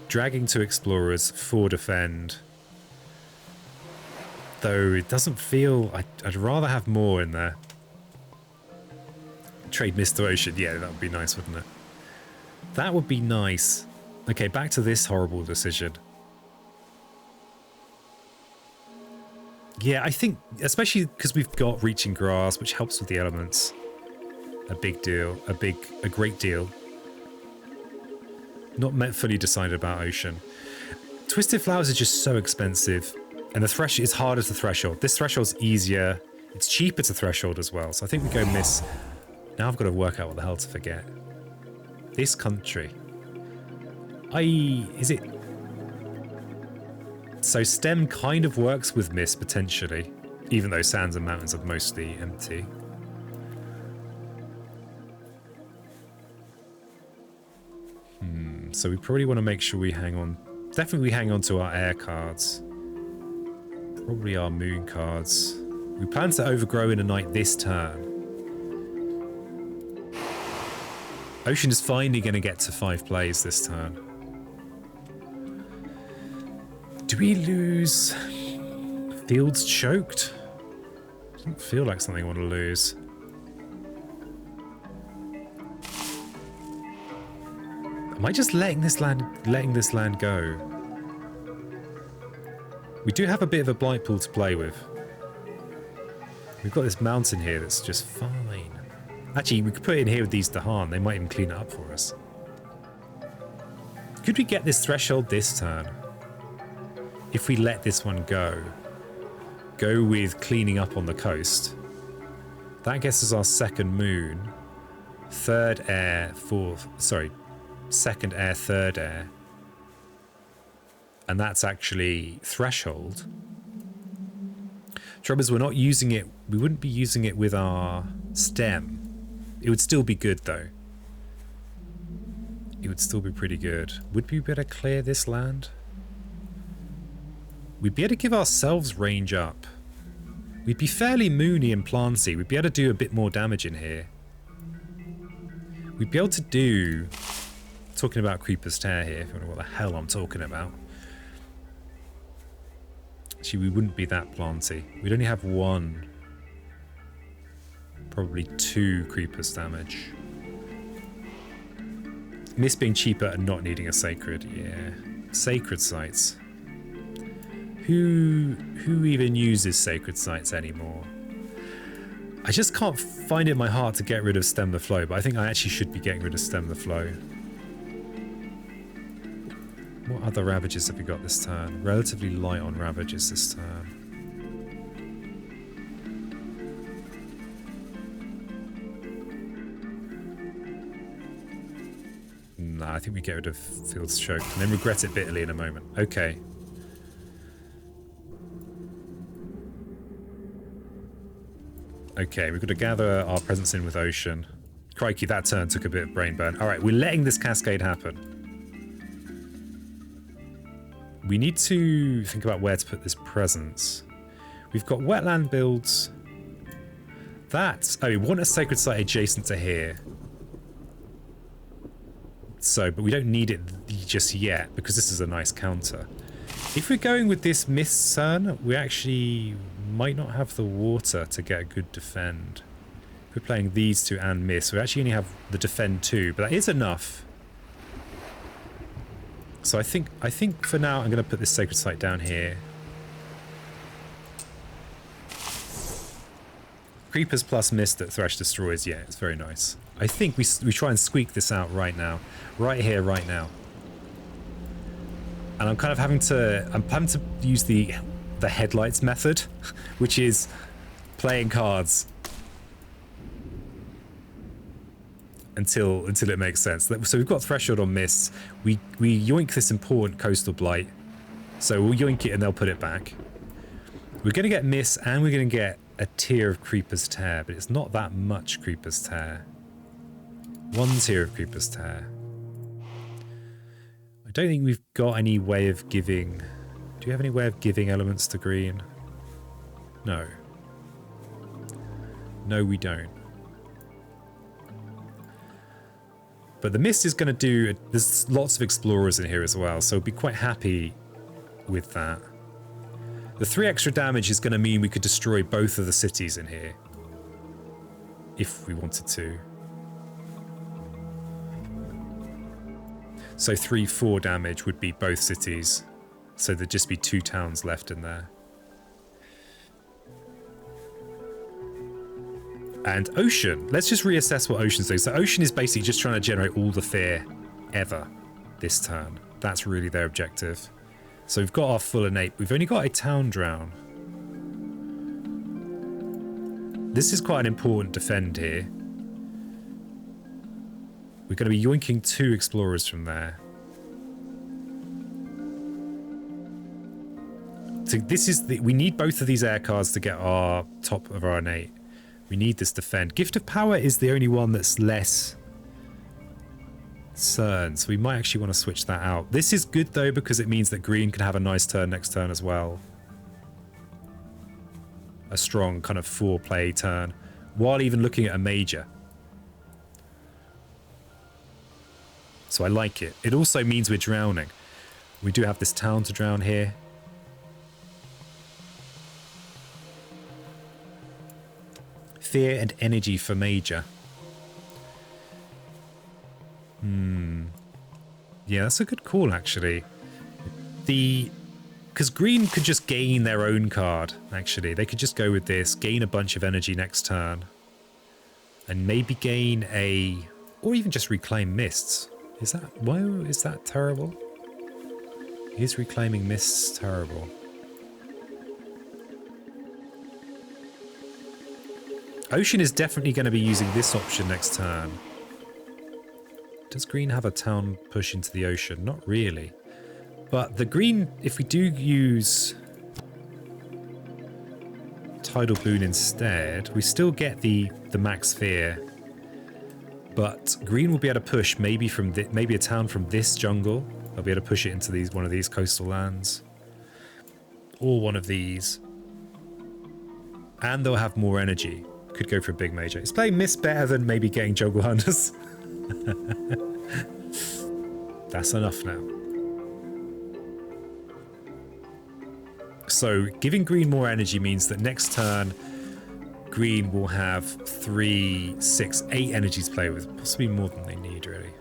S1: Dragging 2 explorers, 4 defend. Though it doesn't feel... I'd rather have more in there. Trade Mr. Ocean. Yeah, that would be nice, wouldn't it? That would be nice. Okay, back to this horrible decision. Yeah, I think, especially because we've got Reaching Grass, which helps with the elements. A big deal. A great deal. Not fully decided about Ocean. Twisted Flowers are just so expensive. And the threshold is harder to threshold. This threshold's easier. It's cheaper to threshold as well. So I think we go Miss. Now I've got to work out what the hell to forget. This country. Is it... So Stem kind of works with Miss, potentially. Even though Sands and Mountains are mostly empty. So we probably want to make sure we hang on. Definitely hang on to our air cards. Probably our moon cards. We plan to overgrow in a night this turn. Ocean is finally going to get to 5 plays this turn. Do we lose Fields Choked? Doesn't feel like something I want to lose. Am I just letting this land go? We do have a bit of a blight pool to play with. We've got this mountain here that's just fine. Actually, we could put it in here with these Dahan. They might even clean it up for us. Could we get this threshold this turn? If we let this one go. Go with cleaning up on the coast. That gets us our second moon. Third air, fourth... Sorry. Second air, third air. And that's actually threshold. Trouble is we're not using it. We wouldn't be using it with our stem. It would still be good though. It would still be pretty good. Would we be able to clear this land? We'd be able to give ourselves range up. We'd be fairly moony and planty. We'd be able to do a bit more damage in here. We'd be able to do... Talking about Creeper's Tear here, if you don't know what the hell I'm talking about. Actually, we wouldn't be that planty. We'd only have one. Probably 2 Creeper's damage. Mist being cheaper and not needing a Sacred, yeah. Sacred Sites. Who even uses Sacred Sites anymore? I just can't find it in my heart to get rid of Stem the Flow, but I think I actually should be getting rid of Stem the Flow. What other Ravages have we got this turn? Relatively light on Ravages this turn. Nah, I think we get rid of Field's Choke and then regret it bitterly in a moment. Okay. Okay, we've got to gather our presence in with Ocean. Crikey, that turn took a bit of brain burn. Alright, we're letting this cascade happen. We need to think about where to put this presence. We've got wetland builds. That... Oh, we want a Sacred Site adjacent to here. So, but we don't need it just yet, because this is a nice counter. If we're going with this Mist turn, we actually might not have the water to get a good defend. If we're playing these two and Mist, we actually only have the defend 2, but that is enough. So I think for now I'm going to put this Sacred Site down here. Creepers plus Mist that Thresh destroys, yeah, it's very nice. I think we try and squeak this out right now. Right here, right now. And I'm kind of having to use the headlights method, which is playing cards until it makes sense. So we've got Threshold on Mists. We yoink this important Coastal Blight. So we'll yoink it and they'll put it back. We're going to get Mists and we're going to get a tier of Creeper's Tear, but it's not that much Creeper's Tear. 1 tier of Creeper's Tear. I don't think we've got any way of giving... Do you have any way of giving elements to green? No. No, we don't. But the Mist is going to do... There's lots of Explorers in here as well, so I'll be quite happy with that. The 3 extra damage is going to mean we could destroy both of the cities in here. If we wanted to. So 3-4 damage would be both cities. So there'd just be 2 towns left in there. And Ocean. Let's just reassess what Ocean's doing. So Ocean is basically just trying to generate all the fear ever this turn. That's really their objective. So we've got our full innate. We've only got a town drown. This is quite an important defend here. We're going to be yoinking 2 Explorers from there. So this is we need both of these air cards to get our top of our innate. We need this defend. Gift of Power is the only one that's less certain, so we might actually want to switch that out. This is good though because it means that green can have a nice turn next turn as well. A strong kind of 4-play turn, while even looking at a major. So I like it. It also means we're drowning. We do have this town to drown here. Fear and energy for major. Yeah, that's a good call actually. Because green could just gain their own card, actually. They could just go with this, gain a bunch of energy next turn. And maybe gain a... Or even just reclaim Mists. Is that... Why is that terrible? Is reclaiming Mists terrible? Ocean is definitely going to be using this option next turn. Does green have a town push into the ocean? Not really. But the green, if we do use Tidal Boon instead, we still get the max fear. But green will be able to push maybe from maybe a town from this jungle. They'll be able to push it into one of these coastal lands. Or one of these. And they'll have more energy. Could go for a big major. It's playing Mist better than maybe getting Jungle Hunters.
S2: That's enough now. So giving green more energy means that next turn green will have 3, 6, 8 energy to play with, possibly more than they need really.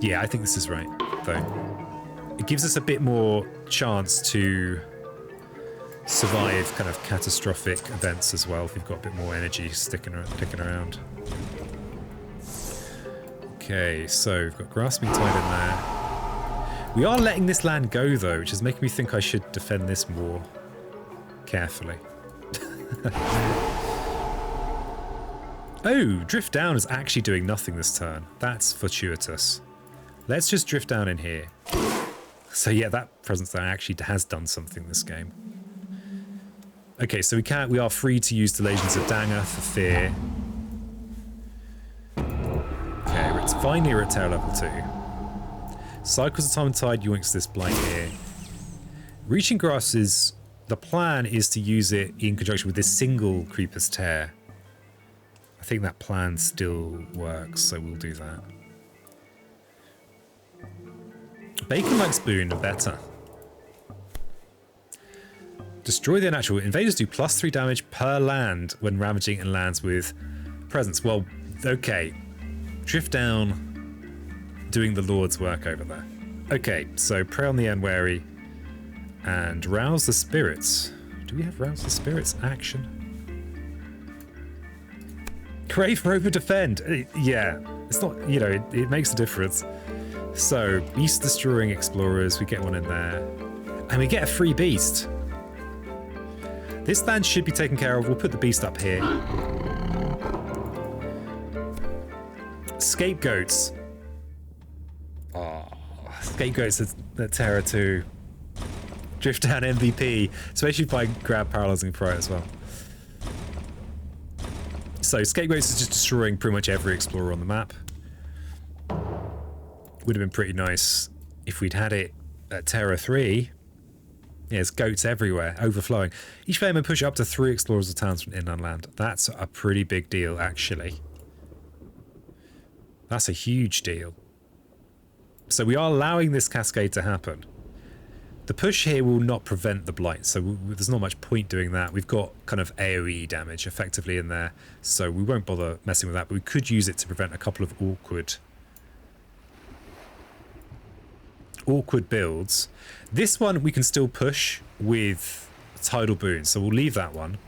S2: Yeah, I think this is right, though. It gives us a bit more chance to survive kind of catastrophic events as well if we've got a bit more energy sticking around. Okay, so we've got grasping tide in there. We are letting this land go though, which is making me think I should defend this more carefully. Oh, drift down is actually doing nothing this turn. That's fortuitous. Let's just drift down in here. So yeah, that presence there actually has done something this game. Okay, so we are free to use Delations of Danger for fear. Okay, it's finally we're at terror level 2. Cycles of Time and Tide yoinks this blight here. Reaching Grass is... the plan is to use it in conjunction with this single Creeper's Tear. I think that plan still works, so we'll do that. Bacon likes Boon better. Destroy the unnatural. Invaders do +3 damage per land when ravaging and lands with presence. Well, okay. Drift down, doing the Lord's work over there. Okay, so Prey on the Unwary and Rouse the Spirits. Do we have Rouse the Spirits action? Crave, Rover, Defend. Yeah, it's not, you know, it makes a difference. So, Beast Destroying Explorers, we get one in there. And we get a free beast. This land should be taken care of. We'll put the beast up here. Scapegoats. Oh, Scapegoats at Terra 2. Drift down MVP, especially if I grab Paralyzing Fright as well. So Scapegoats is just destroying pretty much every explorer on the map. Would have been pretty nice if we'd had it at Terra 3. Yeah, there's goats everywhere, overflowing. Each player may push up to 3 explorers or towns from inland land. That's a pretty big deal, actually. That's a huge deal. So we are allowing this cascade to happen. The push here will not prevent the blight, so there's not much point doing that. We've got kind of AoE damage effectively in there, so we won't bother messing with that, but we could use it to prevent a couple of awkward builds. This one we can still push with Tidal Boon, so we'll leave that one.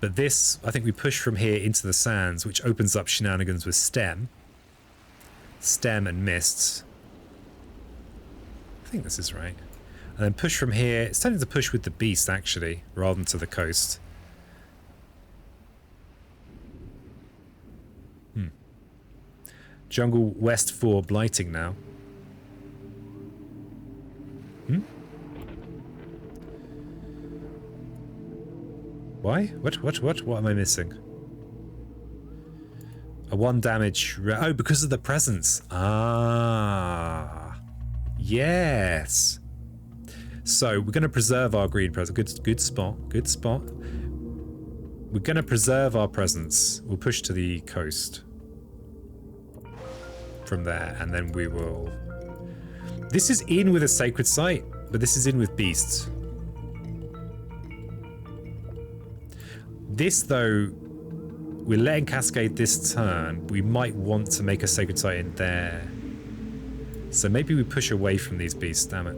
S2: But this, I think we push from here into the sands, which opens up shenanigans with Stem and Mists. I think this is right. And then push from here. It's tempting to push with the Beast, actually, rather than to the coast. Jungle West 4 blighting now. Why? What am I missing? A 1 damage... oh, because of the presence. Ah. Yes. So, we're going to preserve our green presence. Good spot. Good spot. We're going to preserve our presence. We'll push to the coast. From there. And then we will... This is in with a sacred site, but this is in with beasts. This, though, we're letting cascade this turn. We might want to make a sacred site in there. So maybe we push away from these beasts, damn it.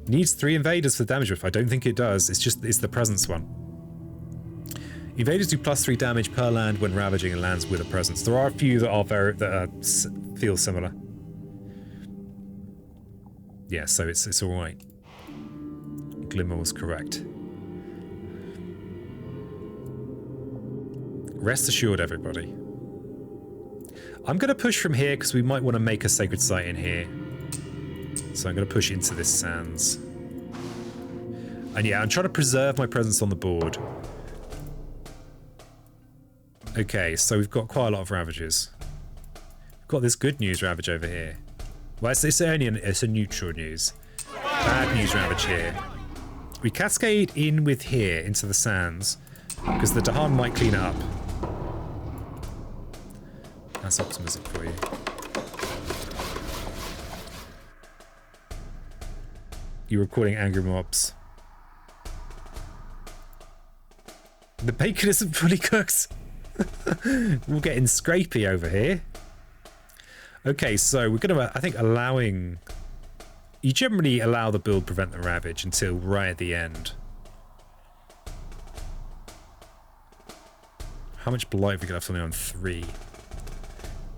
S2: Needs 3 invaders for damage buff. I don't think it does. It's the presence one. Invaders do +3 damage per land when ravaging and lands with a presence. There are a few that feel similar. Yeah, so it's all right. Glimmer was correct. Rest assured, everybody. I'm going to push from here because we might want to make a sacred site in here. So I'm going to push into this sands. And yeah, I'm trying to preserve my presence on the board. Okay, so we've got quite a lot of ravages. We've got this good news ravage over here. Well, it's a neutral news. Bad news ravage here. we cascade in with here into the sands because the Dahan might clean it up. That's optimism for you. You're recording angry mobs. The bacon isn't fully cooked. We're getting scrapey over here. Okay, so we're gonna, I think, allowing. You generally allow the build prevent the ravage until right at the end. How much blight have we got left on 3?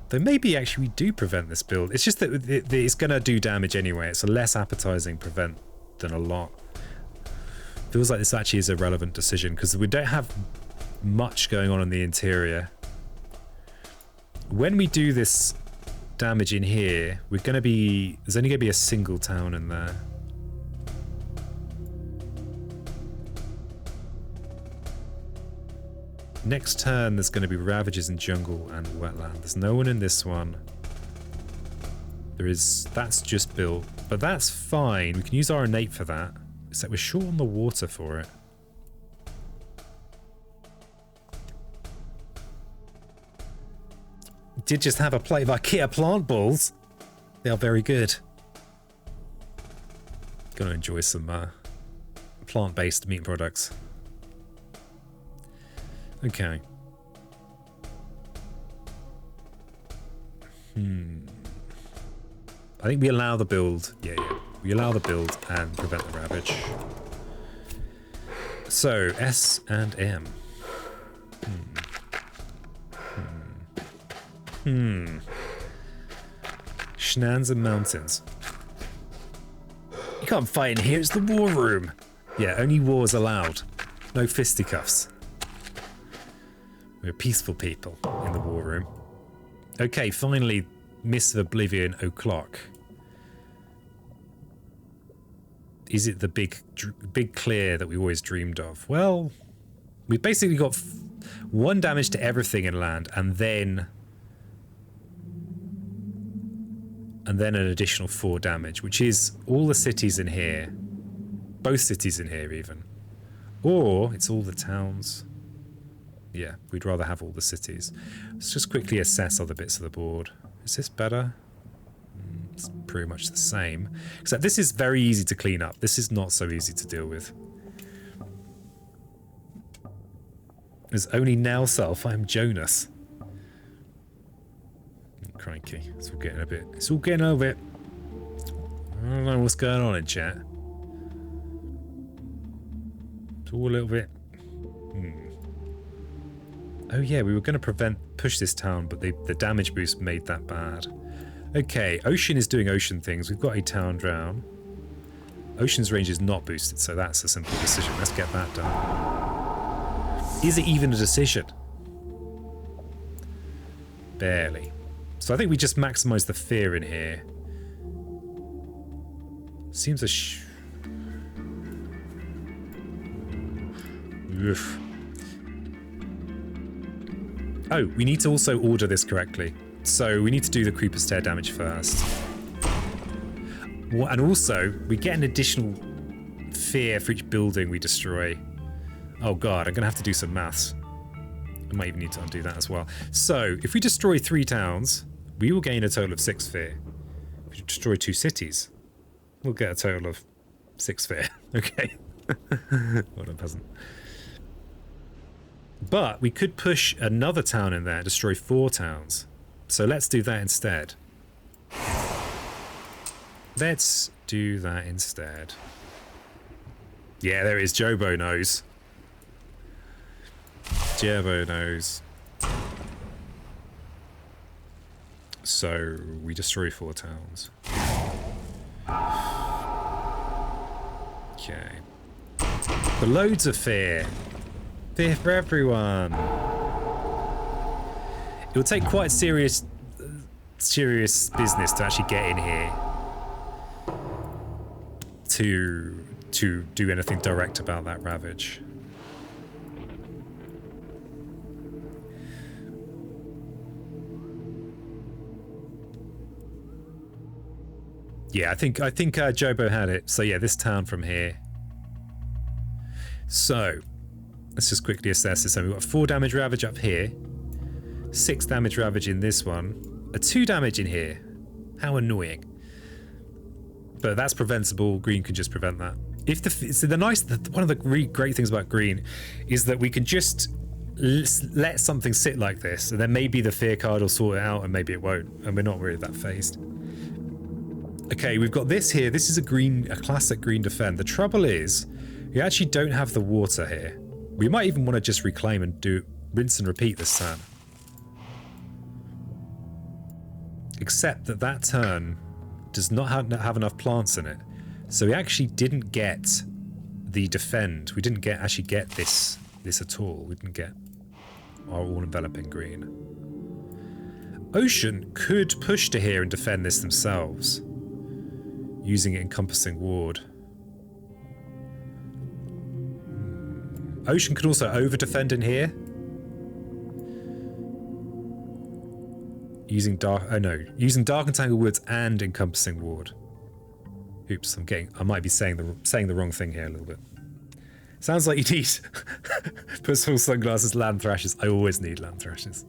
S2: Though maybe actually we do prevent this build. It's just that it's going to do damage anyway. It's a less appetizing prevent than a lot. Feels like this actually is a relevant decision because we don't have much going on in the interior. When we do this damage in here, we're going to be... There's only going to be a single town in there. Next turn, there's going to be ravages in jungle and wetland. There's no one in this one. There is... That's just built. But that's fine. We can use our innate for that. Except we're short on the water for it. Did just have a plate of IKEA plant balls. They are very good. Gonna enjoy some plant-based meat products. Okay. I think we allow the build. Yeah. We allow the build and prevent the ravage. So, S and M. Schnanzen Mountains. You can't fight in here, it's the war room. Yeah, only wars allowed. No fisticuffs. We're peaceful people in the war room. Okay, finally, Miss of Oblivion O'Clock. Is it the big clear that we always dreamed of? Well, we've basically got 1 damage to everything in land, and then an additional 4 damage, which is all the cities in here. Both cities in here, even. Or it's all the towns. Yeah, we'd rather have all the cities. Let's just quickly assess other bits of the board. Is this better? It's pretty much the same. Except this is very easy to clean up. This is not so easy to deal with. There's only now self. I'm Jonas. Crikey. It's all getting a bit... It's all getting a bit... I don't know what's going on in chat. It's all a little bit... Oh yeah, we were going to push this town, but the damage boost made that bad. Okay, Ocean is doing ocean things. We've got a town drown. Ocean's range is not boosted, so that's a simple decision. Let's get that done. Is it even a decision? Barely. So I think we just maximize the fear in here. Seems a Oof. Oh, we need to also order this correctly. So we need to do the creeper stair damage first. And also, we get an additional fear for each building we destroy. Oh god, I'm going to have to do some maths. I might even need to undo that as well. So, if we destroy 3 towns, we will gain a total of 6 fear. If we destroy 2 cities, we'll get a total of 6 fear. Okay. What a peasant. But we could push another town in there and destroy 4 towns. So let's do that instead. Let's do that instead. Yeah, there is. Jobo knows. Jobo knows. So we destroy 4 towns. Okay. The loads of fear. Fear for everyone. It will take quite serious business to actually get in here to do anything direct about that ravage. Yeah, I think Jobo had it. So yeah, this town from here. So, let's just quickly assess this. So we've got 4 damage ravage up here, 6 damage ravage in this one, a 2 damage in here. How annoying. But that's preventable. Green can just prevent that. If one of the really great things about green is that we can just let something sit like this, and then maybe the fear card will sort it out, and maybe it won't, and we're not really that phased. Okay, we've got this here. This is a classic green defend. The trouble is, we actually don't have the water here. We might even want to just reclaim and do rinse and repeat this turn. Except that turn does not have enough plants in it. So we actually didn't get the defend. We didn't actually get this at all. We didn't get our all-enveloping green. Ocean could push to here and defend this themselves, using it encompassing ward. Ocean could also over-defend in here. Using dark entangled woods and encompassing ward. Oops, I might be saying the wrong thing here a little bit. Sounds like you need personal sunglasses, land thrashes. I always need land thrashes.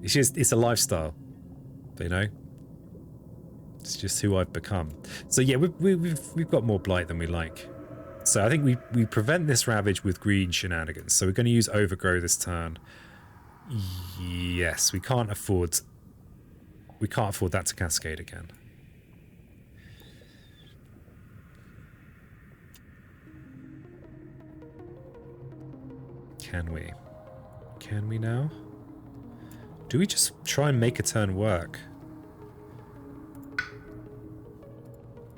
S2: It's a lifestyle, you know. It's just who I've become. So yeah, we've got more blight than we like. So I think we prevent this ravage with green shenanigans. So we're going to use overgrow this turn. Yes, we can't afford that to cascade again. Can we? Can we now? Do we just try and make a turn work?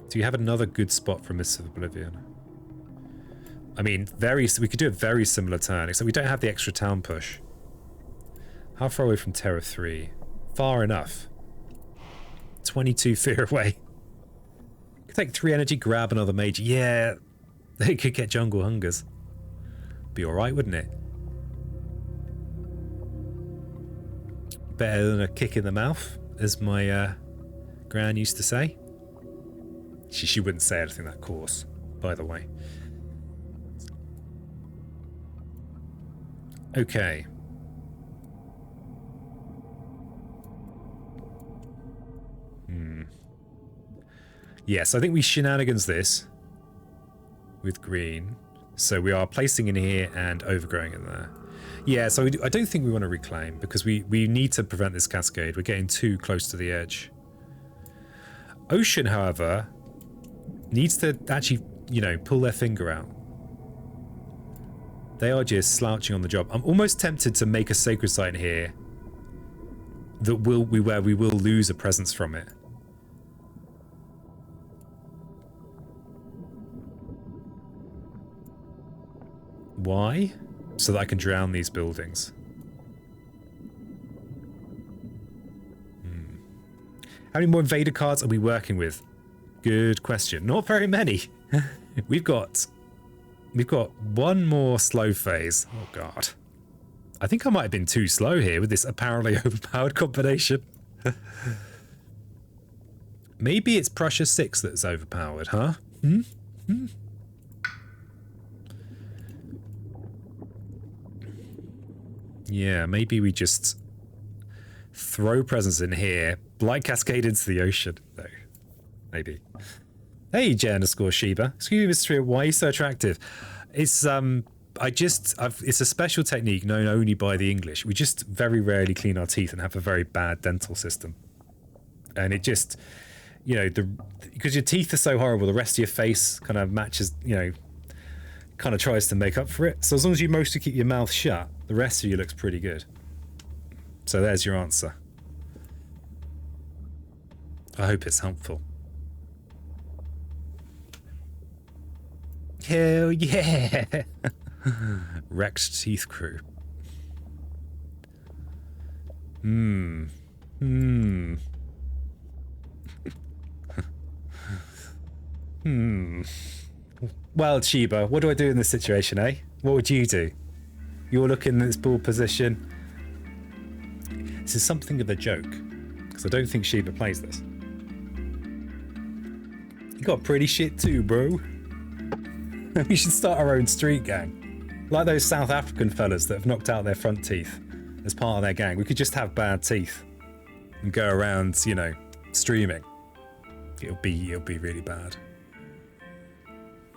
S2: Do you have another good spot for Mists of Oblivion? I mean, we could do a very similar turn, except we don't have the extra town push. How far away from Terror 3? Far enough. 22 fear away. Could take 3 energy, grab another mage. Yeah, they could get jungle hungers. Be alright, wouldn't it? Better than a kick in the mouth, as my gran used to say. She wouldn't say anything that coarse, by the way. Okay. Yes, I think we shenanigans this with green. So we are placing in here and overgrowing in there. Yeah, so I don't think we want to reclaim because we need to prevent this cascade. We're getting too close to the edge. Ocean, however, needs to actually, pull their finger out. They are just slouching on the job. I'm almost tempted to make a sacred site in here where we will lose a presence from it. Why? So that I can drown these buildings. How many more invader cards are we working with? Good question. Not very many. We've got one more slow phase. Oh god. I think I might have been too slow here with this apparently overpowered combination. Maybe it's Prussia 6 that's overpowered, huh? Yeah, maybe we just throw presents in here, blight cascade into the ocean. No, maybe. Hey, J_Sheba. Excuse me, Mr. Why are you so attractive? It's it's a special technique known only by the English. We just very rarely clean our teeth and have a very bad dental system. And it just, because your teeth are so horrible, the rest of your face kind of matches, kind of tries to make up for it. So as long as you mostly keep your mouth shut, the rest of you looks pretty good. So there's your answer. I hope it's helpful. Hell yeah! Wrecked teeth crew. Well, Chiba, what do I do in this situation, eh? What would you do? You're looking in this ball position. This is something of a joke, because I don't think Sheba plays this. You got pretty shit too, bro.
S1: We should start our own street gang. Like those South African fellas that have knocked out their front teeth as part of their gang. We could just have bad teeth and go around, you know, streaming. It'll be really bad.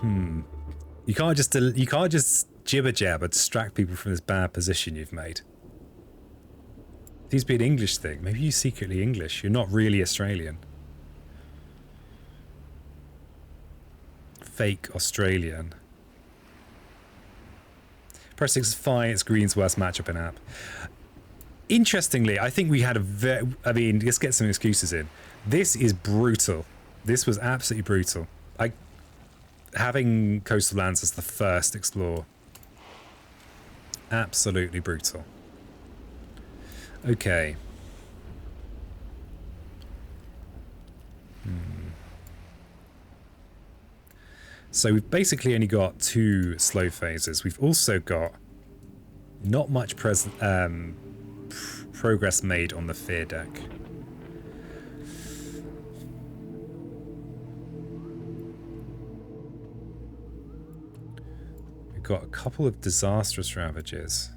S1: You can't just jibber jabber distract people from this bad position you've made. These be an English thing. Maybe you're secretly English. You're not really Australian. Fake Australian. Press 6 is fine. It's Green's worst matchup in app. Interestingly, I think we had a very... I mean, let's get some excuses in. This is brutal. This was absolutely brutal. Having coastal lands as the first explore. Absolutely brutal. Okay. So we've basically only got 2 slow phases. We've also got not much progress made on the fear deck. We've got a couple of disastrous ravages.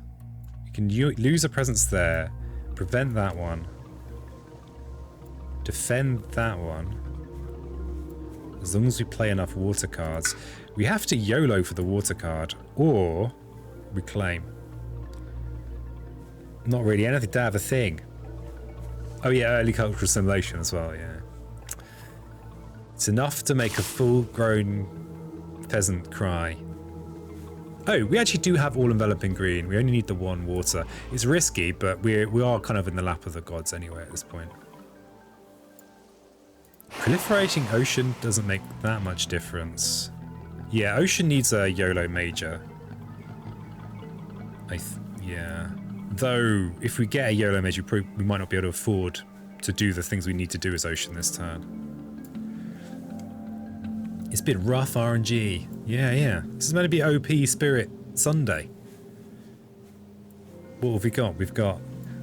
S1: You can lose a presence there, prevent that one, defend that one. As long as we play enough water cards. We have to YOLO for the water card, or reclaim. Not really anything to have a thing. Oh yeah, early cultural assimilation as well, yeah. It's enough to make a full-grown peasant cry. Oh, we actually do have all-enveloping green. We only need the 1 water. It's risky, but we are kind of in the lap of the gods anyway at this point. Proliferating ocean doesn't make that much difference. Yeah, ocean needs a YOLO major. Yeah. Though, if we get a YOLO major, we might not be able to afford to do the things we need to do as ocean this turn. It's been rough RNG. Yeah. This is meant to be OP Spirit Sunday. What have we got? We've got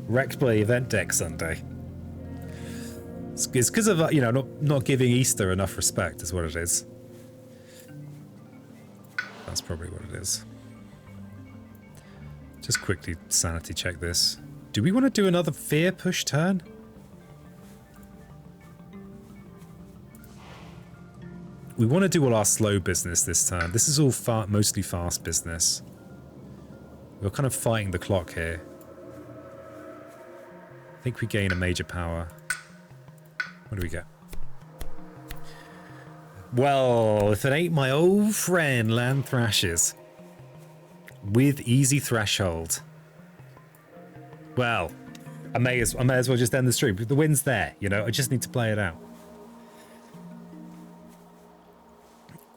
S1: Wrecked Play Event Deck Sunday. It's because of, you know, not giving Easter enough respect is what it is. That's probably what it is. Just quickly sanity check this. Do we want to do another fear push turn? We want to do all our slow business this turn. This is all mostly fast business. We're kind of fighting the clock here. I think we gain a major power. What do we get? Well, if it ain't my old friend Land Thrashes with easy threshold. Well, I may as well just end the stream. The win's there, you know. I just need to play it out.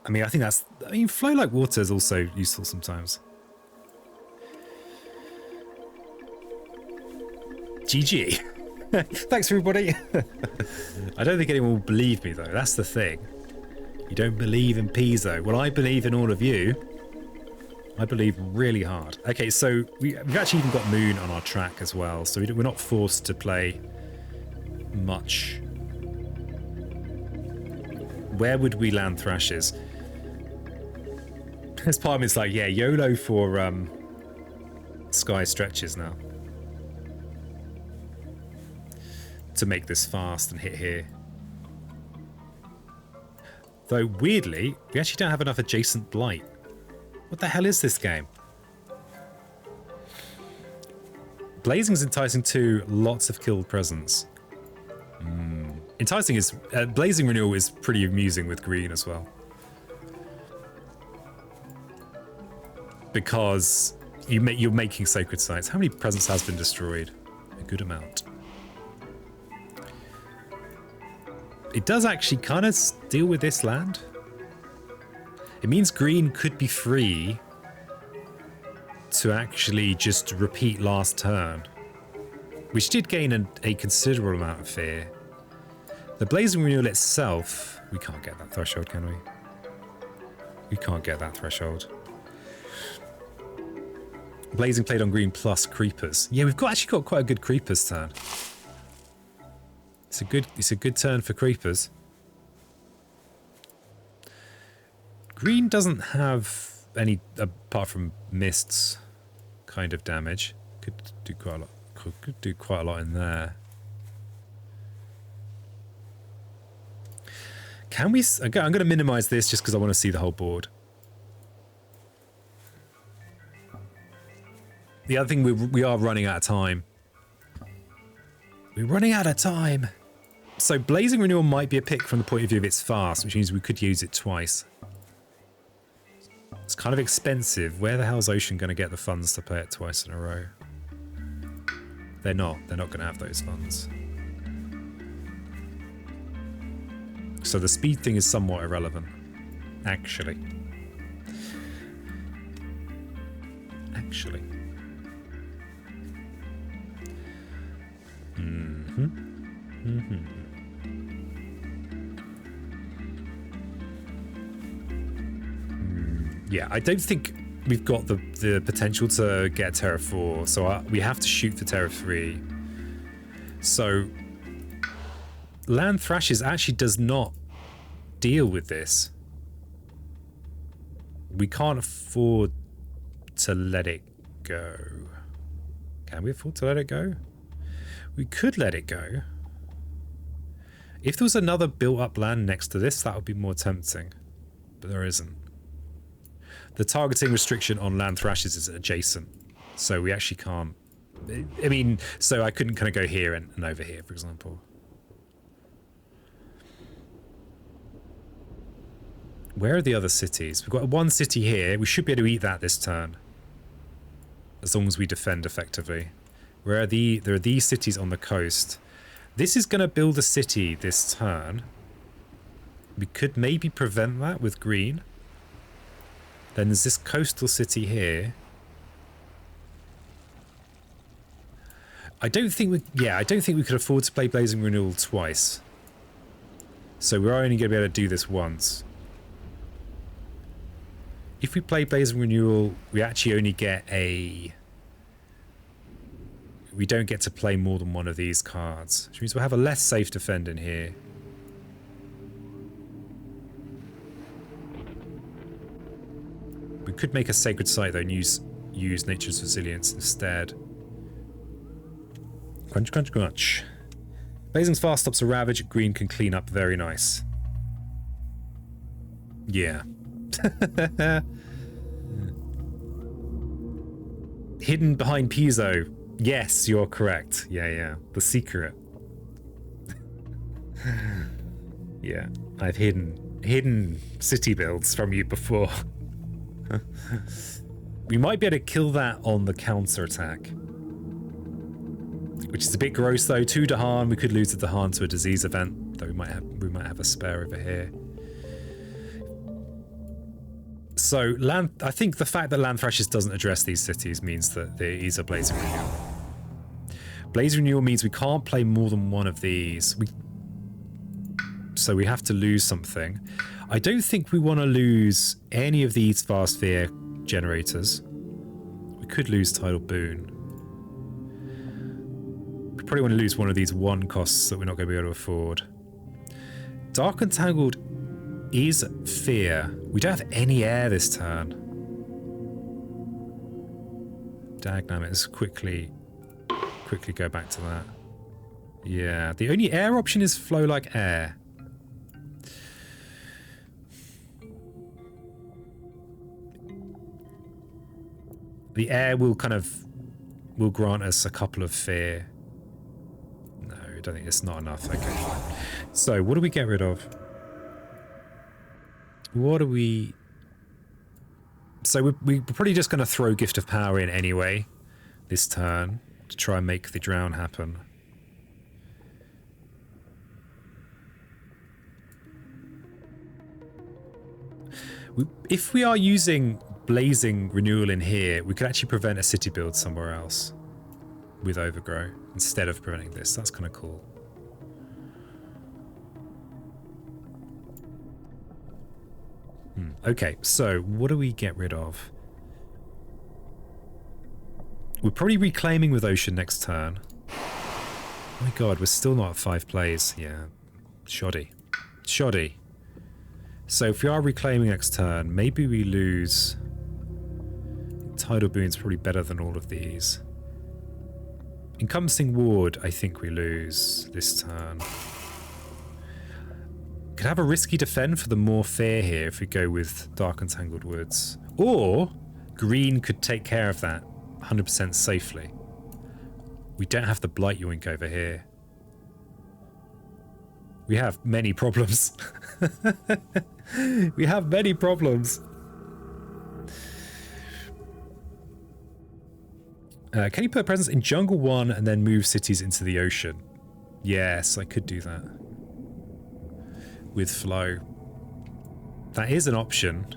S1: I mean, I think that's... I mean, flow like water is also useful sometimes. GG. Thanks, everybody. I don't think anyone will believe me, though. That's the thing. You don't believe in Pizzo. Well, I believe in all of you. I believe really hard. Okay, so we've actually even got Moon on our track as well, so we're not forced to play much. Where would we land Thrashes? This part of it's like, yeah, YOLO for Sky Stretches now. To make this fast and hit here. Though, weirdly, we actually don't have enough adjacent blight. What the hell is this game? Blazing's enticing too, lots of killed presence. Enticing is... Blazing Renewal is pretty amusing with green as well. Because you're making sacred sites. How many presence has been destroyed? A good amount. It does actually kind of deal with this land. It means green could be free to actually just repeat last turn, which did gain a considerable amount of fear. The Blazing Renewal itself, we can't get that threshold, can we? We can't get that threshold. Blazing played on green plus creepers. Yeah, we've actually got quite a good creepers turn. It's a good turn for creepers.
S2: Green doesn't have any, apart from mists, kind of damage. Could do quite a lot. Could do quite a lot in there. Can we? I'm going to minimize this just because I want to see the whole board. The other thing, we are running out of time. We're running out of time. So Blazing Renewal might be a pick from the point of view of it's fast, which means we could use it twice. It's kind of expensive. Where the hell's Ocean going to get the funds to play it twice in a row? They're not. They're not going to have those funds. So the speed thing is somewhat irrelevant, actually. Yeah, I don't think we've got the potential to get Terra 4, so we have to shoot for Terra 3. So Land Thrashes actually does not deal with this. We can't afford to let it go. Can we afford to let it go? We could let it go. If there was another built-up land next to this, that would be more tempting. But there isn't. The targeting restriction on Land Thrashes is adjacent, so we actually can't... I mean, so I couldn't kind of go here and over here, for example. Where are the other cities? We've got one city here. We should be able to eat that this turn, as long as we defend effectively. There are these cities on the coast. This is going to build a city this turn. We could maybe prevent that with green. Then there's this coastal city here. I don't think we could afford to play Blazing Renewal twice. So we're only going to be able to do this once. If we play Blazing Renewal, we actually only get a... We don't get to play more than one of these cards, which means we'll have a less safe defend in here. We could make a Sacred Site though and use Nature's Resilience instead. Crunch, crunch, crunch. Blazing's fast stops a Ravage. Green can clean up. Very nice. Yeah. Hidden behind Pizzo. Yes, you're correct. Yeah. The secret. Yeah, I've hidden city builds from you before. We might be able to kill that on the counter attack, which is a bit gross though. 2 Dahan, we could lose the Dahan to a disease event, though we might have a spare over here. So I think the fact that Land Thrashes doesn't address these cities means that there is a Blazing Renewal. Blazing Renewal means we can't play more than one of these. So we have to lose something. I don't think we want to lose any of these Vast Fear generators. We could lose Tidal Boon. We probably want to lose one of these 1 costs that we're not going to be able to afford. Dark Entangled is fear. We don't have any air this turn. Dagnam, let's quickly go back to that. Yeah, the only air option is Flow Like Air. The air will grant us a couple of fear. No, I don't think it's not enough. Okay, fine. So, what do we get rid of? What do we... So we're probably just going to throw Gift of Power in anyway this turn to try and make the drown happen. If we are using Blazing Renewal in here, we could actually prevent a city build somewhere else with Overgrow instead of preventing this. That's kind of cool. Okay, so what do we get rid of? We're probably reclaiming with Ocean next turn. Oh my god, we're still not at 5 plays. Yeah, shoddy. Shoddy. So if we are reclaiming next turn, maybe we lose... Tidal Boon's probably better than all of these. Encompassing Ward, I think we lose this turn. Could have a risky defend for the more fear here if we go with Dark and Tangled Woods. Or green could take care of that 100% safely. We don't have the Blight Yoink over here. We have many problems. We have many problems. Can you put a presence in Jungle 1 and then move cities into the ocean? Yes, I could do that. With flow. That is an option.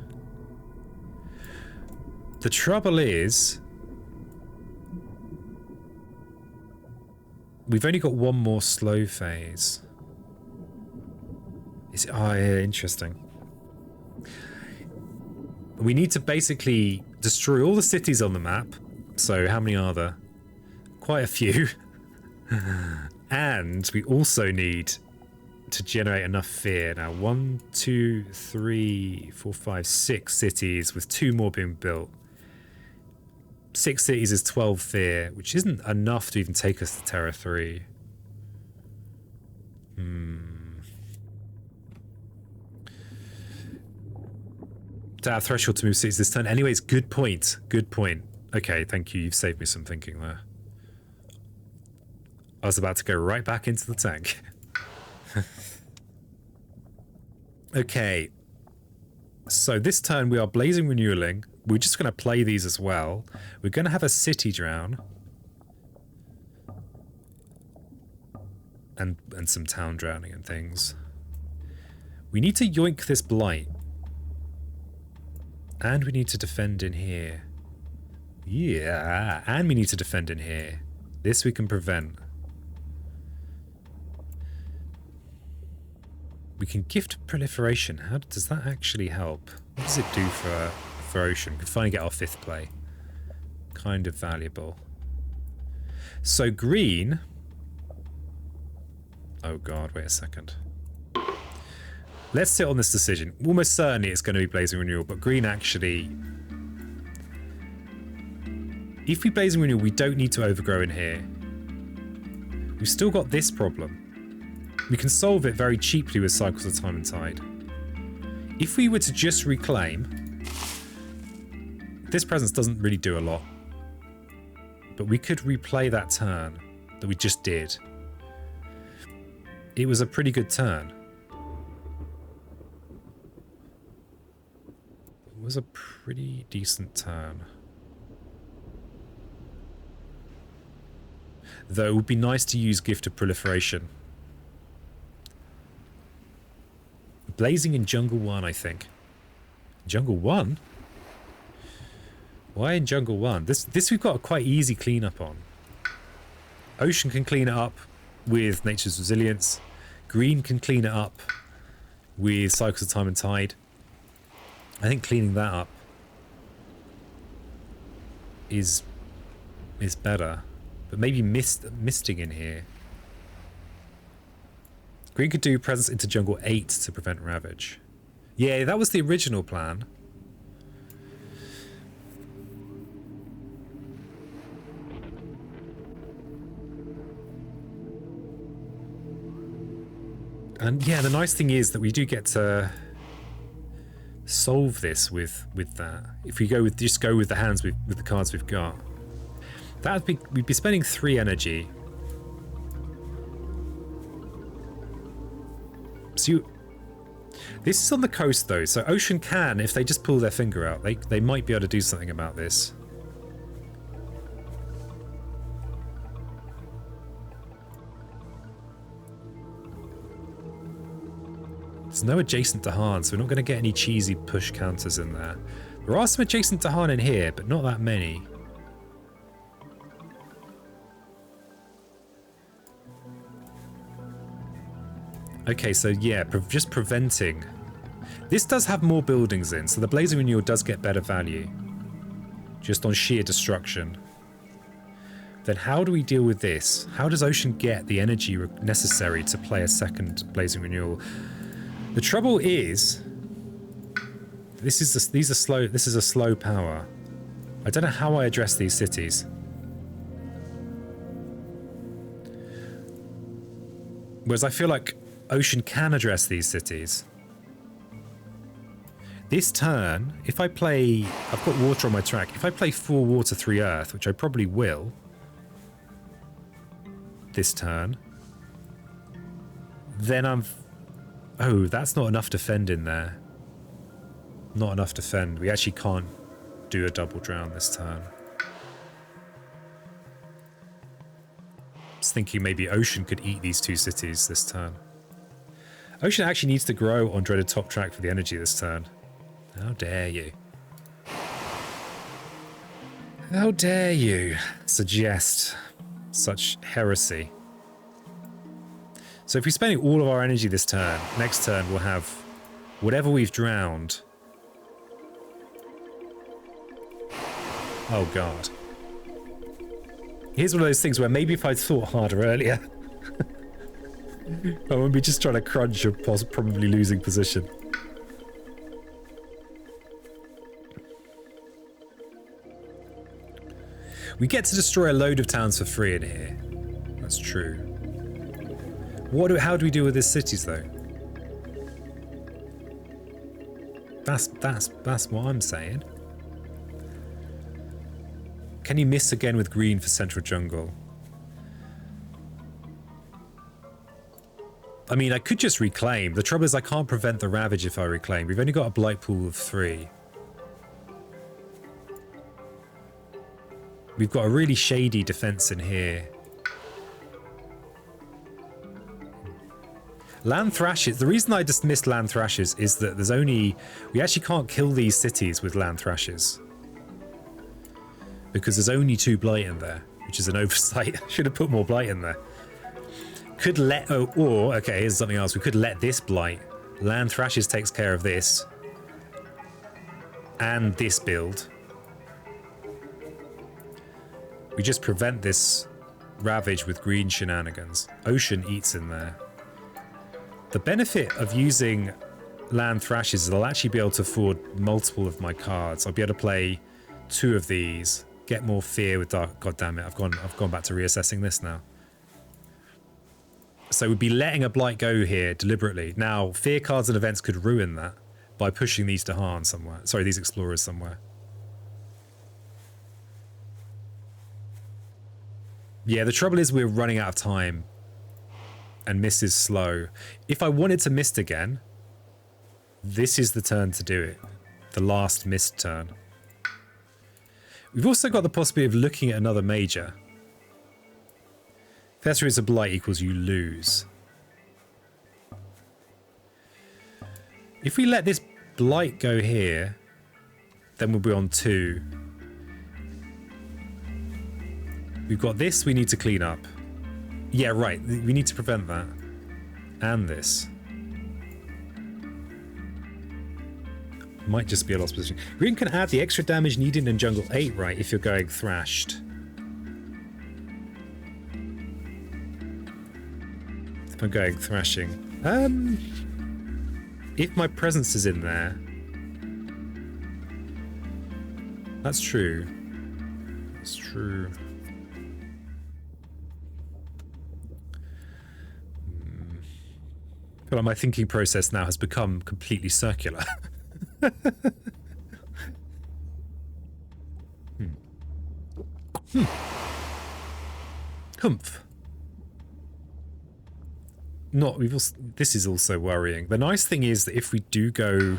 S2: The trouble is... we've only got one more slow phase. Is it? Oh, yeah, interesting. We need to basically destroy all the cities on the map. So how many are there? Quite a few. And we also need to generate enough fear. Now, 1, 2, 3, 4, 5, 6 cities with 2 more being built. 6 cities is 12 fear, which isn't enough to even take us to Terra 3. To have threshold to move cities this turn. Anyways, good point. Good point. Okay, thank you. You've saved me some thinking there. I was about to go right back into the tank. Okay. So this turn we are Blazing Renewaling. We're just going to play these as well. We're going to have a City Drown. And some Town Drowning and things. We need to yoink this Blight. And we need to defend in here. Yeah, and we need to defend in here. This we can prevent. We can gift proliferation. How does that actually help? What does it do for ocean? We can finally get our 5th play. Kind of valuable. So green... oh god, wait a second. Let's sit on this decision. Almost certainly it's going to be Blazing Renewal, but green actually... if we Blazing Renewal, we don't need to overgrow in here. We've still got this problem. We can solve it very cheaply with Cycles of Time and Tide. If we were to just reclaim, this presence doesn't really do a lot. But we could replay that turn that we just did. It was a pretty good turn. It was a pretty decent turn. Though it would be nice to use Gift of Proliferation. Blazing in Jungle 1, I think. Jungle 1? Why in Jungle 1? This we've got a quite easy cleanup on. Ocean can clean it up with Nature's Resilience. Green can clean it up with Cycles of Time and Tide. I think cleaning that up is better. But maybe misting in here. Green could do Presence into Jungle 8 to prevent Ravage. Yeah, that was the original plan. And yeah, the nice thing is that we do get to solve this with that. If we go with just go with the hands with the cards we've got. We'd be spending 3 energy. So this is on the coast though, so Ocean can, if they just pull their finger out, they might be able to do something about this. There's no adjacent to Han, so we're not going to get any cheesy push counters in there. There are some adjacent to Han in here, but not that many. Okay, so yeah, just preventing. This does have more buildings in, so the Blazing Renewal does get better value. Just on sheer destruction. Then how do we deal with this? How does Ocean get the energy necessary to play a second Blazing Renewal? The trouble is, These are slow. This is a slow power. I don't know how I address these cities. Whereas I feel like Ocean can address these cities. This turn, if I play... I've got water on my track. If I play 4 water, 3 earth, which I probably will this turn, then I'm... Oh, that's not enough defend in there. Not enough defend. We actually can't do a double drown this turn. I was thinking maybe Ocean could eat these 2 cities this turn. Ocean actually needs to grow on Dreaded top track for the energy this turn. How dare you? How dare you suggest such heresy? So if we're spending all of our energy this turn, next turn we'll have whatever we've drowned. Oh god. Here's one of those things where maybe if I'd thought harder earlier, I wouldn't be just trying to crunch a probably losing position. We get to destroy a load of towns for free in here. That's true. How do we deal with these cities though? That's what I'm saying. Can you miss again with green for central jungle? I mean, I could just reclaim. The trouble is I can't prevent the ravage if I reclaim. We've only got a blight pool of 3. We've got a really shady defense in here. Land Thrashes. The reason I dismissed Land Thrashes is that there's only... We actually can't kill these cities with Land Thrashes. Because there's only 2 blight in there, which is an oversight. Should have put more blight in there. Could let... Oh, or, okay, here's something else. We could let this blight. Land Thrashes takes care of this. And this build. We just prevent this ravage with green shenanigans. Ocean eats in there. The benefit of using Land Thrashes is I'll actually be able to afford multiple of my cards. I'll be able to play 2 of these, get more fear with Dark... God damn it, I've gone back to reassessing this now. So we'd be letting a blight go here deliberately. Now, fear cards and events could ruin that by pushing these to Harn somewhere. Sorry, these explorers somewhere. Yeah, the trouble is we're running out of time. And Mist is slow. If I wanted to Mist again, this is the turn to do it. The last Mist turn. We've also got the possibility of looking at another major. If Thessaly is a blight equals you lose. If we let this blight go here, then we'll be on 2. We've got this we need to clean up. Yeah, right. We need to prevent that. And this. Might just be a lost position. Green can add the extra damage needed in Jungle 8, right, if you're going thrashed. If I'm going thrashing. If my presence is in there. That's true. That's true. I feel like my thinking process now has become completely circular. Humph. This is also worrying. The nice thing is that if we do go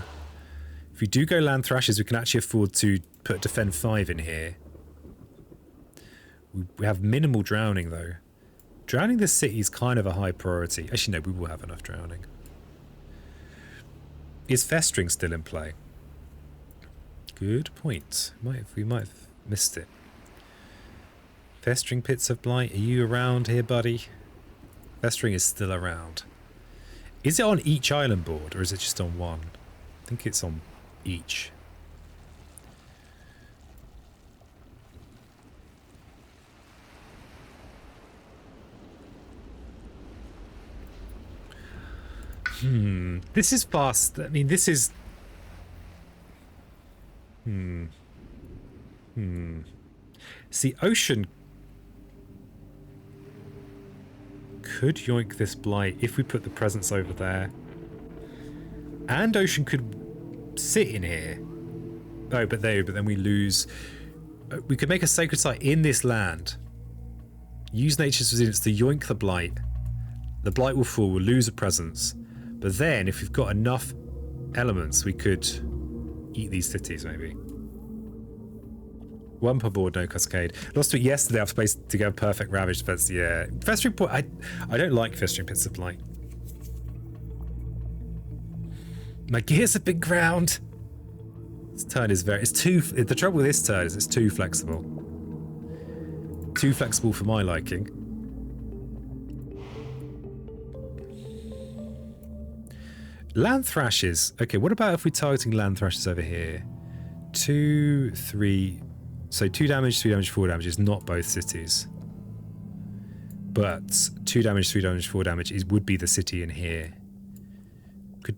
S2: Land Thrashes, we can actually afford to put defend 5 in here. We have minimal drowning though. Drowning this city is kind of a high priority. Actually, no, we will have enough drowning. Is Festering still in play? Good point. We might have missed it. Festering Pits of Blight, are you around here, buddy? Festering is still around. Is it on each island board, or is it just on one? I think it's on each. This is fast. I mean, this is... See, Ocean could yoink this blight if we put the presence over there. And Ocean could sit in here. Oh, but then we lose. We could make a sacred site in this land. Use nature's resilience to yoink the blight. The blight will fall, we'll lose a presence. But then, if we've got enough elements, we could eat these cities, maybe. One per board, no cascade. Lost to it yesterday after placing together perfect ravage defense. Yeah. Festering point. I don't like festering pits of blight. My gears have been ground. This turn is very. It's too. The trouble with this turn is it's too flexible. Too flexible for my liking. Land thrashes. Okay, what about if we're targeting land thrashes over here? 2, 3. So 2 damage, 3 damage, 4 damage is not both cities. But 2 damage, 3 damage, 4 damage would be the city in here. Could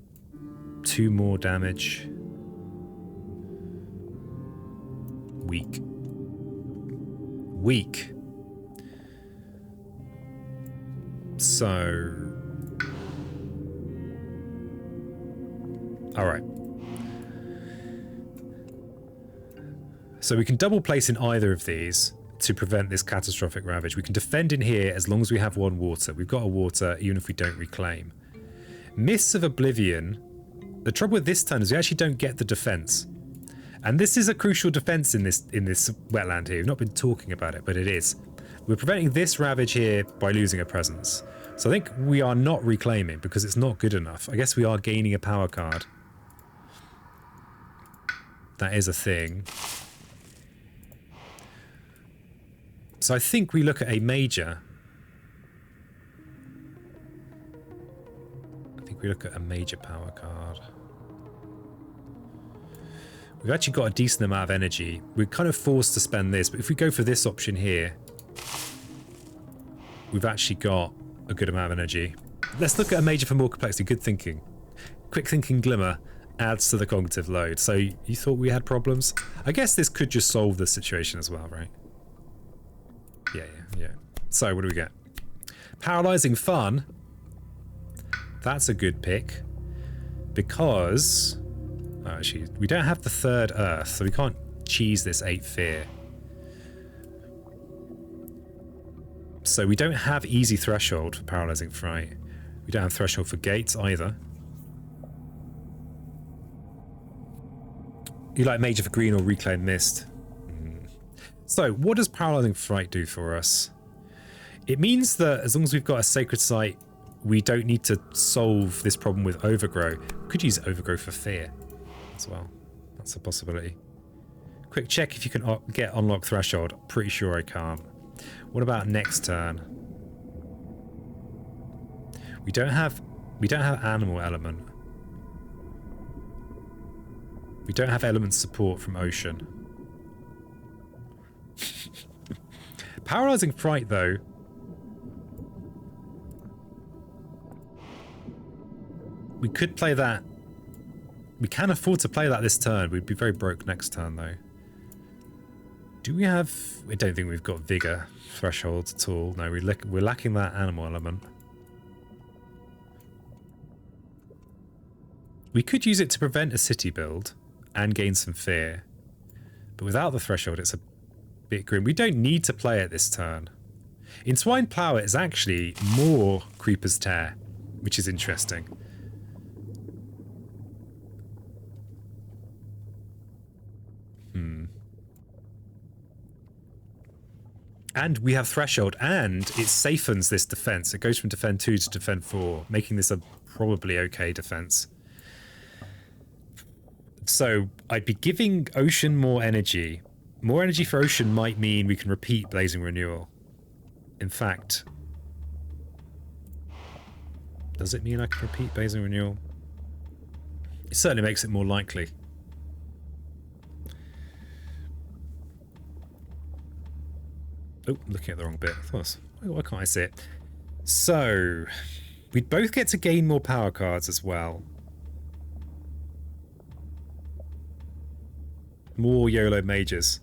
S2: 2 more damage. Weak. Weak. So... Alright. So we can double place in either of these to prevent this catastrophic ravage. We can defend in here as long as we have 1 water. We've got a water even if we don't reclaim. Mists of Oblivion. The trouble with this turn is we actually don't get the defense. And this is a crucial defense in this wetland here. We've not been talking about it, but it is. We're preventing this ravage here by losing a presence. So I think we are not reclaiming because it's not good enough. I guess we are gaining a power card. That is a thing. So I think we look at a major. I think we look at a major power card. We've actually got a decent amount of energy. We're kind of forced to spend this, but if we go for this option here, we've actually got a good amount of energy. Let's look at a major for more complexity. Good thinking. Quick thinking glimmer adds to the cognitive load. So you thought we had problems? I guess this could just solve the situation as well, right? Yeah. So what do we get? Paralyzing Fun. That's a good pick. Because... Oh, actually, we don't have the 3rd Earth, so we can't cheese this 8 Fear. So we don't have easy threshold for Paralyzing Fright. We don't have threshold for gates either. You like Major for green or Reclaim Mist? So, what does Paralyzing Fright do for us? It means that as long as we've got a Sacred Site, we don't need to solve this problem with Overgrow. We could use Overgrow for Fear as well. That's a possibility. Quick check if you can get Unlock Threshold. Pretty sure I can't. What about next turn? We don't have Animal Element. We don't have Element Support from Ocean. Paralyzing Fright, though. We could play that. We can afford to play that this turn. We'd be very broke next turn, though. Do we have... I don't think we've got Vigor thresholds at all. No, we're lacking that Animal Element. We could use it to prevent a city build and gain some fear. But without the threshold, it's a bit grim. We don't need to play it this turn. Entwined Plow is actually more Creeper's Tear, which is interesting. And we have Threshold, and it safens this defense. It goes from Defend 2 to Defend 4, making this a probably okay defense. So I'd be giving Ocean more energy. More energy for Ocean might mean we can repeat Blazing Renewal. In fact, does it mean I can repeat Blazing Renewal? It certainly makes it more likely. Oh, looking at the wrong bit. Of course. Why can't I see it? So, we'd both get to gain more power cards as well. More YOLO mages.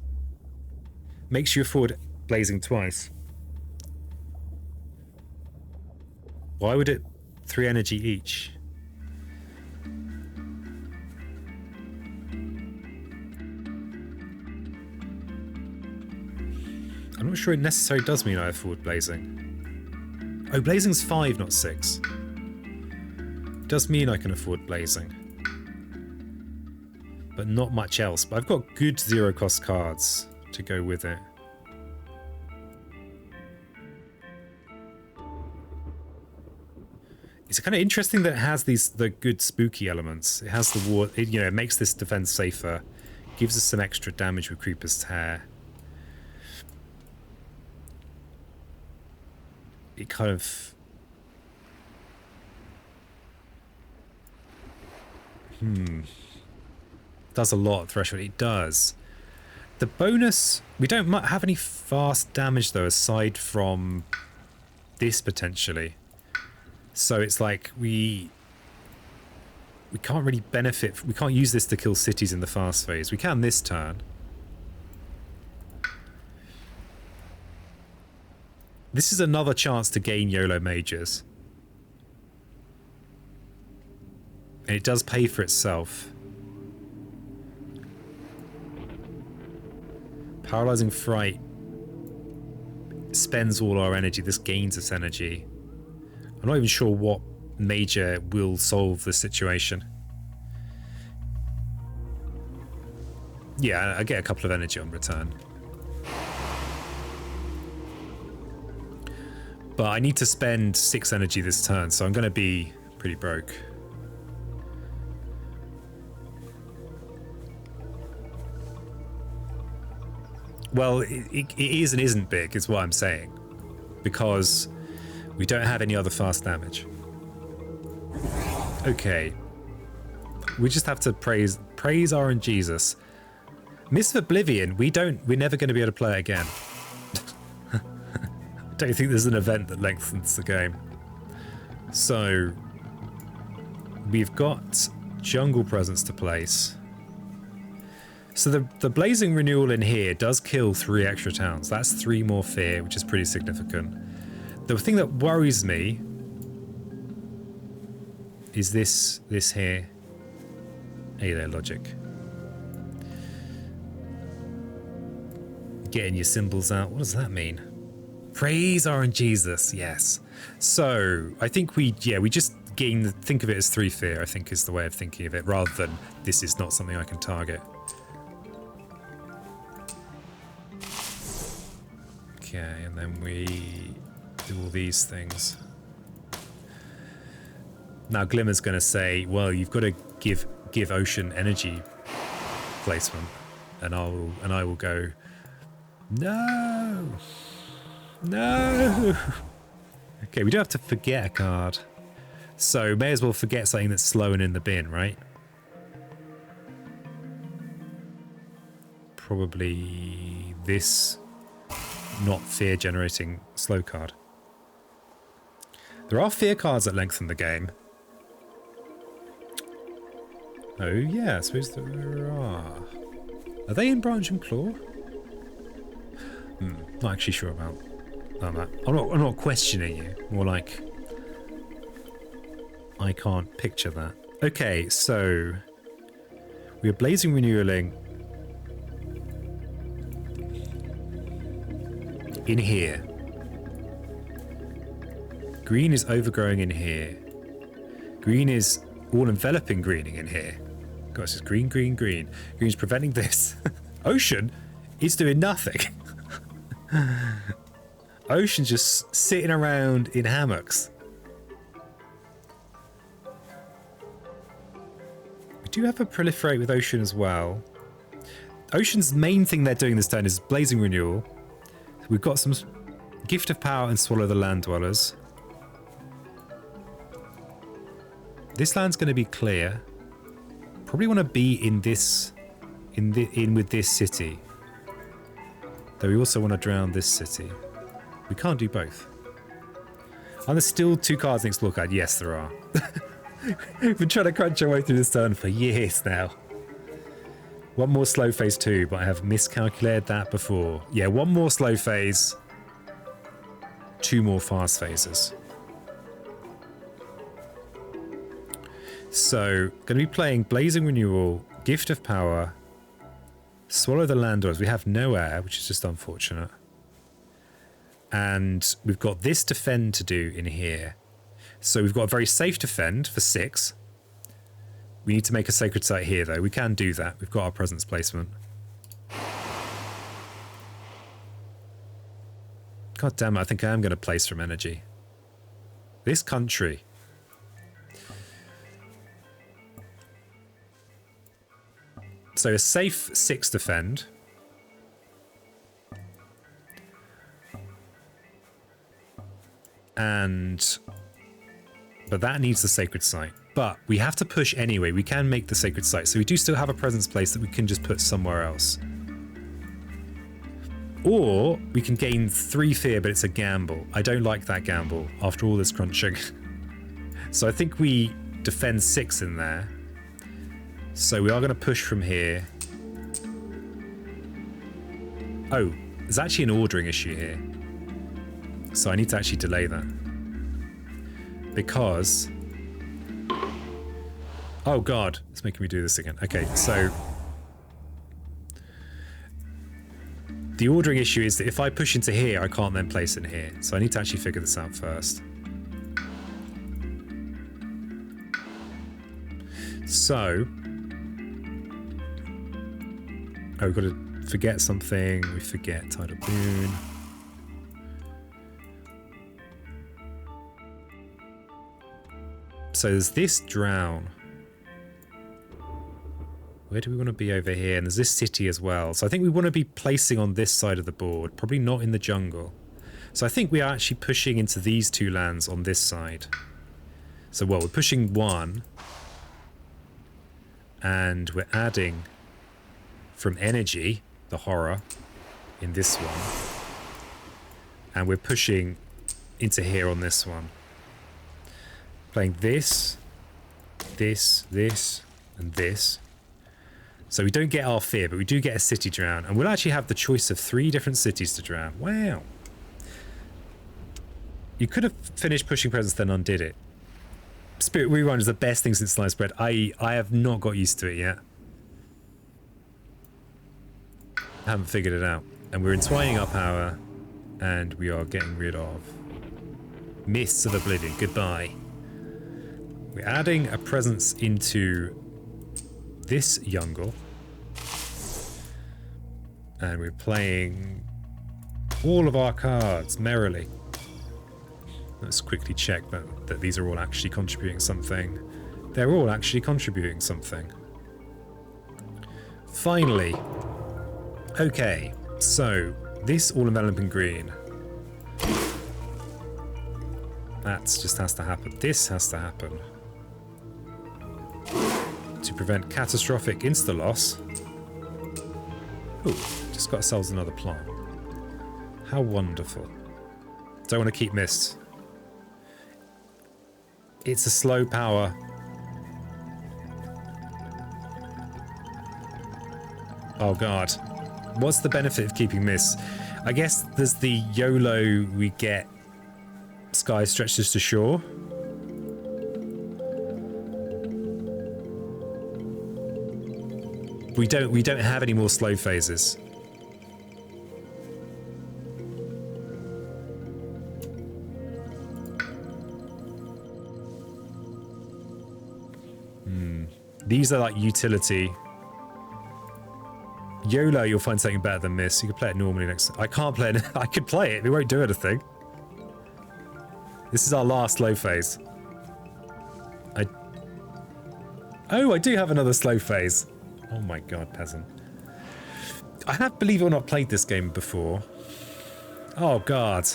S2: Makes you afford blazing twice. Why would it 3 energy each? I'm not sure it necessarily does mean I afford blazing. Oh, blazing's 5, not 6. Does mean I can afford blazing. But not much else. But I've got good 0 cost cards to go with it. It's kind of interesting that it has the good spooky elements. It has the war. It makes this defense safer. Gives us some extra damage with Creeper's Tear. It kind of does a lot. Threshold. It does. The bonus. We don't have any fast damage though, aside from this potentially. So it's like we can't really benefit. We can't use this to kill cities in the fast phase. We can this turn. This is another chance to gain YOLO mages. And it does pay for itself. Paralyzing Fright spends all our energy. This gains us energy. I'm not even sure what major will solve the situation. Yeah, I get a couple of energy on return. But I need to spend 6 energy this turn, so I'm going to be pretty broke. Well, it is and isn't big, is what I'm saying. Because we don't have any other fast damage. Okay. We just have to praise RNGesus. Miss of Oblivion, we're never going to be able to play it again. I don't think there's an event that lengthens the game. So we've got Jungle Presence to place. So the Blazing Renewal in here does kill 3 extra towns. That's 3 more fear, which is pretty significant. The thing that worries me is this here. Hey there, logic. Getting your symbols out. What does that mean? Praise RNGesus, yes. So I think we just think of it as 3 fear, I think is the way of thinking of it, rather than this is not something I can target. Okay, and then we do all these things. Now Glimmer's going to say, well, you've got to give Ocean energy placement, and I will go, no. No! Okay, we do have to forget a card. So, may as well forget something that's slow and in the bin, right? Probably this not fear-generating slow card. There are fear cards that lengthen the game. Oh, yeah, I suppose there are. Are they in Branch and Claw? Not actually sure about that. I'm not questioning you. More like I can't picture that. Okay, so we are Blazing Renewaling in here. Green is overgrowing in here. Green is all enveloping greening in here. Gosh, it's green, green, green. Green's preventing this. Ocean is doing nothing. Ocean's just sitting around in hammocks. We do have a proliferate with Ocean as well. Ocean's main thing they're doing this turn is Blazing Renewal. We've got some Gift of Power and Swallow the Land Dwellers. This land's going to be clear. Probably want to be in this, in with this city. Though we also want to drown this city. We can't do both. Are there still 2 cards next to look at? Yes, there are. We've been trying to crunch our way through this turn for years now. One more slow phase too, but I have miscalculated that before. Yeah, one more slow phase. 2 more fast phases. So, going to be playing Blazing Renewal, Gift of Power, Swallow the Landlords. We have no air, which is just unfortunate. And we've got this defend to do in here. So we've got a very safe defend for 6. We need to make a sacred site here, though. We can do that. We've got our presence placement. God damn it, I think I am going to place from energy. This country. So a safe 6 defend. But that needs the sacred site. But we have to push anyway. We can make the sacred site. So we do still have a presence place that we can just put somewhere else. Or we can gain 3 fear, but it's a gamble. I don't like that gamble after all this crunching. So I think we defend 6 in there. So we are going to push from here. Oh, there's actually an ordering issue here. So I need to actually delay that. Because... Oh god, it's making me do this again. Okay, so... The ordering issue is that if I push into here, I can't then place in here. So I need to actually figure this out first. So... Oh, we've got to forget something. We forget Tidal Boon. So there's this drown. Where do we want to be over here? And there's this city as well. So I think we want to be placing on this side of the board. Probably not in the jungle. So I think we are actually pushing into these 2 lands on this side. So, well, we're pushing 1. And we're adding from energy, the horror, in this one. And we're pushing into here on this one. Playing this, this, and this. So we don't get our fear, but we do get a city drown. And we'll actually have the choice of 3 different cities to drown. Wow. You could have finished pushing presence, then undid it. Spirit Rerun is the best thing since sliced bread. I have not got used to it yet. I haven't figured it out. And we're entwining our power. And we are getting rid of Mists of Oblivion. Goodbye. We're adding a presence into this Yungle. And we're playing all of our cards merrily. Let's quickly check that these are all actually contributing something. They're all actually contributing something. Finally. Okay, so this all-enveloping green. That just has to happen. This has to happen. To prevent catastrophic insta-loss. Ooh, just got ourselves another plant. How wonderful. Don't want to keep mists. It's a slow power. Oh god. What's the benefit of keeping mists? I guess there's the YOLO we get sky stretches to shore. We don't have any more slow phases. These are like utility. YOLO, you'll find something better than Miss. You can play it normally next time. I can't play it. I could play it. It won't do anything. This is our last slow phase. Oh, I do have another slow phase. Oh my god, peasant. I have, believe it or not, played this game before. Oh god.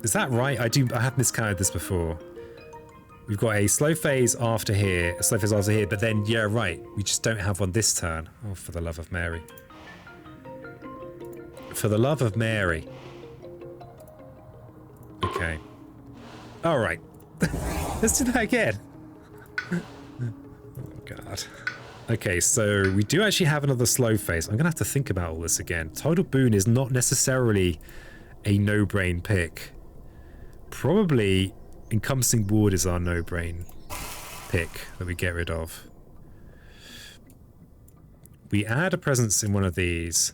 S2: Is that right? I have miscounted this before. We've got a slow phase after here, a slow phase after here, but then, yeah, right, we just don't have one this turn. Oh, for the love of Mary. For the love of Mary. Okay. Alright. Let's do that again. God. Okay, so we do actually have another slow phase. I'm going to have to think about all this again. Tidal Boon is not necessarily a no-brain pick. Probably Encompassing Ward is our no-brain pick that we get rid of. We add a presence in one of these.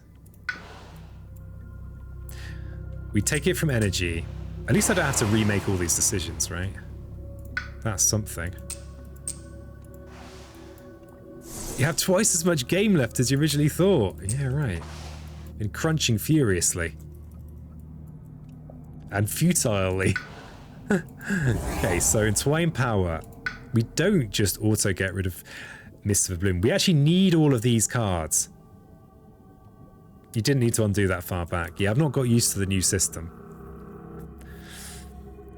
S2: We take it from energy. At least I don't have to remake all these decisions, right? That's something. You have twice as much game left as you originally thought. Yeah, right. Been crunching furiously. And futilely. Okay, so Entwine Power. We don't just auto get rid of Mist of Bloom. We actually need all of these cards. You didn't need to undo that far back. Yeah, I've not got used to the new system.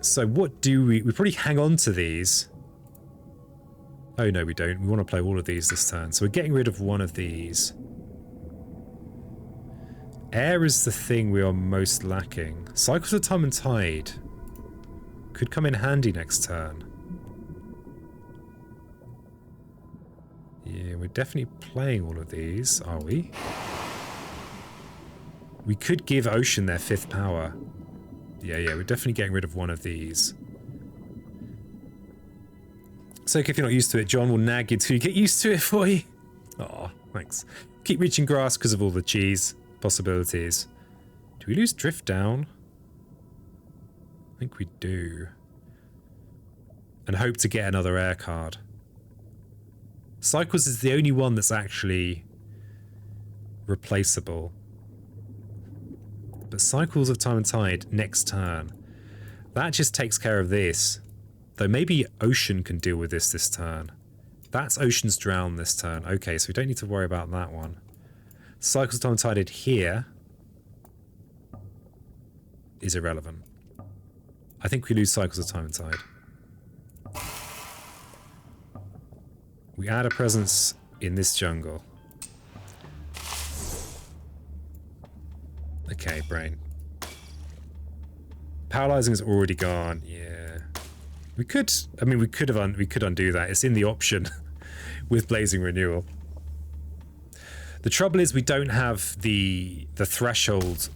S2: So what do we... We probably hang on to these. Oh, no, we don't. We want to play all of these this turn. So we're getting rid of one of these. Air is the thing we are most lacking. Cycles of Time and Tide could come in handy next turn. Yeah, we're definitely playing all of these, are we? We could give Ocean their 5th power. Yeah, we're definitely getting rid of one of these. So if you're not used to it, John will nag you to get used to it for you. Aw, thanks. Keep reaching grass because of all the cheese possibilities. Do we lose Drift Down? I think we do. And hope to get another air card. Cycles is the only one that's actually replaceable. But Cycles of Time and Tide next turn. That just takes care of this. Though maybe Ocean can deal with this turn. That's Ocean's Drown this turn. Okay, so we don't need to worry about that one. Cycles of Time and Tide here is irrelevant. I think we lose Cycles of Time and Tide. We add a presence in this jungle. Okay, brain. Paralyzing is already gone. Yeah. We could, I mean, we could undo that. It's in the option with Blazing Renewal. The trouble is we don't have the threshold.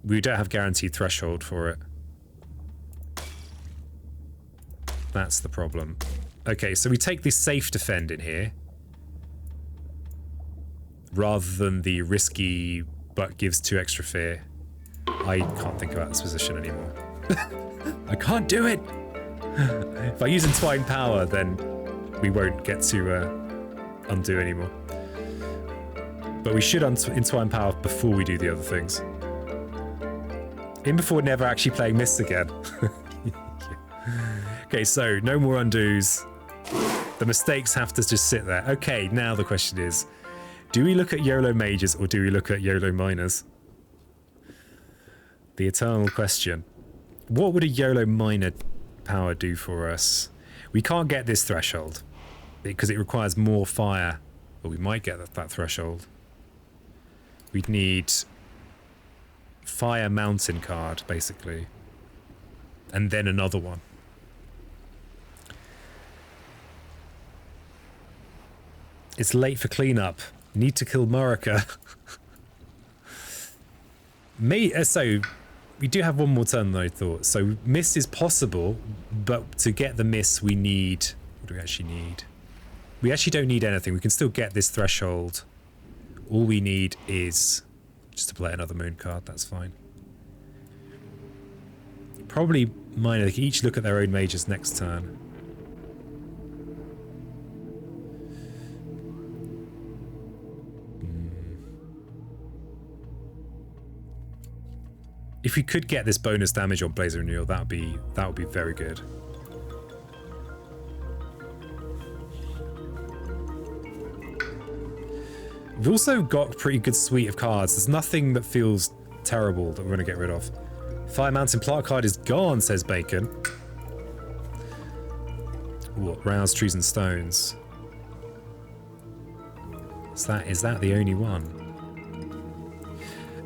S2: We don't have guaranteed threshold for it. That's the problem. Okay, so we take this safe defend in here rather than the risky but gives 2 extra fear. I can't think about this position anymore. I can't do it! If I use Entwine Power, then we won't get to undo anymore. But we should Entwine Power before we do the other things. In before never actually playing Mist again. Okay, so no more undos. The mistakes have to just sit there. Okay, now the question is, do we look at YOLO Majors or do we look at YOLO Minors? The eternal question. What would a YOLO Minor power do for us? We can't get this threshold because it requires more fire, but we might get that threshold. We'd need Fire Mountain card, basically. And then another one. It's late for cleanup. Need to kill Murica. So, we do have one more turn though, I thought. So, miss is possible, but to get the miss, we need... What do we actually need? We actually don't need anything. We can still get this threshold. All we need is just to play another moon card. That's fine. Probably minor. They can each look at their own majors next turn. If we could get this bonus damage on Blazer Renewal, that would be very good. We've also got a pretty good suite of cards. There's nothing that feels terrible that we're going to get rid of. Fire Mountain Plant card is gone, says Bacon. What? Rouse Trees and Stones. Is that the only one?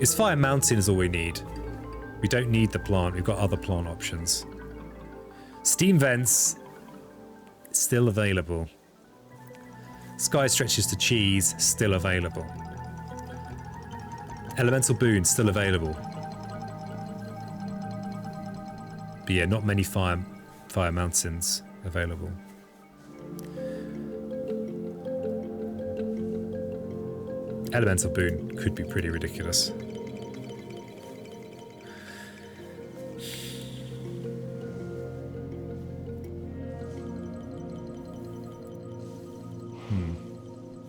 S2: Is Fire Mountain is all we need. We don't need the plant. We've got other plant options. Steam Vents still available. Sky stretches to cheese, still available. Elemental boon, still available. But yeah, not many fire mountains available. Elemental boon could be pretty ridiculous.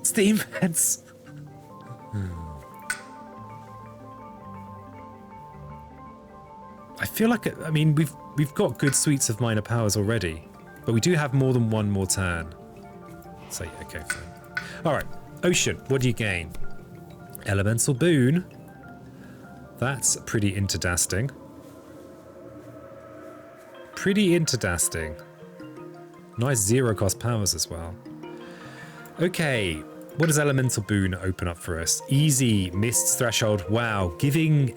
S2: Steam vents. I feel like, I mean, we've got good suites of minor powers already, but we do have more than one more turn. So yeah, okay, fine. All right, Ocean, what do you gain? Elemental boon. That's pretty interdasting. Pretty interdasting. Nice zero cost powers as well. Okay, what does elemental boon open up for us? Easy mists threshold. Wow, giving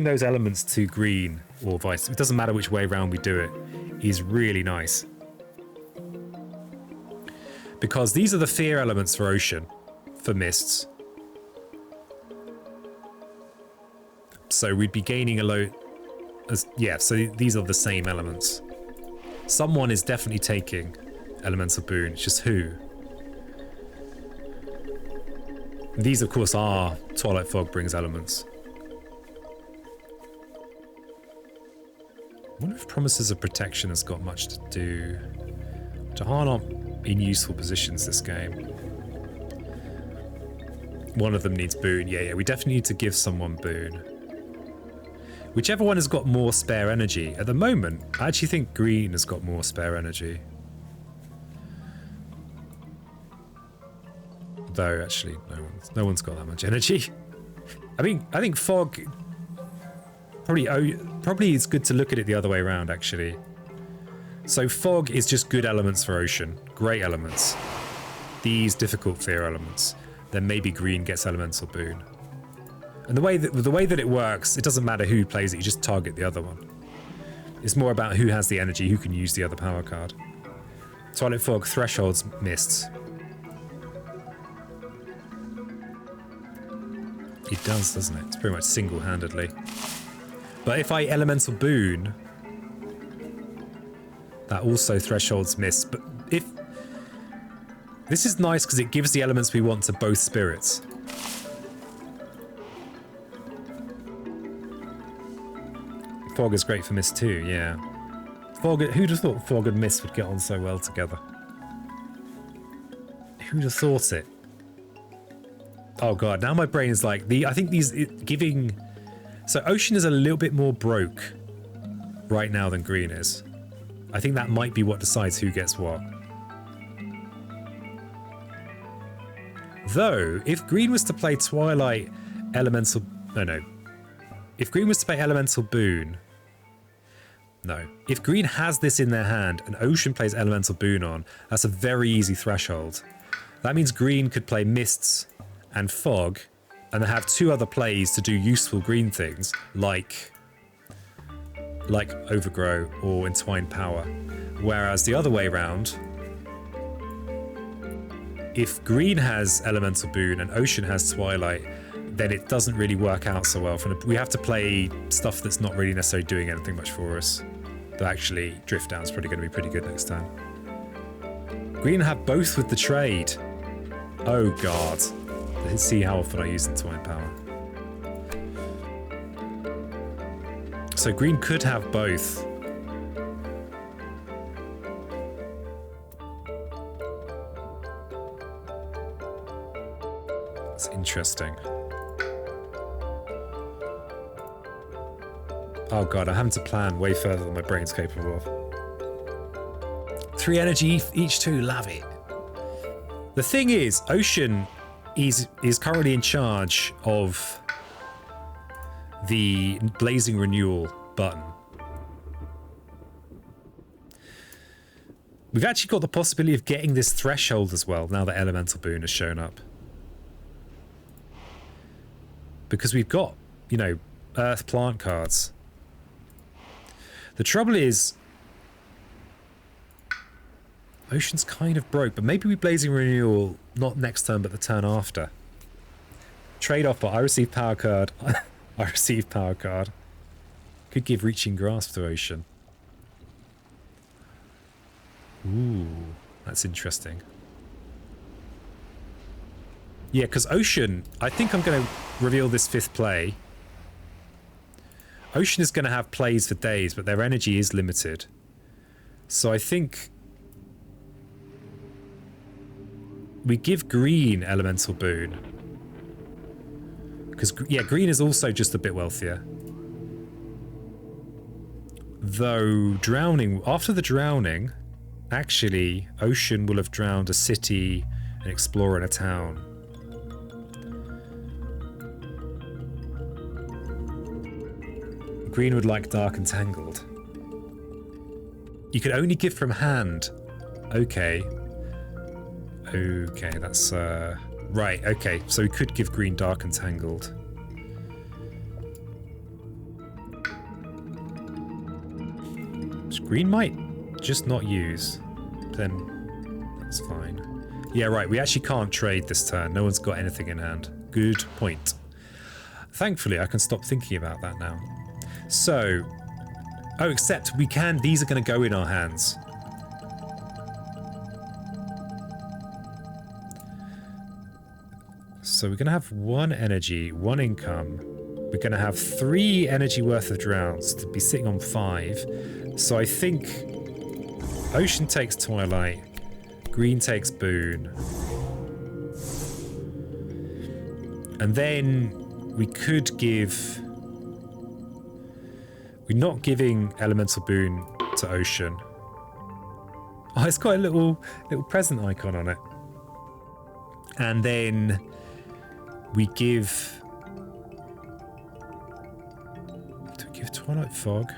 S2: those elements to green or vice, it doesn't matter which way around we do it, is really nice. Because these are the fear elements for ocean, for mists. So we'd be gaining a load. Yeah, so these are the same elements. Someone is definitely taking elemental boon, it's just who? These, of course, are Twilight Fog brings elements. I wonder if Promises of Protection has got much to do. Jahan aren't in useful positions this game. One of them needs boon. Yeah, we definitely need to give someone boon. Whichever one has got more spare energy. At the moment, I actually think green has got more spare energy. Though, actually, no one's got that much energy. I think fog probably it's good to look at it the other way around, actually. So fog is just good elements for ocean, great elements. These difficult fear elements. Then maybe green gets elemental boon. And the way that it works, it doesn't matter who plays it. You just target the other one. It's more about who has the energy, who can use the other power card. Twilight Fog thresholds mists. It does, doesn't it? It's pretty much single-handedly. But if I elemental boon, that also thresholds miss. But if this is nice because it gives the elements we want to both spirits. Fog is great for mist too, yeah. Fog. Who'd have thought fog and mist would get on so well together? Who'd have thought it? Oh god, now my brain is like I think these giving. So ocean is a little bit more broke right now than green is. I think that might be what decides who gets what. Though, if green was to play Twilight Elemental, no. If green was to play Elemental Boon, no. If green has this in their hand and ocean plays Elemental Boon on, that's a very easy threshold. That means green could play Mists and Fog, and they have two other plays to do useful green things, like Overgrow or Entwined Power. Whereas the other way around, if green has Elemental Boon and ocean has Twilight, then it doesn't really work out so well. We have to play stuff that's not really necessarily doing anything much for us. Though actually, Drift Down's probably going to be pretty good next time. Green have both with the trade. Oh god. Let's see how often I use Entwined Power. So green could have both. It's interesting. Oh god, I'm having to plan way further than my brain's capable of. 3 energy each too, love it. The thing is, Ocean is currently in charge of the Blazing Renewal button. We've actually got the possibility of getting this threshold as well, now that Elemental Boon has shown up. Because we've got, you know, Earth plant cards. The trouble is, Ocean's kind of broke, but maybe we Blazing Renewal not next turn, but the turn after. Trade-off, but I receive power card. I receive power card. Could give Reaching Grasp to Ocean. Ooh, that's interesting. Yeah, because Ocean, I think I'm going to reveal this 5th play. Ocean is going to have plays for days, but their energy is limited. So I think we give green Elemental Boon. Because, yeah, green is also just a bit wealthier. Though drowning, after the drowning, actually, Ocean will have drowned a city, an explorer, and a town. Green would like Dark and Tangled. You can only give from hand. Okay. Okay, that's right, okay. So we could give green Dark and Tangled. Which green might just not use. Then that's fine. Yeah, right, we actually can't trade this turn. No one's got anything in hand. Good point. Thankfully, I can stop thinking about that now. So, oh, except we can, these are going to go in our hands. So we're going to have 1 energy, 1 income. We're going to have 3 energy worth of drowns to be sitting on 5. So I think Ocean takes Twilight, green takes Boon. And then we could give... We're not giving Elemental Boon to Ocean. Oh, it's got a little present icon on it. And then we give... Do we give Twilight Fog?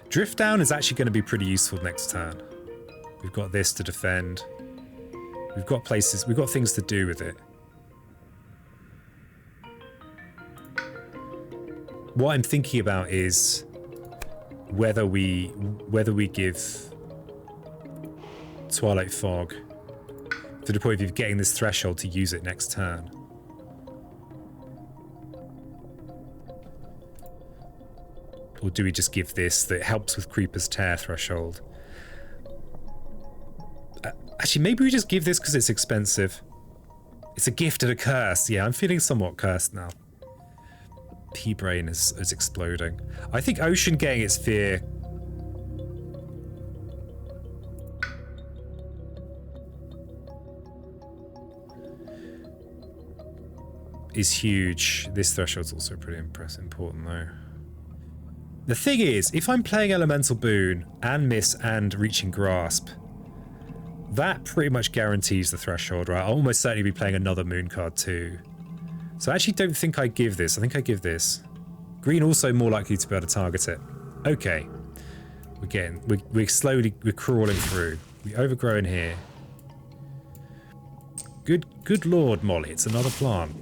S2: Drift Down is actually going to be pretty useful next turn. We've got this to defend. We've got places, we've got things to do with it. What I'm thinking about is whether we give Twilight Fog to the point of getting this threshold to use it next turn. Or do we just give this that helps with Creeper's Tear threshold? Actually, maybe we just give this because it's expensive. It's a gift and a curse. Yeah, I'm feeling somewhat cursed now. P-Brain is exploding. I think Ocean getting its fear... is huge. This threshold's also pretty important though. The thing is, if I'm playing Elemental Boon and Miss and Reaching Grasp, that pretty much guarantees the threshold, right? I'll almost certainly be playing another Moon card too. So I actually don't think I give this. I think I give this. Green also more likely to be able to target it. Okay. We're slowly, we're crawling through. We overgrow in here. Good lord, Molly, it's another plant.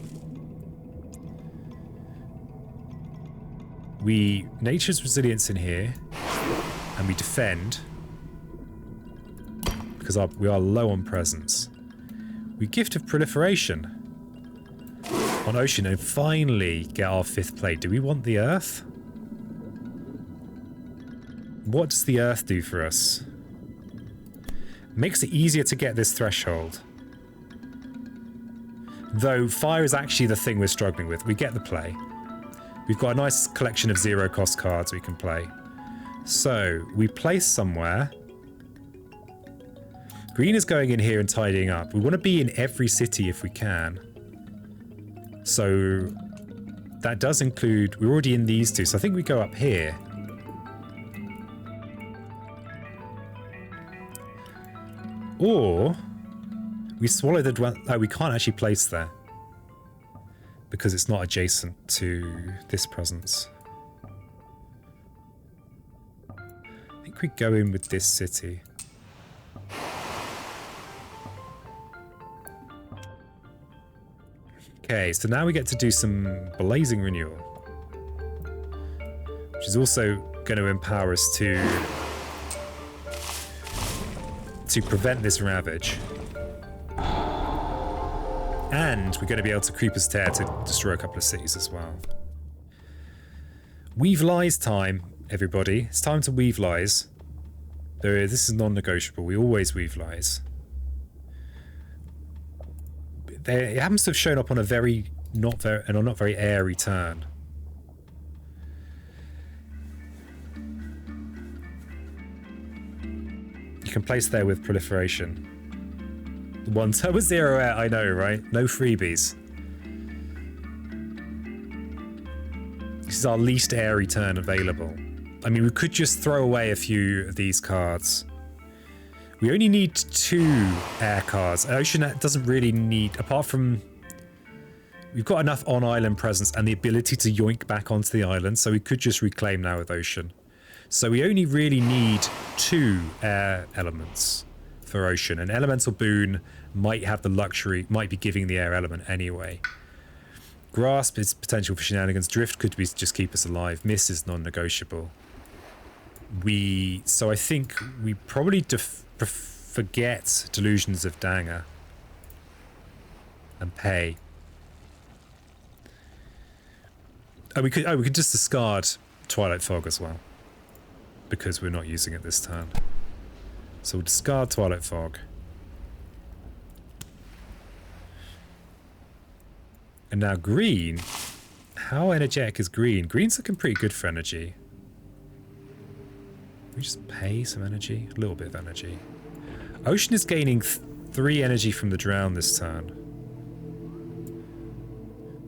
S2: We Nature's Resilience in here, and we defend. Because we are low on presence. We Gift of Proliferation on Ocean and finally get our 5th play. Do we want the Earth? What does the Earth do for us? Makes it easier to get this threshold. Though Fire is actually the thing we're struggling with. We get the play. We've got a nice collection of 0 cost cards we can play. So, we place somewhere. Green is going in here and tidying up. We want to be in every city if we can. So that does include... We're already in these 2, so I think we go up here. Or we swallow the dwell... Oh, we can't actually place there. Because it's not adjacent to this presence. I think we go in with this city. Okay, so now we get to do some blazing renewal, which is also going to empower us to prevent this ravage. And we're going to be able to Creeper's Tear to destroy a couple of cities as well. Weave Lies time, everybody. It's time to Weave Lies. This is non-negotiable. We always Weave Lies. It happens to have shown up on a not very airy turn. You can place there with proliferation. 1 turn with 0 air, I know, right? No freebies. This is our least airy turn available. I mean, we could just throw away a few of these cards. We only need 2 air cards. Ocean doesn't really need, apart from... We've got enough on-island presence and the ability to yoink back onto the island, so we could just reclaim now with Ocean. So we only really need 2 air elements for Ocean. An Elemental Boon might have the luxury, might be giving the air element anyway. Grasp is potential for shenanigans. Drift could be just keep us alive. Miss is non-negotiable. So I think we probably forget Delusions of Danger and pay. We could just discard Twilight Fog as well, because we're not using it this turn. So we'll discard Twilight Fog. And now green. How energetic is green? Green's looking pretty good for energy. We just pay some energy, a little bit of energy. Ocean is gaining 3 energy from the drown this turn.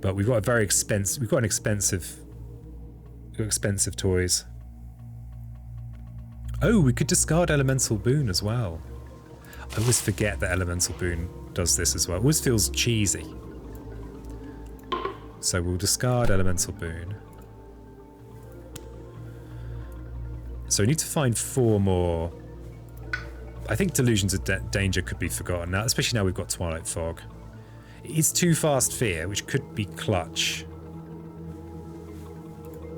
S2: But we've got a very expensive, we've got expensive toys. Oh, we could discard Elemental Boon as well. I always forget that Elemental Boon does this as well. It always feels cheesy. So we'll discard Elemental Boon. So we need to find 4 more. I think Delusions of Danger could be forgotten now, especially now we've got Twilight Fog. It's too fast Fear, which could be clutch.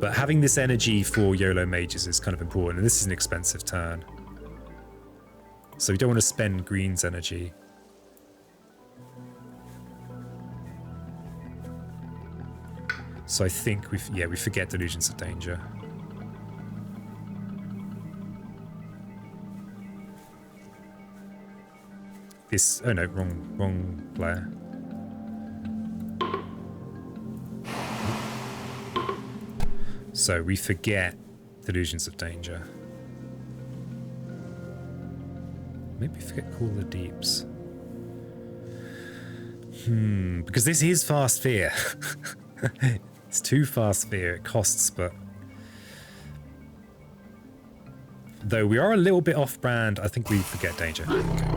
S2: But having this energy for YOLO mages is kind of important, and this is an expensive turn. So we don't want to spend green's energy. So I think we forget Delusions of Danger. Oh no, wrong player. So we forget Delusions of Danger. Maybe forget Call the Deeps. Because this is fast Fear. It's too fast Fear. It costs, but... Though we are a little bit off-brand, I think we forget Danger. Okay.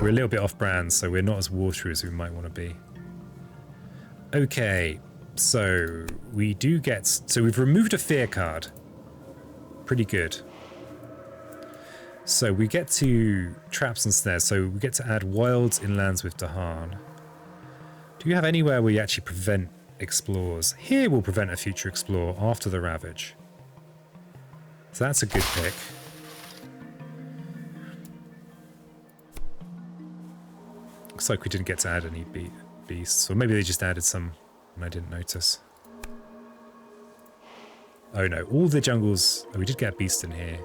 S2: We're a little bit off-brand, so we're not as watery as we might want to be. Okay, so we do get... So we've removed a Fear card. Pretty good. So we get to Traps and Snares, so we get to add Wilds in lands with Dahan. Do you have anywhere where you actually prevent Explores? Here we'll prevent a future Explore after the Ravage. So that's a good pick. Looks like we didn't get to add any beasts, or maybe they just added some and I didn't notice. Oh no, all the jungles... Oh, we did get a beast in here.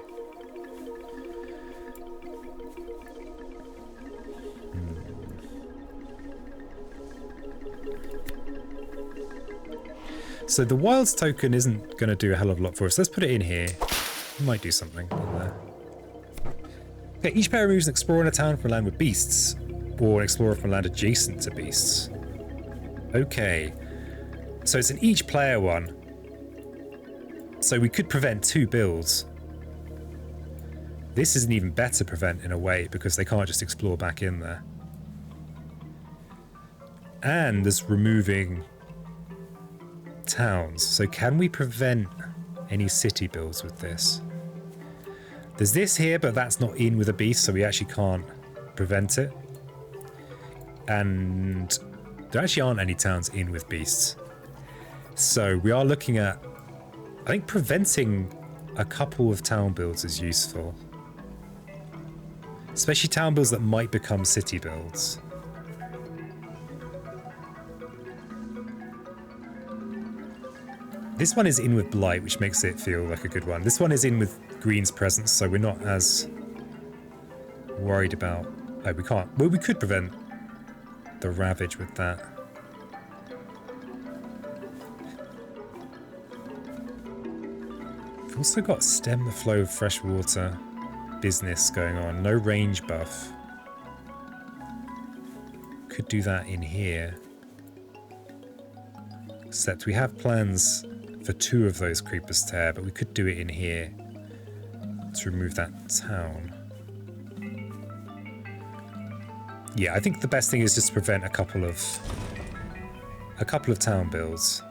S2: So the Wilds token isn't going to do a hell of a lot for us. Let's put it in here. It might do something in there. Okay, each player removes an explorer in a town from a land with beasts, or an explorer from a land adjacent to beasts. Okay, so it's an each player one. So we could prevent 2 builds. This is an even better prevent in a way, because they can't just explore back in there. And there's removing towns. So can we prevent any city builds with this? There's this here, but that's not in with a beast, so we actually can't prevent it. And There actually aren't any towns in with beasts. So we are looking at, I think preventing a couple of town builds is useful. Especially town builds that might become city builds. This one is in with Blight, which makes it feel like a good one. This one is in with Green's presence, so we're not as worried about... Oh, we can't. Well, we could prevent the Ravage with that. We've also got Stem the Flow of Fresh Water business going on. No range buff. Could do that in here. Except we have plans for 2 of those Creepers Tear, but we could do it in here to remove that town. Yeah, I think the best thing is just to prevent a couple of town builds.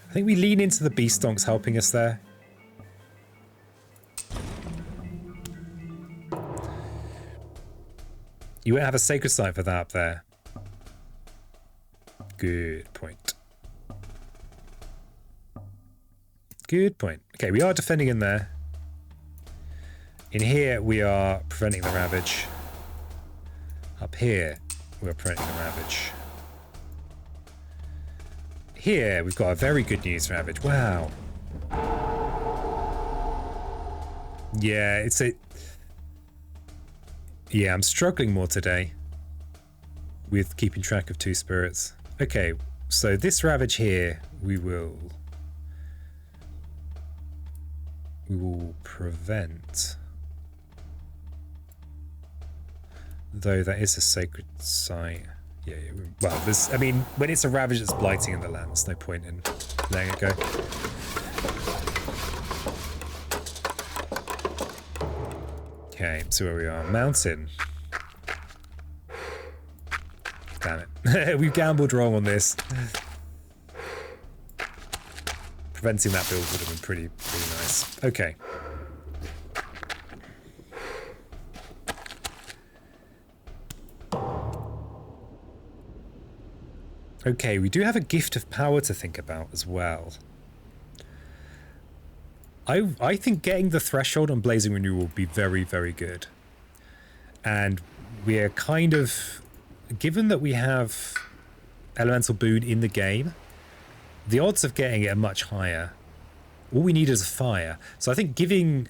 S2: I think we lean into the Beast Donks helping us there. You won't have a sacred site for that up there. Good point. Good point. Okay, we are defending in there. In here, we are preventing the Ravage. Up here, we are preventing the Ravage. Here, we've got a very good news Ravage. Wow. Yeah, it's a... Yeah, I'm struggling more today with keeping track of 2 spirits. Okay, so this Ravage here, we will prevent. Though that is a sacred site. Yeah, well, there's, I mean, when it's a Ravage that's blighting in the land, there's no point in letting it go. Okay, so where we are. Mountain. Damn it. We've gambled wrong on this. Preventing that build would have been pretty nice. Okay. Okay, we do have a gift of power to think about as well. I think getting the threshold on Blazing Renewal will be very, very good. And we're kind of... Given that we have Elemental Boon in the game, the odds of getting it are much higher. All we need is a fire. So I think giving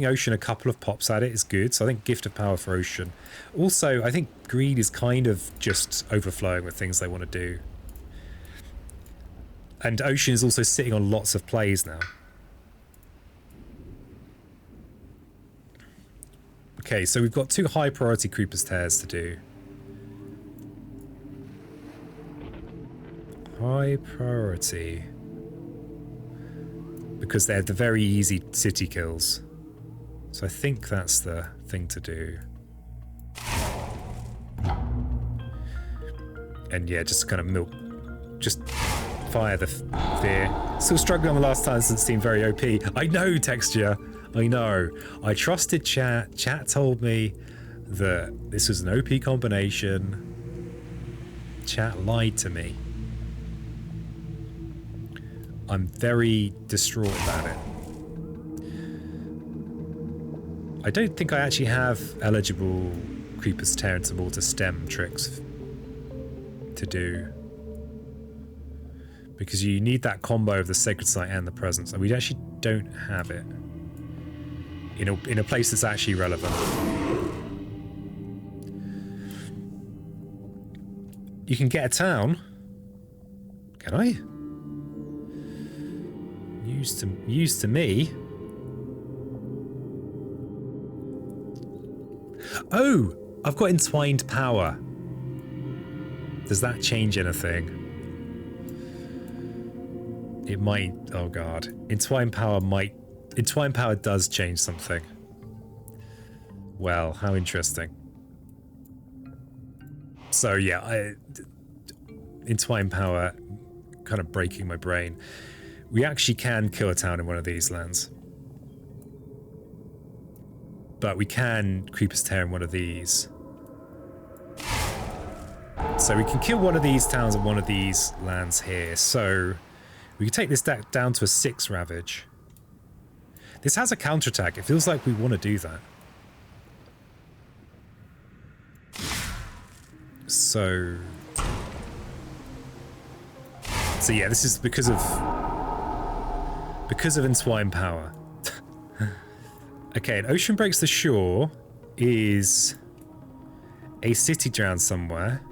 S2: Ocean a couple of pops at it is good. So I think Gift of Power for Ocean. Also, I think Green is kind of just overflowing with things they want to do. And Ocean is also sitting on lots of plays now. Okay, so we've got 2 high priority Creepers Tears to do. High priority. Because they're the very easy city kills. So I think that's the thing to do. And yeah, just kind of milk. Just fire the fear. Still struggling on the last time, doesn't seem very OP. I know, Texture. I know. I trusted chat. Chat told me that this was an OP combination. Chat lied to me. I'm very distraught about it. I don't think I actually have eligible Creepers Tear into Mortar stem tricks to do. Because you need that combo of the Sacred Site and the Presence, and we actually don't have it in a place that's actually relevant. You can get a town. Can I? Used to me. Oh, I've got Entwined Power. Does that change anything? It might. Oh god. Entwined Power might. Entwined Power does change something. Well, how interesting. So yeah, Entwined Power kind of breaking my brain. We actually can kill a town in one of these lands. But we can Creepers Tear in one of these. So we can kill one of these towns and one of these lands here. So we can take this deck down to a 6 ravage. This has a counterattack. It feels like we want to do that. So yeah, this is because of entwined power. Okay, an ocean breaks the shore is a city drowned somewhere.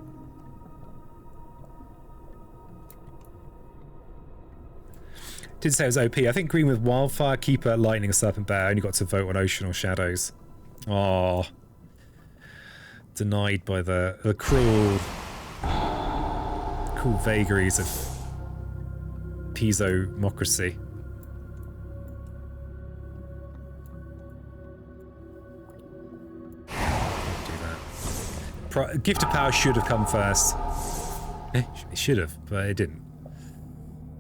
S2: Did say it was OP. I think green with Wildfire, Keeper, Lightning, Serpent Bear only got to vote on Ocean or Shadows. Oh, denied by the cruel vagaries of Piso-mocracy. Gift of Power should have come first. It should have, but it didn't.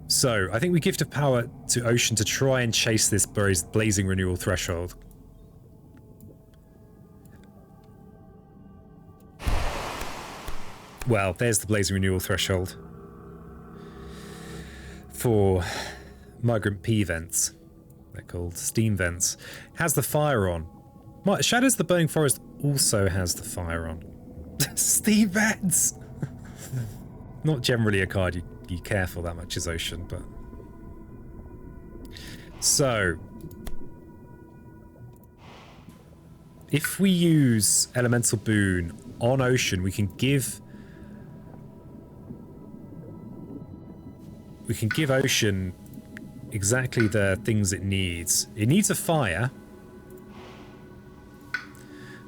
S2: So, I think we Gift of Power to Ocean to try and chase this Blazing Renewal threshold. Well, there's the Blazing Renewal threshold. For Migrant P vents. They're called Steam vents. Has the fire on. Shadows of the Burning Forest also has the fire on. Steam vents! Not generally a card you care for that much as Ocean, but... So... if we use Elemental Boon on Ocean, we can give Ocean exactly the things it needs. It needs a fire.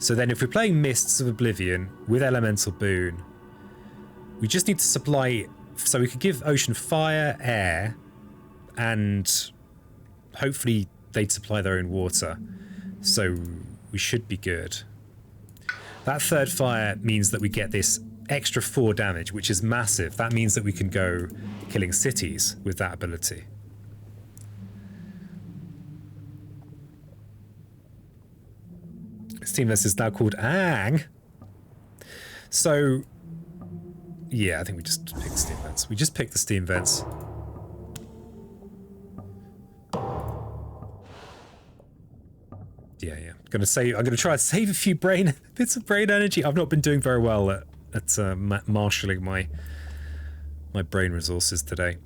S2: So then if we're playing Mists of Oblivion with Elemental Boon, we just need to supply... so we could give Ocean fire, air, and hopefully they'd supply their own water. So we should be good. That third fire means that we get this extra 4 damage, which is massive. That means that we can go killing cities with that ability. Steam Vents is now called Ang. So, yeah, I think we just picked Steam Vents. We just picked the Steam Vents. Yeah. I'm gonna try and save a few bits of brain energy. I've not been doing very well at marshalling my brain resources today.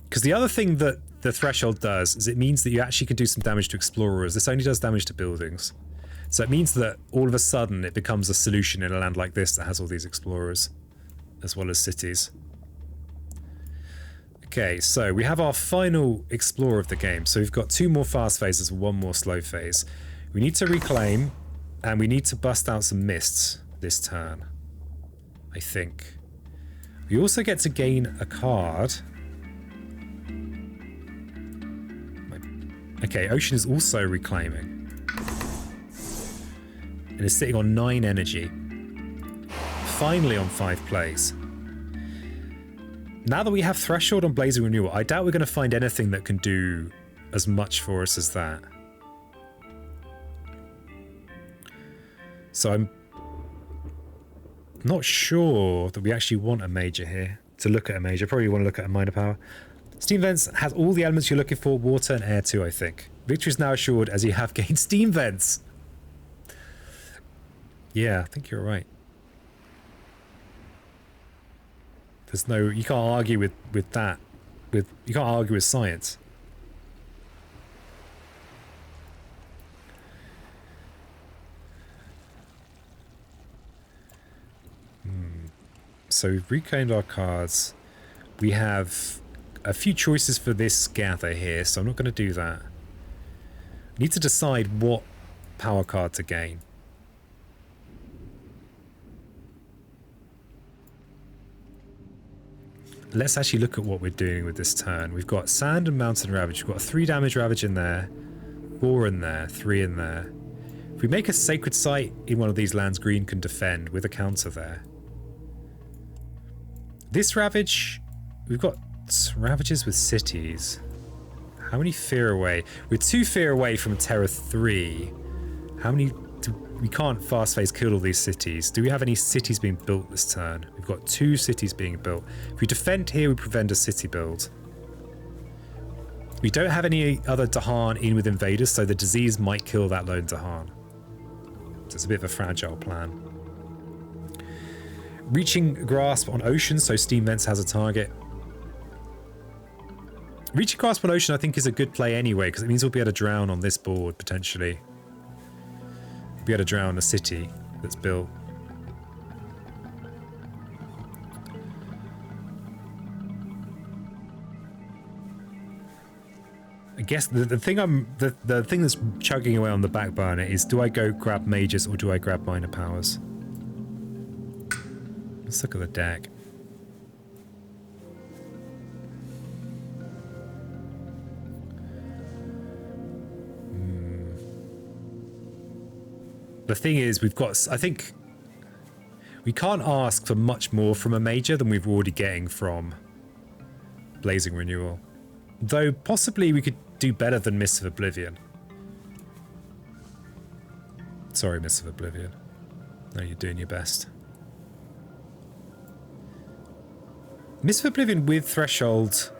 S2: Because the other thing that the threshold does is it means that you actually can do some damage to explorers. This only does damage to buildings. So it means that all of a sudden it becomes a solution in a land like this that has all these explorers, as well as cities. Okay, so we have our final explorer of the game. So we've got 2 more fast phases and 1 more slow phase. We need to reclaim, and we need to bust out some mists this turn, I think. We also get to gain a card. Okay, Ocean is also reclaiming. And is sitting on 9 energy. Finally on 5 plays. Now that we have Threshold on Blazing Renewal, I doubt we're going to find anything that can do as much for us as that. So I'm not sure that we actually want a major here. To look at a major, probably want to look at a minor power. Steam Vents has all the elements you're looking for, water and air too, I think. Victory is now assured as you have gained Steam Vents. Yeah, I think you're right. There's no... you can't argue with that. You can't argue with science. So we've reclaimed our cards. We have a few choices for this gather here, so I'm not going to do that. Need to decide what power card to gain. Let's actually look at what we're doing with this turn. We've got Sand and Mountain Ravage. We've got a 3 damage Ravage in there, 4 in there, 3 in there. If we make a Sacred Site in one of these lands, green can defend with a counter there. This Ravage, we've got Ravages with cities. How many fear away? We're 2 fear away from Terra 3. How many we can't fast phase kill all these cities. Do we have any cities being built this turn? We've got 2 cities being built. If we defend here, we prevent a city build. We don't have any other Dahan in with invaders, so the disease might kill that lone Dahan. So it's a bit of a fragile plan. Reaching grasp on ocean, so steam vents has a target. Reaching grasp on ocean I think is a good play anyway, because it means we'll be able to drown on this board potentially. We'll be able to drown a city that's built. I guess the thing that's chugging away on the back burner is, do I go grab mages or do I grab minor powers? Let's look at the deck. The thing is, we've got, I think we can't ask for much more from a major than we're already getting from Blazing Renewal. Though possibly we could do better than Mists of Oblivion. Sorry, Mists of Oblivion. No, you're doing your best. Mists of Oblivion with Threshold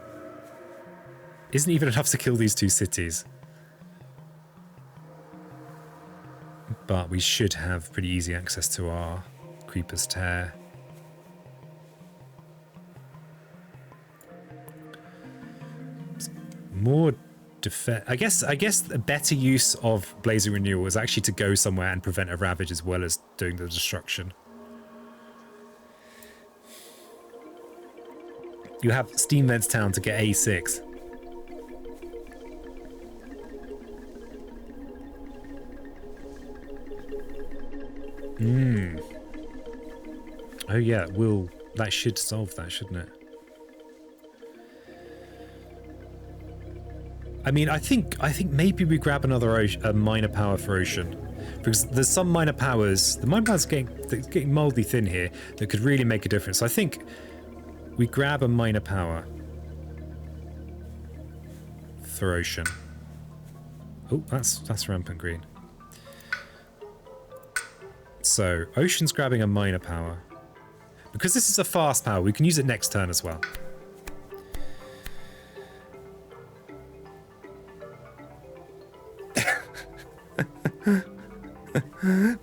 S2: isn't even enough to kill these 2 cities. But we should have pretty easy access to our Creeper's Tear. More defense. I guess a better use of Blazing Renewal is actually to go somewhere and prevent a ravage as well as doing the destruction. You have Steam Vents Town to get A6. Oh yeah, that should solve that, shouldn't it? I mean, I think maybe we grab another minor power for Ocean, because there's some minor powers. The minor powers getting mouldy thin here that could really make a difference. So I think we grab a minor power for Ocean. Oh, that's rampant green. So Ocean's grabbing a minor power. Because this is a fast power, we can use it next turn as well.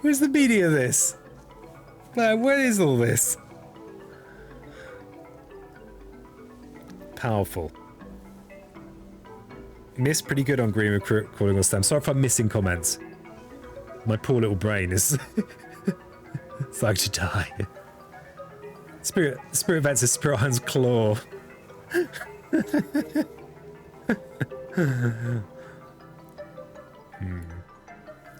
S2: Where's the meaning of this? What is all this? Powerful. Missed pretty good on green with calling on stem. Sorry if I'm missing comments. My poor little brain is starting to die. Spirit Vents is Spirit Iron's Claw.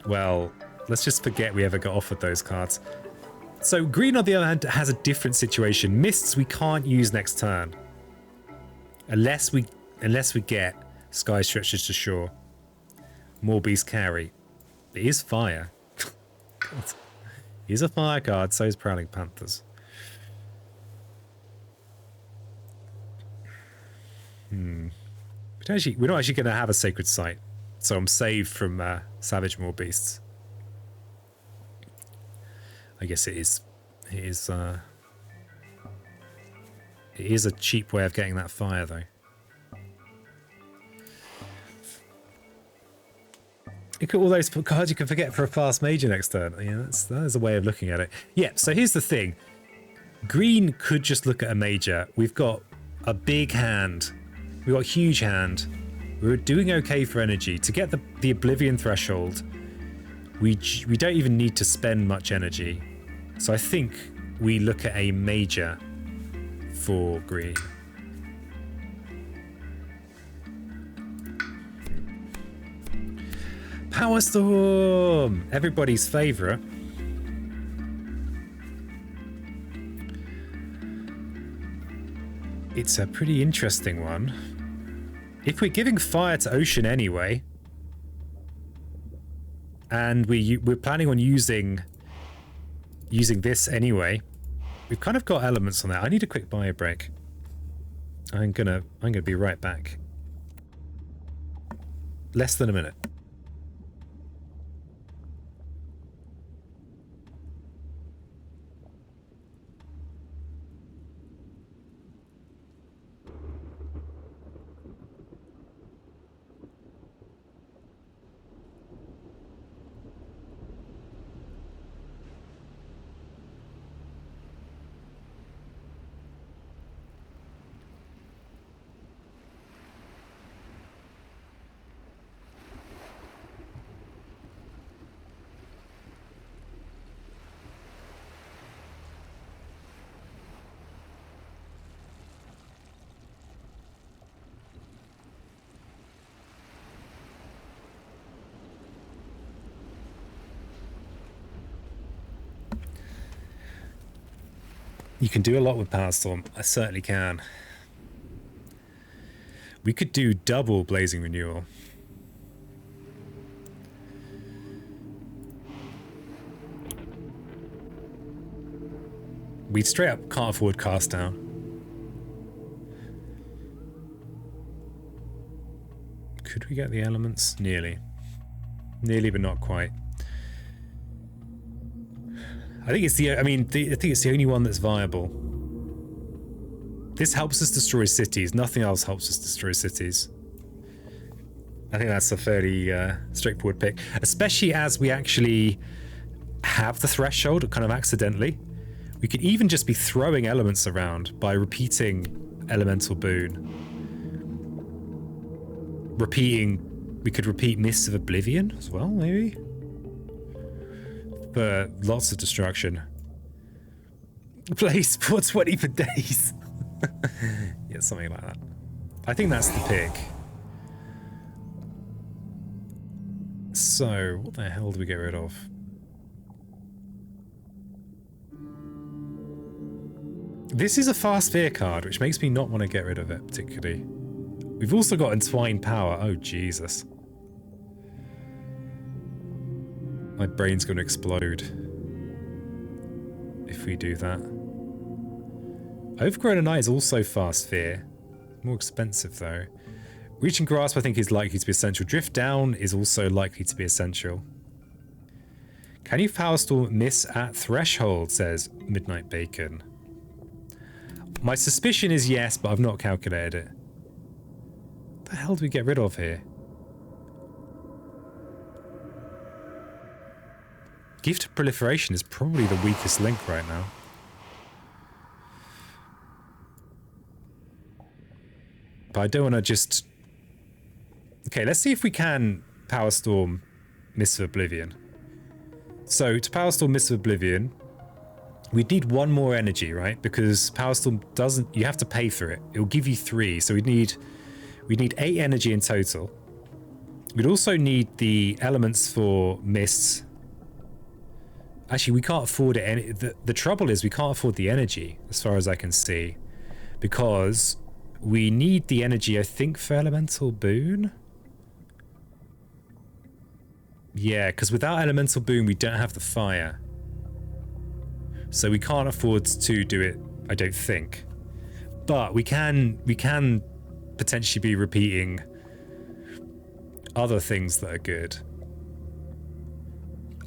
S2: Well, let's just forget we ever got offered those cards. So green, on the other hand, has a different situation. Mists we can't use next turn. Unless we get Sky Stretchers to Shore. More Beast Carry. It is fire. He's a fire card, so is Prowling Panthers. Potentially, we're not actually going to have a Sacred Site, so I'm saved from Savage More Beasts. I guess it is a cheap way of getting that fire, though. Look at all those cards you can forget for a fast major next turn. Yeah, that is a way of looking at it. Yeah, so here's the thing. Green could just look at a major. We've got a big hand. We've got a huge hand. We're doing okay for energy. To get the Oblivion threshold, we don't even need to spend much energy. So I think we look at a major for green. Power Storm! Everybody's favourite. It's a pretty interesting one. If we're giving fire to Ocean anyway, and we're planning on using this anyway, we've kind of got elements on that. I need a quick bio break. I'm gonna be right back. Less than a minute. You can do a lot with Power Storm. I certainly can. We could do double Blazing Renewal. We straight up can't afford Cast Down. Could we get the elements? Nearly. Nearly, but not quite. I think it's the. I think it's the only one that's viable. This helps us destroy cities. Nothing else helps us destroy cities. I think that's a fairly straightforward pick, especially as we actually have the threshold kind of accidentally. We could even just be throwing elements around by repeating Elemental Boon. We could repeat Mists of Oblivion as well, maybe? For lots of destruction. Play for 20 for days. Yeah, something like that. I think that's the pick. So, what the hell do we get rid of? This is a fast fear card, which makes me not want to get rid of it particularly. We've also got Entwined Power. Oh, Jesus. My brain's going to explode if we do that. Overgrown Night is also fast fear. More expensive, though. Reach and Grasp, I think, is likely to be essential. Drift Down is also likely to be essential. Can you Power Storm miss at Threshold, says Midnight Bacon. My suspicion is yes, but I've not calculated it. What the hell do we get rid of here? Gift of Proliferation is probably the weakest link right now. But I don't want to just... Okay, let's see if we can Power Storm Mists of Oblivion. So, to Power Storm Mists of Oblivion, we'd need one more energy, right? Because Power Storm doesn't... You have to pay for it. It'll give you 3, so we'd need 8 energy in total. We'd also need the elements for Mists. Actually, we can't afford it. The trouble is we can't afford the energy, as far as I can see. Because we need the energy, I think, for Elemental Boon. Yeah, because without Elemental Boon, we don't have the fire. So we can't afford to do it, I don't think. But we can potentially be repeating other things that are good.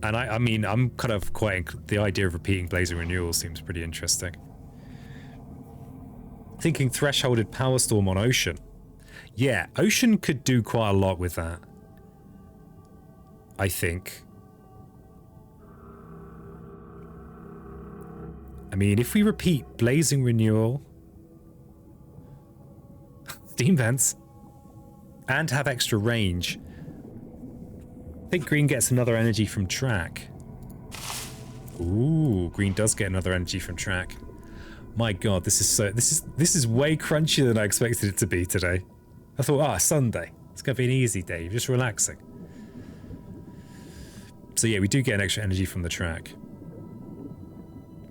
S2: And I mean, I'm kind of quite... The idea of repeating Blazing Renewal seems pretty interesting. Thinking Thresholded Power Storm on Ocean. Yeah, Ocean could do quite a lot with that. I think. I mean, if we repeat Blazing Renewal... Steam Vents. And have extra range... I think green gets another energy from track. Ooh, green does get another energy from track. My god, this is way crunchier than I expected it to be today. I thought, Sunday. It's gonna be an easy day, just relaxing. So yeah, we do get an extra energy from the track.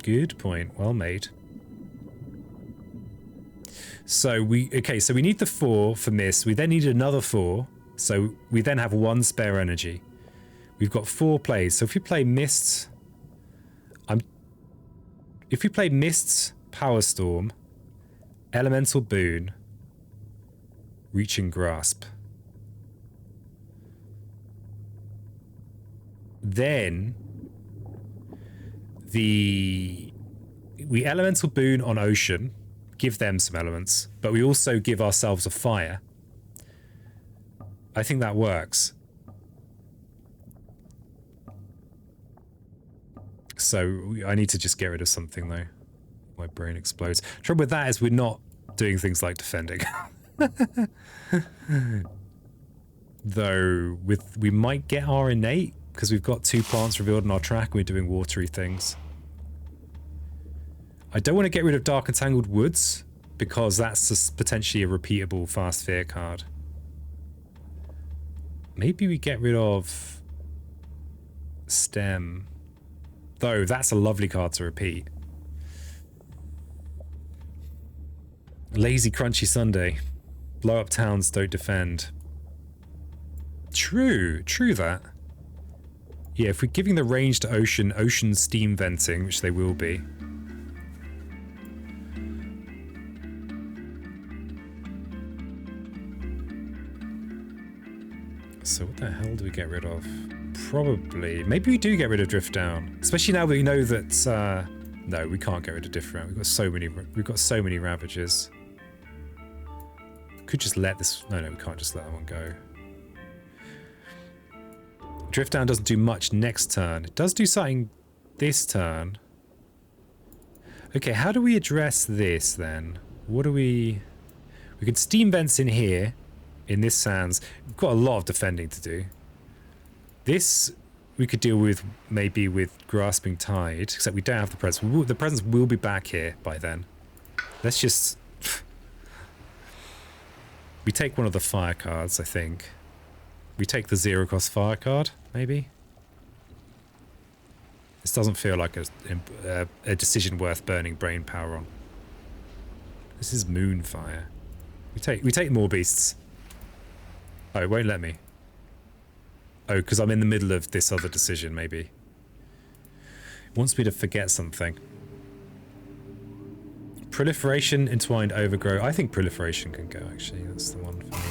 S2: Good point, well made. So we need the 4 for Mist. We then need another 4. So we then have 1 spare energy. We've got 4 plays. So if we play Mists, Power Storm, Elemental Boon, Reach and Grasp, then we Elemental Boon on Ocean, give them some elements, but we also give ourselves a fire. I think that works. So I need to just get rid of something though. My brain explodes. Trouble with that is we're not doing things like defending. Though we might get our innate because we've got 2 plants revealed in our track and we're doing watery things. I don't want to get rid of Dark Entangled Woods because that's just potentially a repeatable fast fear card. Maybe we get rid of Stem. Though, that's a lovely card to repeat. Lazy crunchy Sunday. Blow up towns, don't defend. True that. Yeah, if we're giving the range to ocean steam venting, which they will be. So what the hell do we get rid of? Probably. Maybe we do get rid of drift down. Especially now that we know that no, we can't get rid of drift down. We've got so many ravages. Could just let this. No, we can't just let that one go. Drift down doesn't do much next turn. It does do something this turn. Okay, how do we address this then? What do we can steam vents in here, in this sands. We've got a lot of defending to do. This we could deal with maybe with grasping tide, except we don't have the presence. The presence will be back here by then. Let's just we take one of the fire cards, I think. We take the 0-cost fire card, maybe. This doesn't feel like a decision worth burning brain power on. This is Moonfire. We take more beasts. Oh, it won't let me. Oh, because I'm in the middle of this other decision, maybe. It wants me to forget something. Proliferation, entwined overgrow. I think proliferation can go, actually. That's the one for me.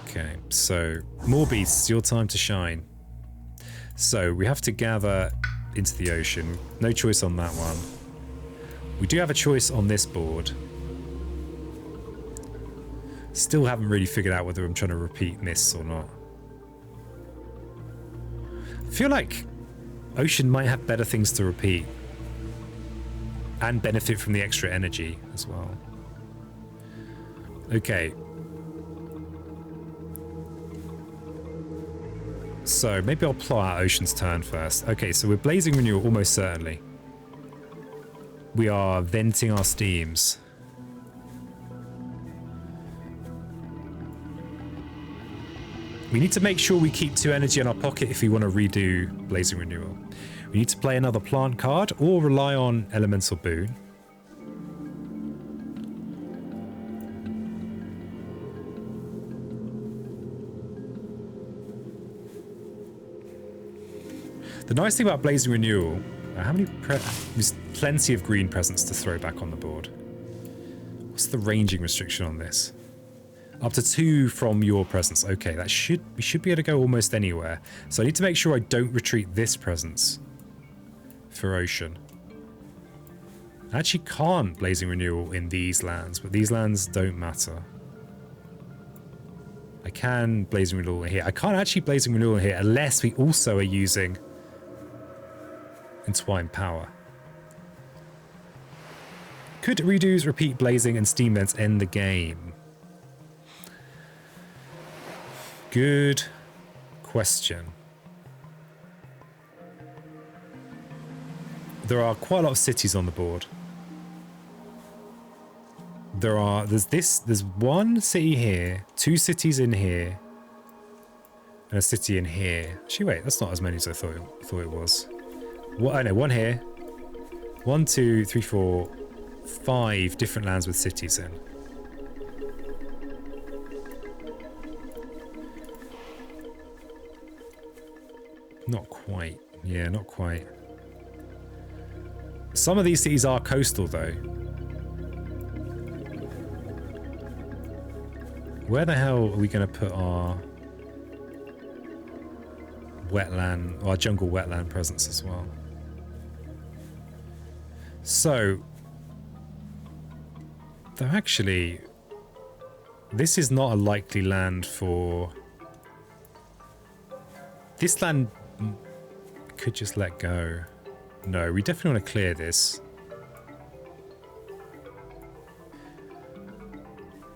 S2: Okay, so more beasts, your time to shine. So we have to gather into the ocean. No choice on that one. We do have a choice on this board. Still haven't really figured out whether I'm trying to repeat mists or not. I feel like ocean might have better things to repeat. And benefit from the extra energy as well. Okay. So maybe I'll plot out Ocean's turn first. Okay, so we're Blazing Renewal almost certainly. We are venting our steams. We need to make sure we keep 2 energy in our pocket if we want to redo Blazing Renewal. We need to play another plant card or rely on Elemental Boon. The nice thing about Blazing Renewal, how many there's plenty of green presents to throw back on the board. What's the ranging restriction on this? Up to 2 from your presence. Okay, we should be able to go almost anywhere. So I need to make sure I don't retreat this presence for ocean. I actually can't Blazing Renewal in these lands, but these lands don't matter. I can Blazing Renewal here. I can't actually Blazing Renewal here unless we also are using Entwined Power. Could redos, repeat blazing, and steam vents end the game? Good question. There are quite a lot of cities on the board. There's 1 city here, 2 cities in here, and a city in here. Actually, wait, that's not as many as I thought it was. I know, 1 here. 1, 2, 3, 4, 5 different lands with cities in. Not quite. Yeah, not quite. Some of these cities are coastal, though. Where the hell are we going to put our wetland, our jungle wetland presence as well? So, though actually, this is not a likely land for... This land could just let go. No, we definitely want to clear this.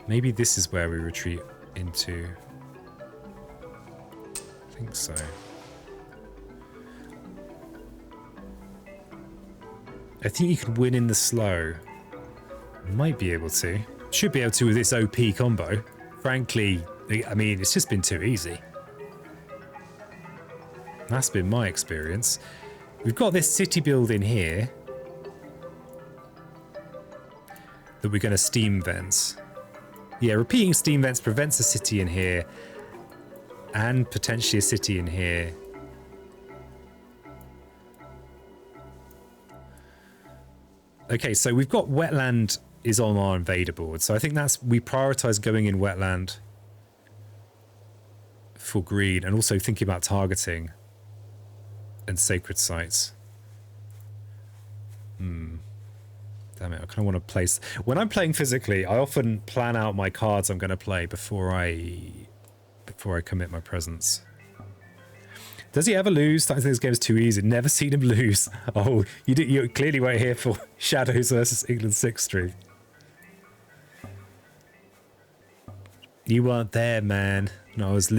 S2: Maybe this is where we retreat into. I think so. I think you can win in the slow. Might be able to. Should be able to with this OP combo. Frankly, I mean, it's just been too easy. That's been my experience. We've got this city build in here. that we're going to steam vents. Yeah, repeating steam vents prevents a city in here and potentially a city in here. Okay, so we've got wetland is on our invader board. So I think we prioritize going in wetland for green and also thinking about targeting and sacred sites. Damn it, I kind of want to place... When I'm playing physically, I often plan out my cards I'm going to play before I commit my presence. Does he ever lose? I think this game's too easy. Never seen him lose. Oh, you clearly weren't here for Shadows versus England 6 stream. You weren't there, man. No, I was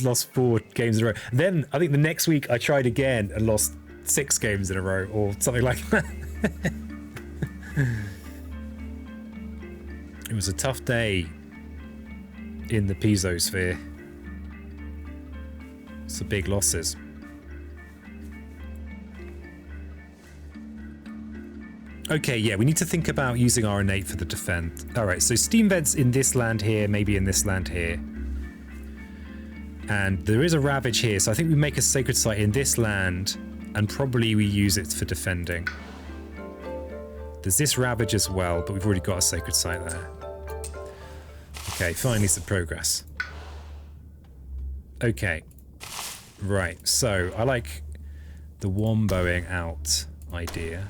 S2: lost 4 games in a row. Then I think the next week I tried again and lost 6 games in a row or something like that. It was a tough day in the Piezosphere. Some big losses. Okay, yeah, we need to think about using our innate for the defend. All right, so steam vents in this land here, maybe in this land here. And there is a ravage here, so I think we make a sacred site in this land and probably we use it for defending. There's this ravage as well, but we've already got a sacred site there. Okay, finally some progress. Okay. Right, so I like the womboing out idea.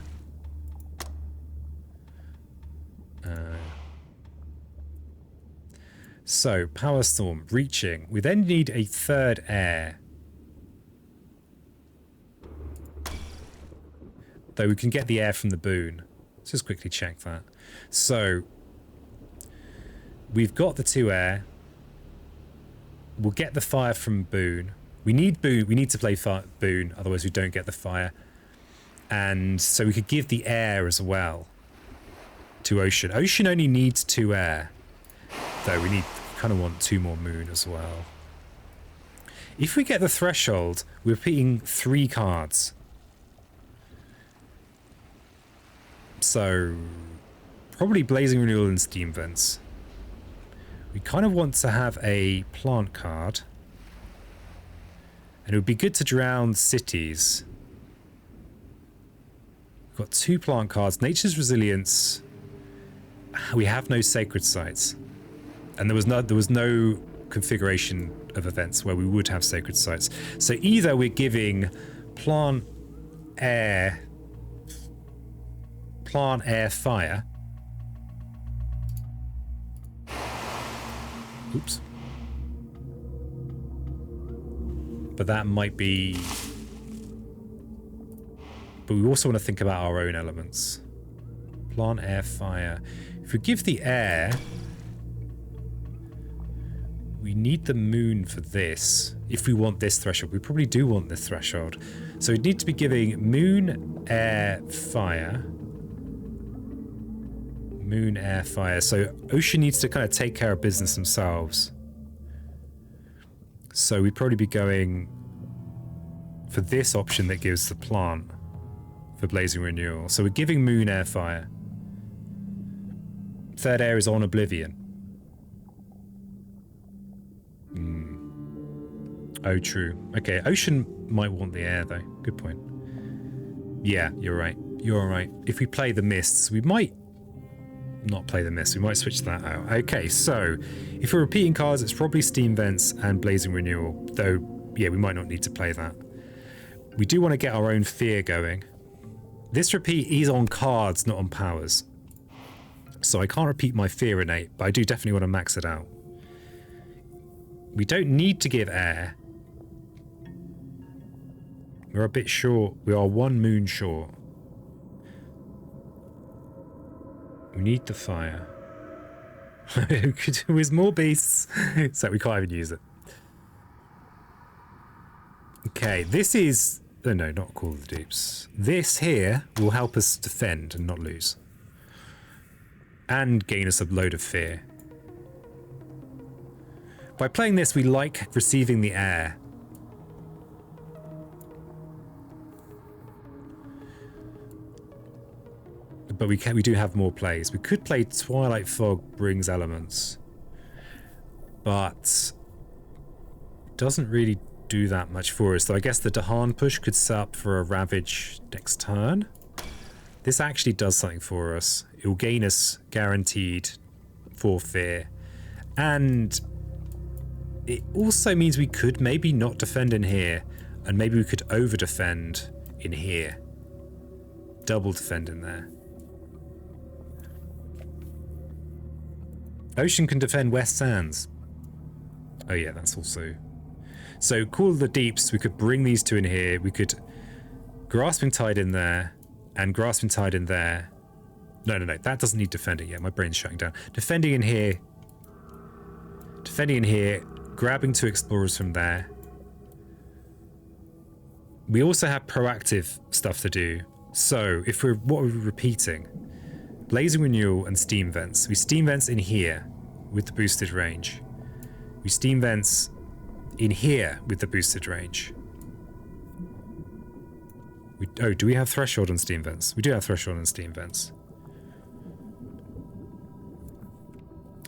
S2: So, Power Storm, reaching. We then need a third air. Though we can get the air from the boon. Let's just quickly check that. So, we've got the 2 air. We'll get the fire from boon. We need boon. We need to play boon, otherwise we don't get the fire. And so we could give the air as well to Ocean. Ocean only needs 2 air. Though we kind of want 2 more moon as well. If we get the threshold, we're repeating 3 cards. So probably Blazing Renewal and Steam Vents. We kind of want to have a plant card. And it would be good to drown cities. We've got 2 plant cards. Nature's Resilience. We have no sacred sites. And there was no configuration of events where we would have sacred sites. So either we're giving plant, air, fire. Oops. But that might be... But we also want to think about our own elements. Plant, air, fire. If we give the air... We need the moon for this. If we want this threshold. We probably do want this threshold. So we'd need to be giving moon, air, fire. Moon, air, fire. So Ocean needs to kind of take care of business themselves. So we'd probably be going for this option that gives the plant for Blazing Renewal. So we're giving moon, air, fire. Third air is on Oblivion. Oh, true. Okay, Ocean might want the air, though. Good point. Yeah, you're right. You're right. If we play the mists, we might not play the mists. We might switch that out. Okay, so if we're repeating cards, it's probably Steam Vents and Blazing Renewal. Though, yeah, we might not need to play that. We do want to get our own fear going. This repeat is on cards, not on powers. So I can't repeat my fear innate, but I do definitely want to max it out. We don't need to give air. We're a bit short. We are 1 moon short. We need the fire. With more beasts. So we can't even use it. Okay, this is... Oh, no, not Call of the Deeps. This here will help us defend and not lose. And gain us a load of fear. By playing this, we like receiving the air. but we do have more plays. We could play Twilight Fog brings elements, but doesn't really do that much for us. So I guess the Dahan push could set up for a Ravage next turn. This actually does something for us. It will gain us guaranteed 4 fear, and it also means we could maybe not defend in here, and maybe we could over defend in here. Double defend in there. Ocean can defend West Sands. Oh yeah, that's also... So Call of the Deeps, we could bring these two in here. We could Grasping Tide in there and Grasping Tide in there. No, that doesn't need defending yet. My brain's shutting down. Defending in here. Defending in here. Grabbing 2 Explorers from there. We also have proactive stuff to do. So if what are we repeating? Blazing Renewal and Steam Vents. We Steam Vents in here with the boosted range. We Steam Vents in here with the boosted range. Do we have Threshold on Steam Vents? We do have Threshold on Steam Vents.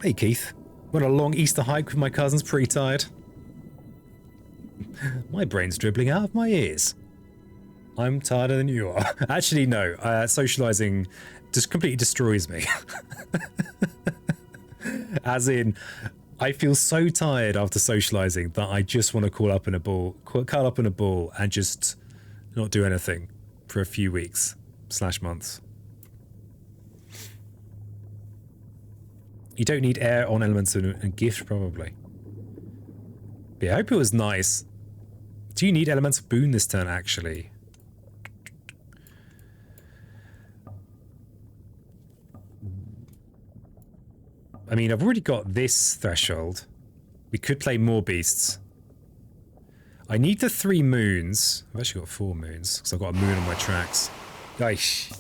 S2: Hey Keith. Went on a long Easter hike with my cousins, pretty tired. My brain's dribbling out of my ears. I'm tireder than you are. Actually, no. Socializing just completely destroys me. As in, I feel so tired after socializing that I just want to curl up in a ball and just not do anything for a few weeks / months. You don't need air on elements and gift, probably. But yeah, I hope it was nice. Do you need elemental boon this turn, actually? I mean, I've already got this threshold. We could play more beasts. I need the 3 moons. I've actually got 4 moons, because I've got a moon on my tracks. Aish.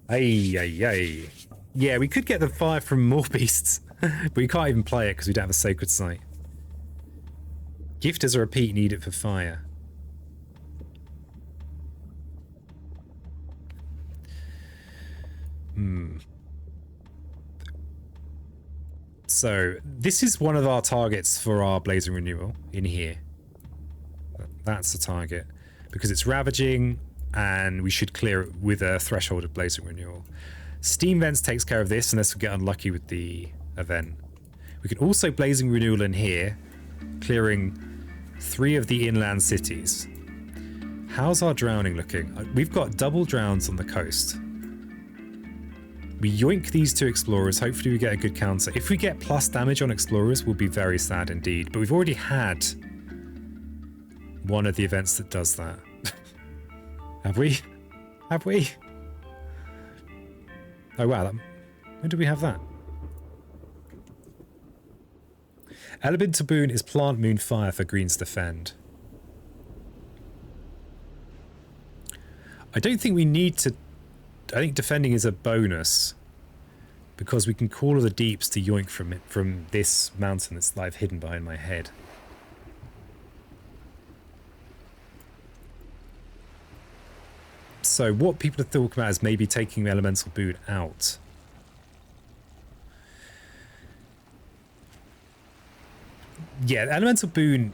S2: Ay. Yeah, we could get the 5 from more beasts, but we can't even play it because we don't have a sacred site. Gift as a repeat, need it for fire. So, this is one of our targets for our Blazing Renewal in here. That's the target. Because it's ravaging, and we should clear it with a threshold of Blazing Renewal. Steam Vents takes care of this, unless we get unlucky with the event. We can also Blazing Renewal in here, clearing 3 of the inland cities. How's our drowning looking? We've got double drowns on the coast. We yoink these 2 explorers. Hopefully we get a good counter. If we get plus damage on explorers, we'll be very sad indeed. But we've already had one of the events that does that. Have we? Have we? Oh wow, when did we have that? Elemental Boon is Plant, Moon, Fire for Greens Defend. I don't think we need to... I think defending is a bonus because we can Call of the Deeps to yoink from this mountain that's like hidden behind my head. So what people are talking about is maybe taking the Elemental Boon out. Yeah, Elemental Boon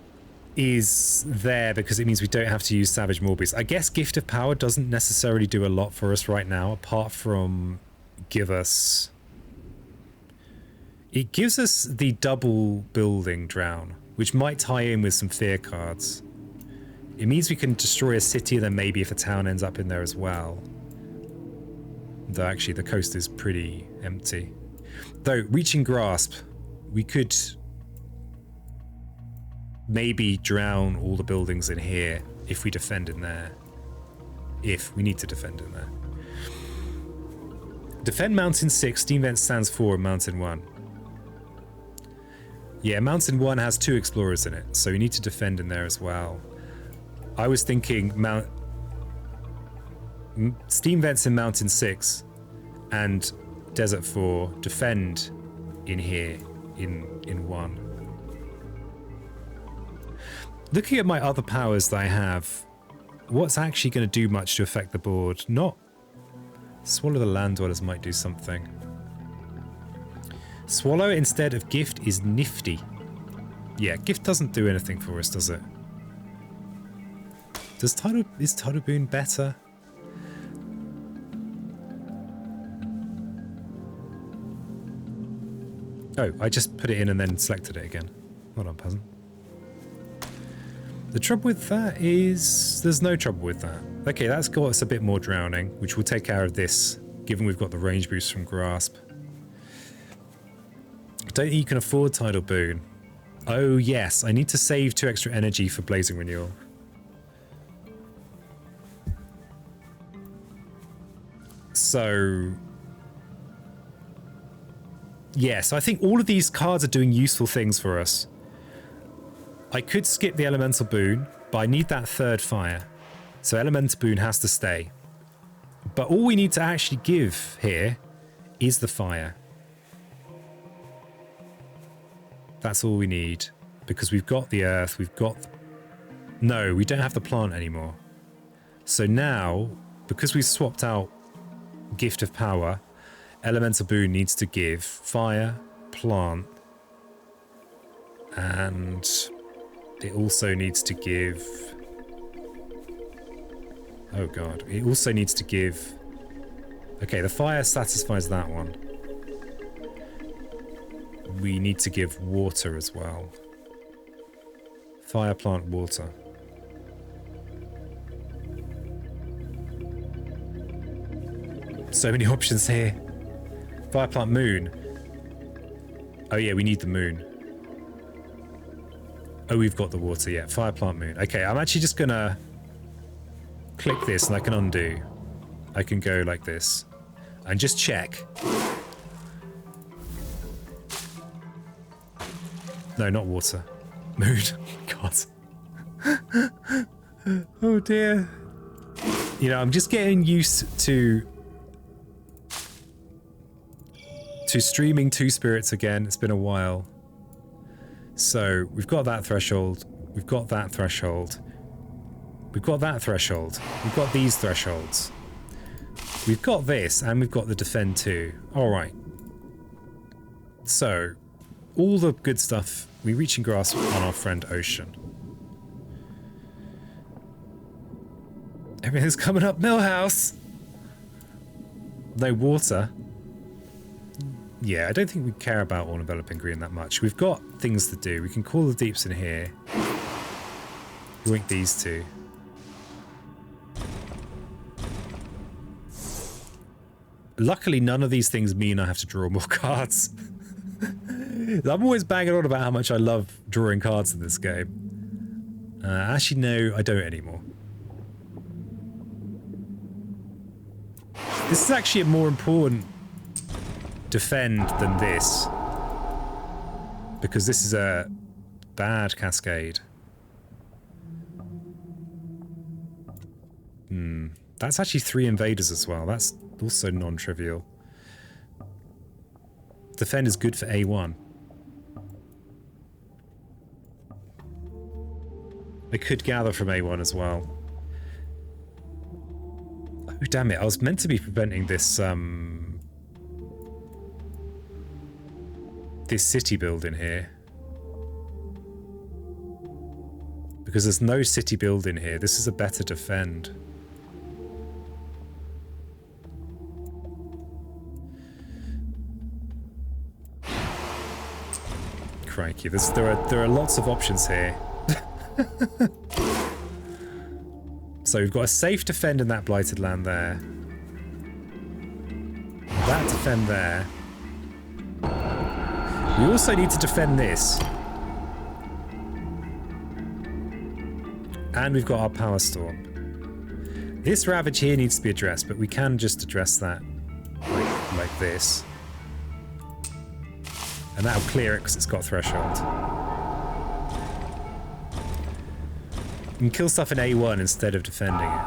S2: is there because it means we don't have to use Savage Morbius. I guess Gift of Power doesn't necessarily do a lot for us right now, apart from give us... It gives us the double building drown, which might tie in with some fear cards. It means we can destroy a city, and then maybe if a town ends up in there as well. Though actually the coast is pretty empty. Though, Reaching Grasp, we could maybe drown all the buildings in here if we defend in there. If we need to defend in there. Defend Mountain 6, Steam Vent stands 4, and Mountain 1. Yeah, Mountain 1 has 2 explorers in it, so we need to defend in there as well. I was thinking Steam Vents in Mountain 6 and Desert 4 defend in here in 1. Looking at my other powers that I have, what's actually going to do much to affect the board? Not Swallow the land dwellers might do something. Swallow instead of gift is nifty. Yeah, gift doesn't do anything for us, does it? Is Tidal Boon better? Oh, I just put it in and then selected it again. Hold on, peasant. The trouble with that is there's no trouble with that. Okay, that's got us a bit more drowning, which will take care of this, given we've got the range boost from Grasp. I don't think you can afford Tidal Boon. Oh yes, I need to save 2 extra energy for Blazing Renewal. So... yes, I think all of these cards are doing useful things for us. I could skip the Elemental Boon, but I need that 3rd fire. So Elemental Boon has to stay. But all we need to actually give here is the fire. That's all we need. Because we've got the earth, we've got... no, we don't have the plant anymore. So now, because we've swapped out Gift of Power, Elemental Boon needs to give fire, plant, and it also needs to give... oh god, it also needs to give... okay, the fire satisfies that one. We need to give water as well. Fire, plant, water. So many options here. Fire, plant, moon. Oh yeah, we need the moon. Oh, we've got the water, yeah. Fire, plant, moon. Okay, I'm actually just gonna click this and I can undo. I can go like this. And just check. No, not water. Moon. God. Oh dear. You know, I'm just getting used to streaming 2 spirits again. It's been a while. So we've got that threshold. We've got that threshold. We've got that threshold. We've got these thresholds. We've got this, and we've got the defend too. Alright. So, all the good stuff, we reach and grasp on our friend Ocean. Everything's coming up Millhouse! No water. Yeah, I don't think we care about all enveloping green that much. We've got things to do. We can call the deeps in here. Yoink these two. Luckily, none of these things mean I have to draw more cards. I'm always banging on about how much I love drawing cards in this game. Actually, no, I don't anymore. This is actually a more important defend than this. Because this is a bad cascade. That's actually 3 invaders as well. That's also non-trivial. Defend is good for A1. I could gather from A1 as well. Oh, damn it. I was meant to be preventing this, this city build in here. Because there's no city build in here. This is a better defend. Crikey, there are lots of options here. So we've got a safe defend in that blighted land there. That defend there. We also need to defend this. And we've got our power storm. This ravage here needs to be addressed, but we can just address that like this. And that'll clear it because it's got threshold. You can kill stuff in A1 instead of defending it.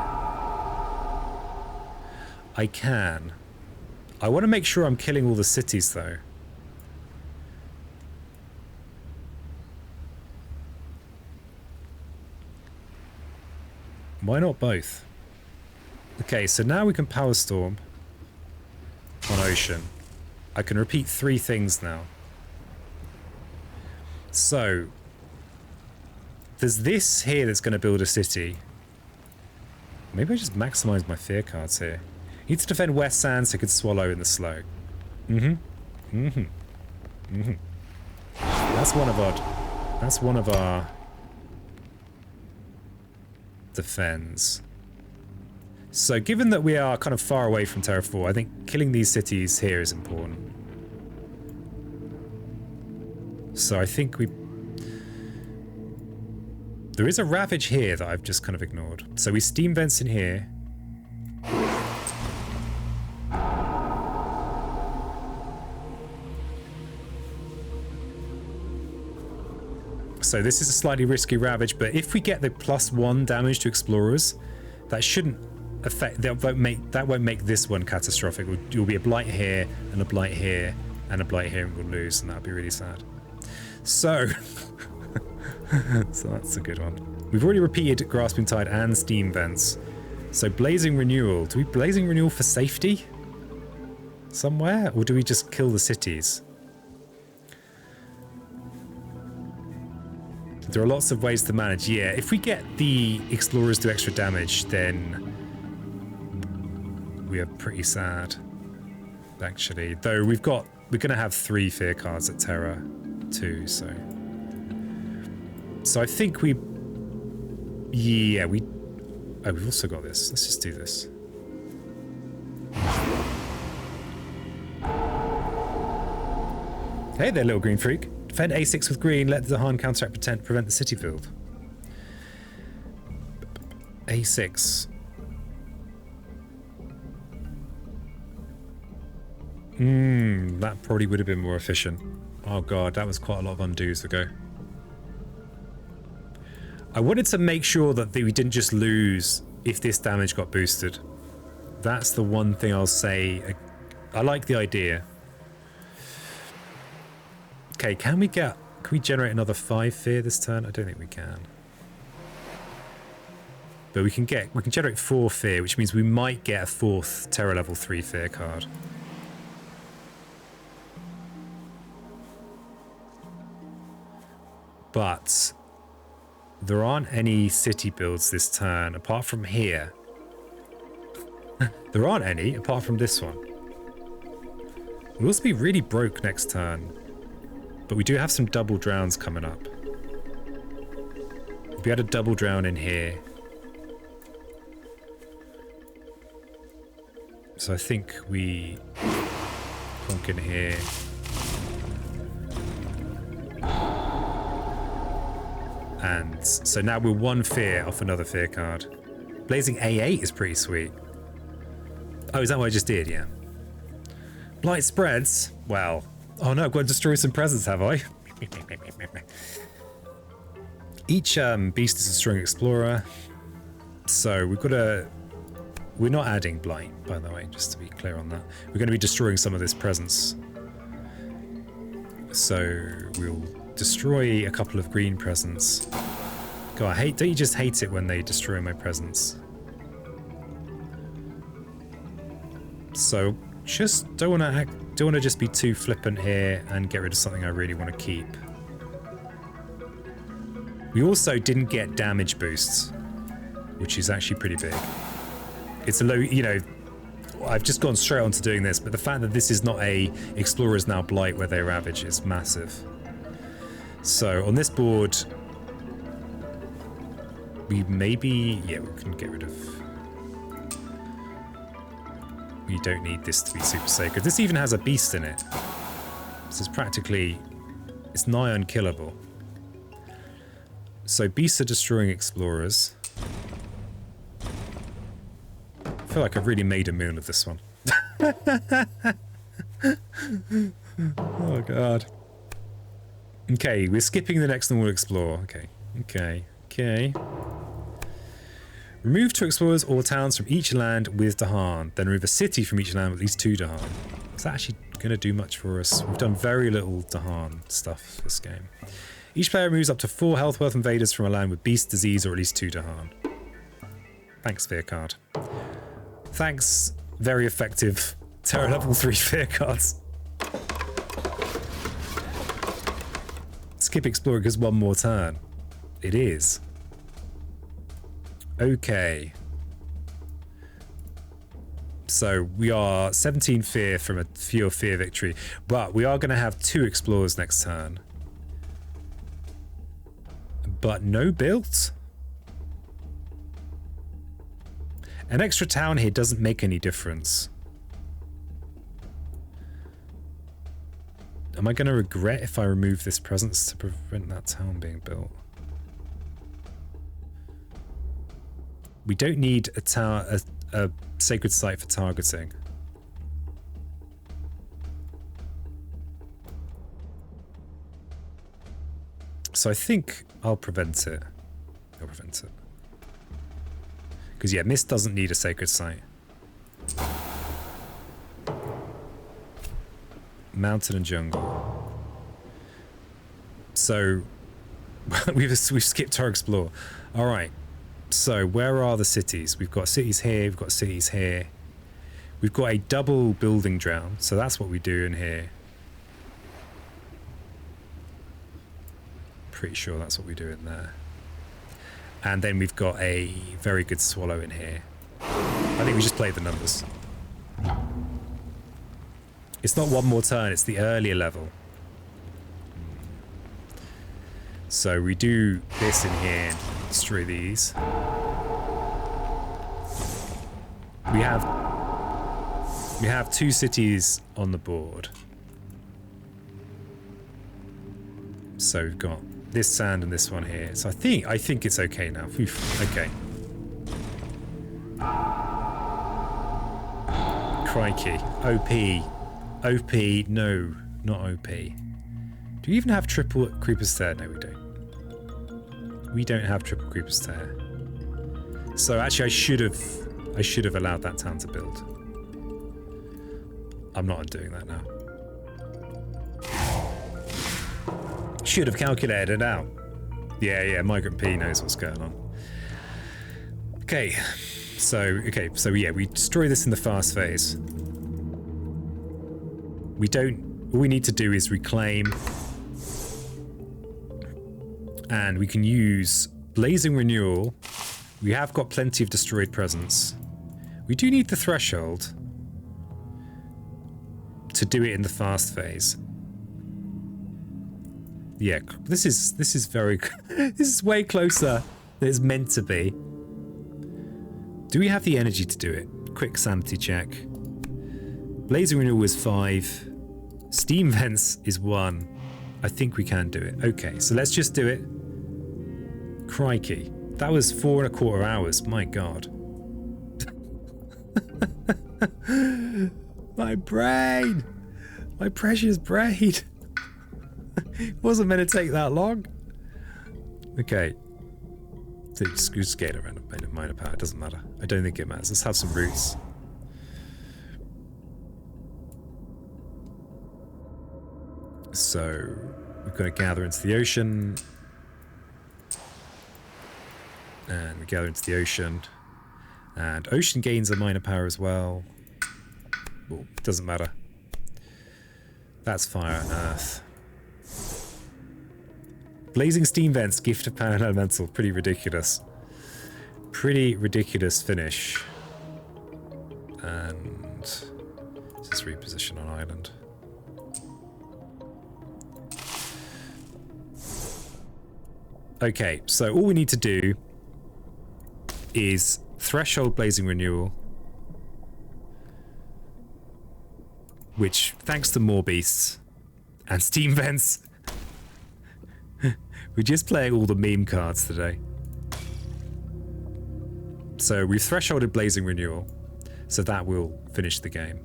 S2: I can. I want to make sure I'm killing all the cities though. Why not both? Okay, so now we can power storm. on ocean. I can repeat 3 things now. So, there's this here that's going to build a city. Maybe I just maximize my fear cards here. Need to defend West Sand so it could swallow in the slow. That's one of our defends. So given that we are kind of far away from Terra 4, I think killing these cities here is important. So I think there is a ravage here that I've just kind of ignored. So we steam vents in here. So this is a slightly risky ravage, but if we get the +1 damage to explorers, that shouldn't affect. That won't make this one catastrophic. It will be a blight here and a blight here and a blight here, and we'll lose, and that would be really sad. So, so that's a good one. We've already repeated Grasping Tide and Steam Vents. So Blazing Renewal. Do we Blazing Renewal for safety somewhere, or do we just kill the cities? There are lots of ways to manage. Yeah, if we get the explorers do extra damage, then we are pretty sad, actually. Though we're going to have 3 fear cards at Terra too, so I think we've also got this. Let's just do this. Hey there, little green freak. Defend A6 with green, let the Dahan counteract prevent the city field. A6. That probably would have been more efficient. Oh god, that was quite a lot of undos ago. I wanted to make sure that we didn't just lose if this damage got boosted. That's the one thing I'll say. I like the idea. Okay, can we generate another 5 fear this turn? I don't think we can. But we can generate 4 fear, which means we might get a 4th Terra level 3 fear card. But there aren't any city builds this turn apart from here. There aren't any apart from this one. We'll also be really broke next turn. But we do have some double drowns coming up. We had a double drown in here. So I think we plonk in here. And so now we're 1 fear off another fear card. Blazing A8 is pretty sweet. Oh, is that what I just did? Yeah. Blight spreads. Well. Oh no, I've got to destroy some presents, have I? Each beast is destroying explorer. So we're not adding blight, by the way, just to be clear on that. We're going to be destroying some of this presence. So we'll destroy a couple of green presents. God, don't you just hate it when they destroy my presents? So just don't want to just be too flippant here and get rid of something I really want to keep. We also didn't get damage boosts, which is actually pretty big. It's a low, I've just gone straight on to doing this, but the fact that this is not a Explorers Now Blight where they ravage is massive. So on this board, we can get rid of. We don't need this to be super sacred. This even has a beast in it. This is it's nigh unkillable. So beasts are destroying explorers. I feel like I've really made a meal of this one. Oh god. Okay, we're skipping the next and we'll explore. Okay. Remove 2 explorers or towns from each land with Dahan. Then remove a city from each land with at least 2 Dahan. Is that actually going to do much for us? We've done very little Dahan stuff this game. Each player removes up to 4 health worth invaders from a land with beast, disease, or at least 2 Dahan. Thanks, Fear card. Thanks, very effective Terror level 3 fear cards. Skip explorer because one more turn. It is. Okay. So we are 17 fear from a fewer fear victory, but we are going to have 2 explorers next turn. But no built? An extra town here doesn't make any difference. Am I going to regret if I remove this presence to prevent that town being built? We don't need a tower, a sacred site for targeting. So I think I'll prevent it. I'll prevent it. Because yeah, Mist doesn't need a sacred site. Mountain and jungle. So we've skipped our explore. All right. So where are the cities? We've got cities here. We've got cities here. We've got a double building drown. So that's what we do in here. Pretty sure that's what we do in there. And then we've got a very good swallow in here. I think we just play the numbers. It's not one more turn, it's the earlier level. So we do this in here and destroy these. We have 2 cities on the board. So we've got this sand and this one here. So I think it's okay now. Okay. Crikey. OP, no, not OP. Do we even have triple creepers there? No, we don't. We don't have triple creepers there. So actually, I should have allowed that town to build. I'm not undoing that now. Should have calculated it out. Yeah, Migrant P knows what's going on. Okay, so yeah, we destroy this in the fast phase. All we need to do is reclaim, and we can use Blazing Renewal. We have got plenty of destroyed presence. We do need the threshold to do it in the fast phase. Yeah, this is very this is way closer than it's meant to be. Do we have the energy to do it? Quick sanity check. Blazing Renewal is 5. Steam Vents is 1. I think we can do it. Okay, so let's just do it. Crikey. That was 4.25 hours. My God. My brain. My precious brain. It wasn't meant to take that long. Okay. So just scale around a minor power. It doesn't matter. I don't think it matters. Let's have some roots. So we've got to gather into the ocean. And we gather into the ocean. And ocean gains a minor power as well. Well, doesn't matter. That's fire and earth. Blazing Steam Vents, Gift of Power and Elemental. Pretty ridiculous. Pretty ridiculous finish. And let's just reposition on island. Okay, so all we need to do is Threshold Blazing Renewal, which, thanks to more beasts and Steam Vents, we're just playing all the meme cards today. So we've thresholded Blazing Renewal, so that will finish the game.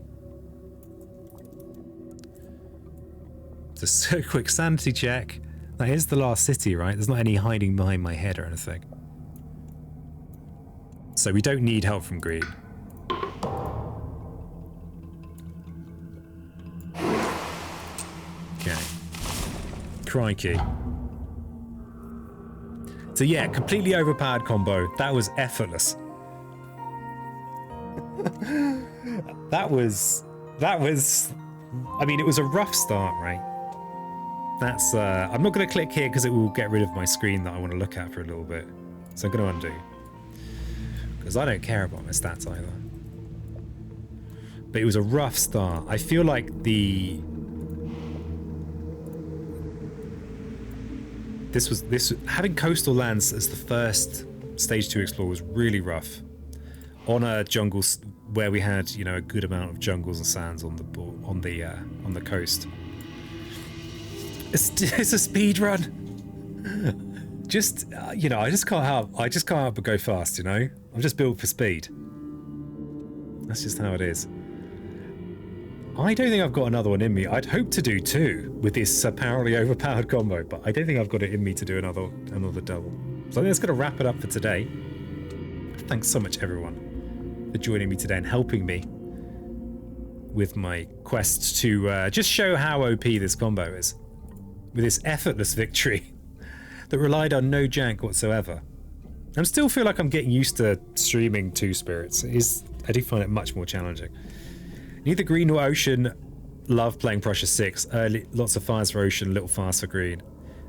S2: Just a quick sanity check. That is the last city, right? There's not any hiding behind my head or anything. So we don't need help from green. Okay. Crikey. So yeah, completely overpowered combo. That was effortless. That was
S1: That was... I mean, it was a rough start, right? That's... I'm not going to click here because it will get rid of my screen that I want to look at for a little bit. So I'm going to undo. Because I don't care about my stats either. But it was a rough start. I feel like the... having coastal lands as the first stage 2 explore was really rough. On a jungle where we had, you know, a good amount of jungles and sands on the coast. It's a speed run. Just you know, I just can't help but go fast. You know, I'm just built for speed. That's just how it is. I don't think I've got another one in me. I'd hope to do 2 with this apparently overpowered combo, but I don't think I've got it in me to do another double. So I think that's going to wrap it up for today. Thanks so much, everyone, for joining me today and helping me with my quest to just show how OP this combo is. With this effortless victory that relied on no jank whatsoever. I still feel like I'm getting used to streaming 2 spirits. I do find it much more challenging. Neither green nor ocean love playing Prussia 6. Early, lots of fires for ocean, little fast for green.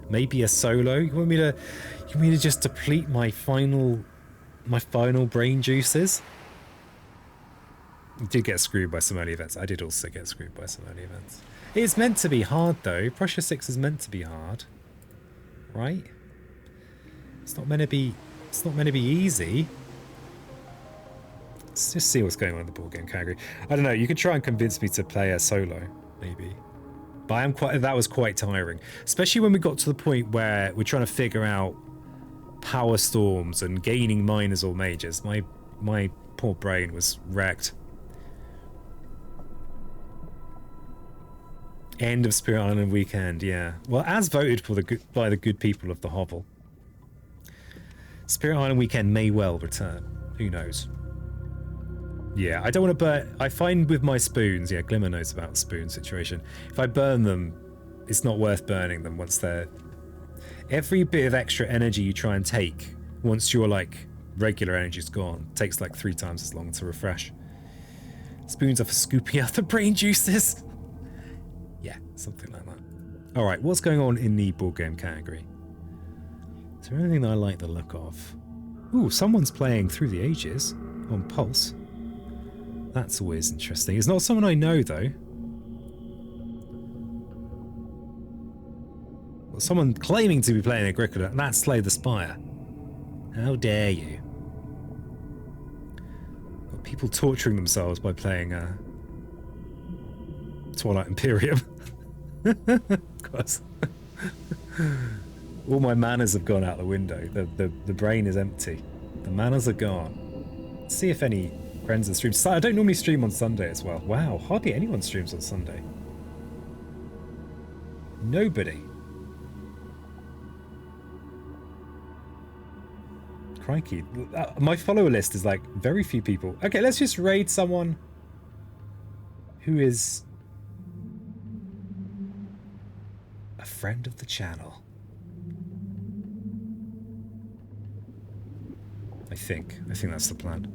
S1: Maybe a solo? You want me to just deplete my final brain juices? I did get screwed by some early events. I did also get screwed by some early events. It's meant to be hard though. Prussia 6 is meant to be hard. Right? It's not meant to be easy. Let's just see what's going on in the board game category. I don't know, you could try and convince me to play a solo, maybe. But that was quite tiring. Especially when we got to the point where we're trying to figure out power storms and gaining minors or majors. My poor brain was wrecked. End of Spirit Island weekend, yeah. Well, as voted for by the good people of the hovel. Spirit Island weekend may well return. Who knows? Yeah, I don't want to burn... I find with my spoons... Yeah, Glimmer knows about the spoon situation. If I burn them, it's not worth burning them once they're... Every bit of extra energy you try and take, once your, like, regular energy's gone, takes, like, 3 times as long to refresh. Spoons are for scooping out the brain juices. Yeah, something like that. Alright, what's going on in the board game category? Is there anything that I like the look of? Ooh, someone's playing Through the Ages on Pulse. That's always interesting. It's not someone I know, though. Well, someone claiming to be playing Agricola, and that's Slay the Spire. How dare you? Got people torturing themselves by playing Twilight Imperium. Of course. All my manners have gone out the window. The brain is empty. The manners are gone. Let's see if any friends that stream. I don't normally stream on Sunday as well. Wow, hardly anyone streams on Sunday. Nobody. Crikey. My follower list is like very few people. Okay, let's just raid someone who is a friend of the channel. I think that's the plan.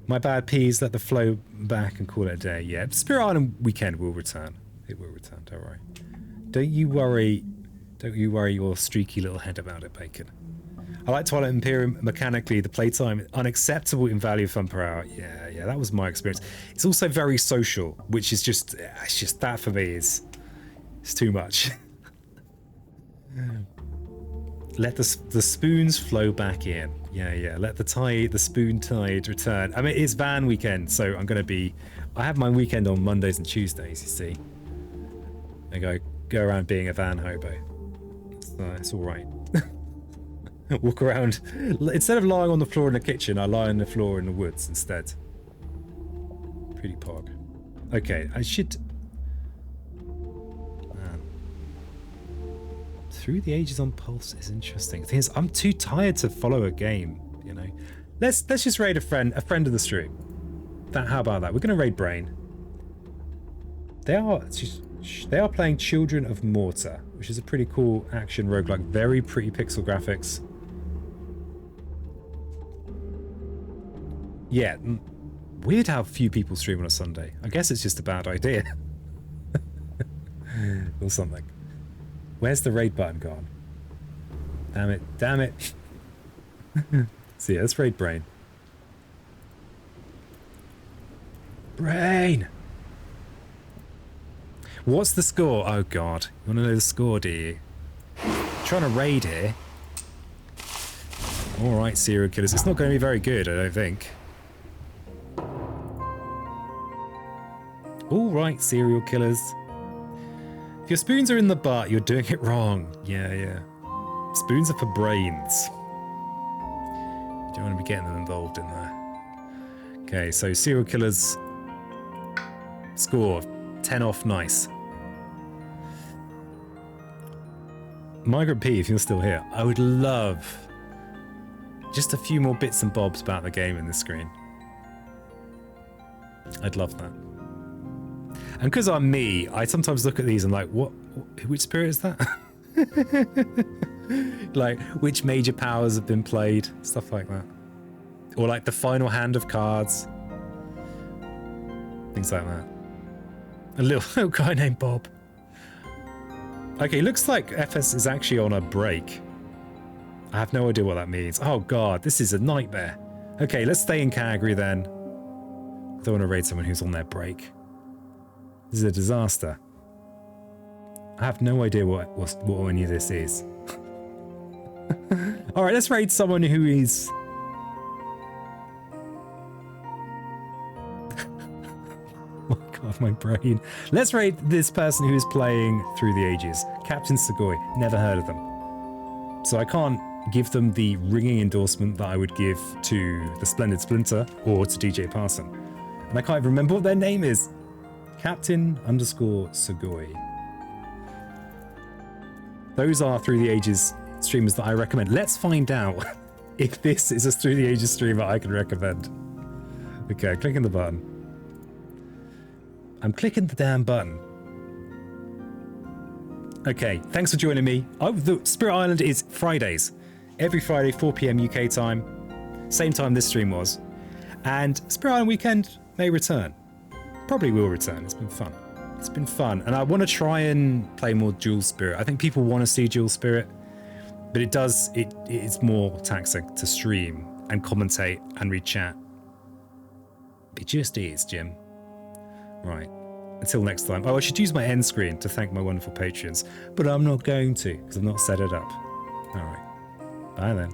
S1: My bad peas, let the flow back and call it a day. Yeah, Spirit Island weekend will return. It will return, don't worry. Don't you worry your streaky little head about it, Bacon. I like Twilight Imperium mechanically. The playtime unacceptable in value fun per hour. Yeah, that was my experience. It's also very social, which is just that for me it's too much. Let the spoons flow back in. Yeah. Let the spoon tide return. I mean, it's van weekend, so I have my weekend on Mondays and Tuesdays, you see. I go around being a van hobo. It's all right. Walk around. Instead of lying on the floor in the kitchen, I lie on the floor in the woods instead. Pretty pog. Okay, I should... Through the Ages on Pulse is interesting. The thing is, I'm too tired to follow a game, you know. Let's just raid a friend of the stream. How about that? We're gonna raid Brain. They are playing Children of Mortar, which is a pretty cool action roguelike, very pretty pixel graphics. Yeah,
S2: Weird how few people stream on a Sunday. I guess it's just a bad idea. Or something. Where's the raid button gone? Damn it. Damn it. So yeah, let's raid Brain. Brain! What's the score? Oh god. You want to know the score, do you? Trying to raid here. Alright, serial killers. It's not going to be very good, I don't think. Alright, serial killers. If your spoons are in the butt, you're doing it wrong. Yeah. Spoons are for brains. You don't want to be getting them involved in there. Okay, so serial killers score 10 off, nice. Migrant P, if you're still here, I would love just a few more bits and bobs about the game in this screen. I'd love that. And because I'm me, I sometimes look at these and like, which spirit is that? Like, which major powers have been played, stuff like that. Or like the final hand of cards. Things like that. A little guy named Bob. Okay, looks like FS is actually on a break. I have no idea what that means. Oh god, this is a nightmare. Okay, let's stay in category then. Don't want to raid someone who's on their break. This is a disaster. I have no idea what any of this is. Alright, let's raid someone who is... Oh my god, my brain. Let's raid this person who is playing Through the Ages. Captain Sugoi. Never heard of them. So I can't give them the ringing endorsement that I would give to the Splendid Splinter or to DJ Parson. And I can't even remember what their name is. Captain_Sugoi. Those are Through the Ages streamers that I recommend. Let's find out if this is a Through the Ages streamer I can recommend. Okay, I'm clicking the button. I'm clicking the damn button. Okay, thanks for joining me. The Spirit Island is Fridays. Every Friday, 4 PM UK time. Same time this stream was. And Spirit Island Weekend may return. Probably will return. It's been fun. It's been fun. And I want to try and play more Dual Spirit. I think people want to see Dual Spirit. But it's more taxing to stream and commentate and read chat. It just is, Jim. Right. Until next time. Oh, I should use my end screen to thank my wonderful patrons. But I'm not going to, because I've not set it up. Alright. Bye then.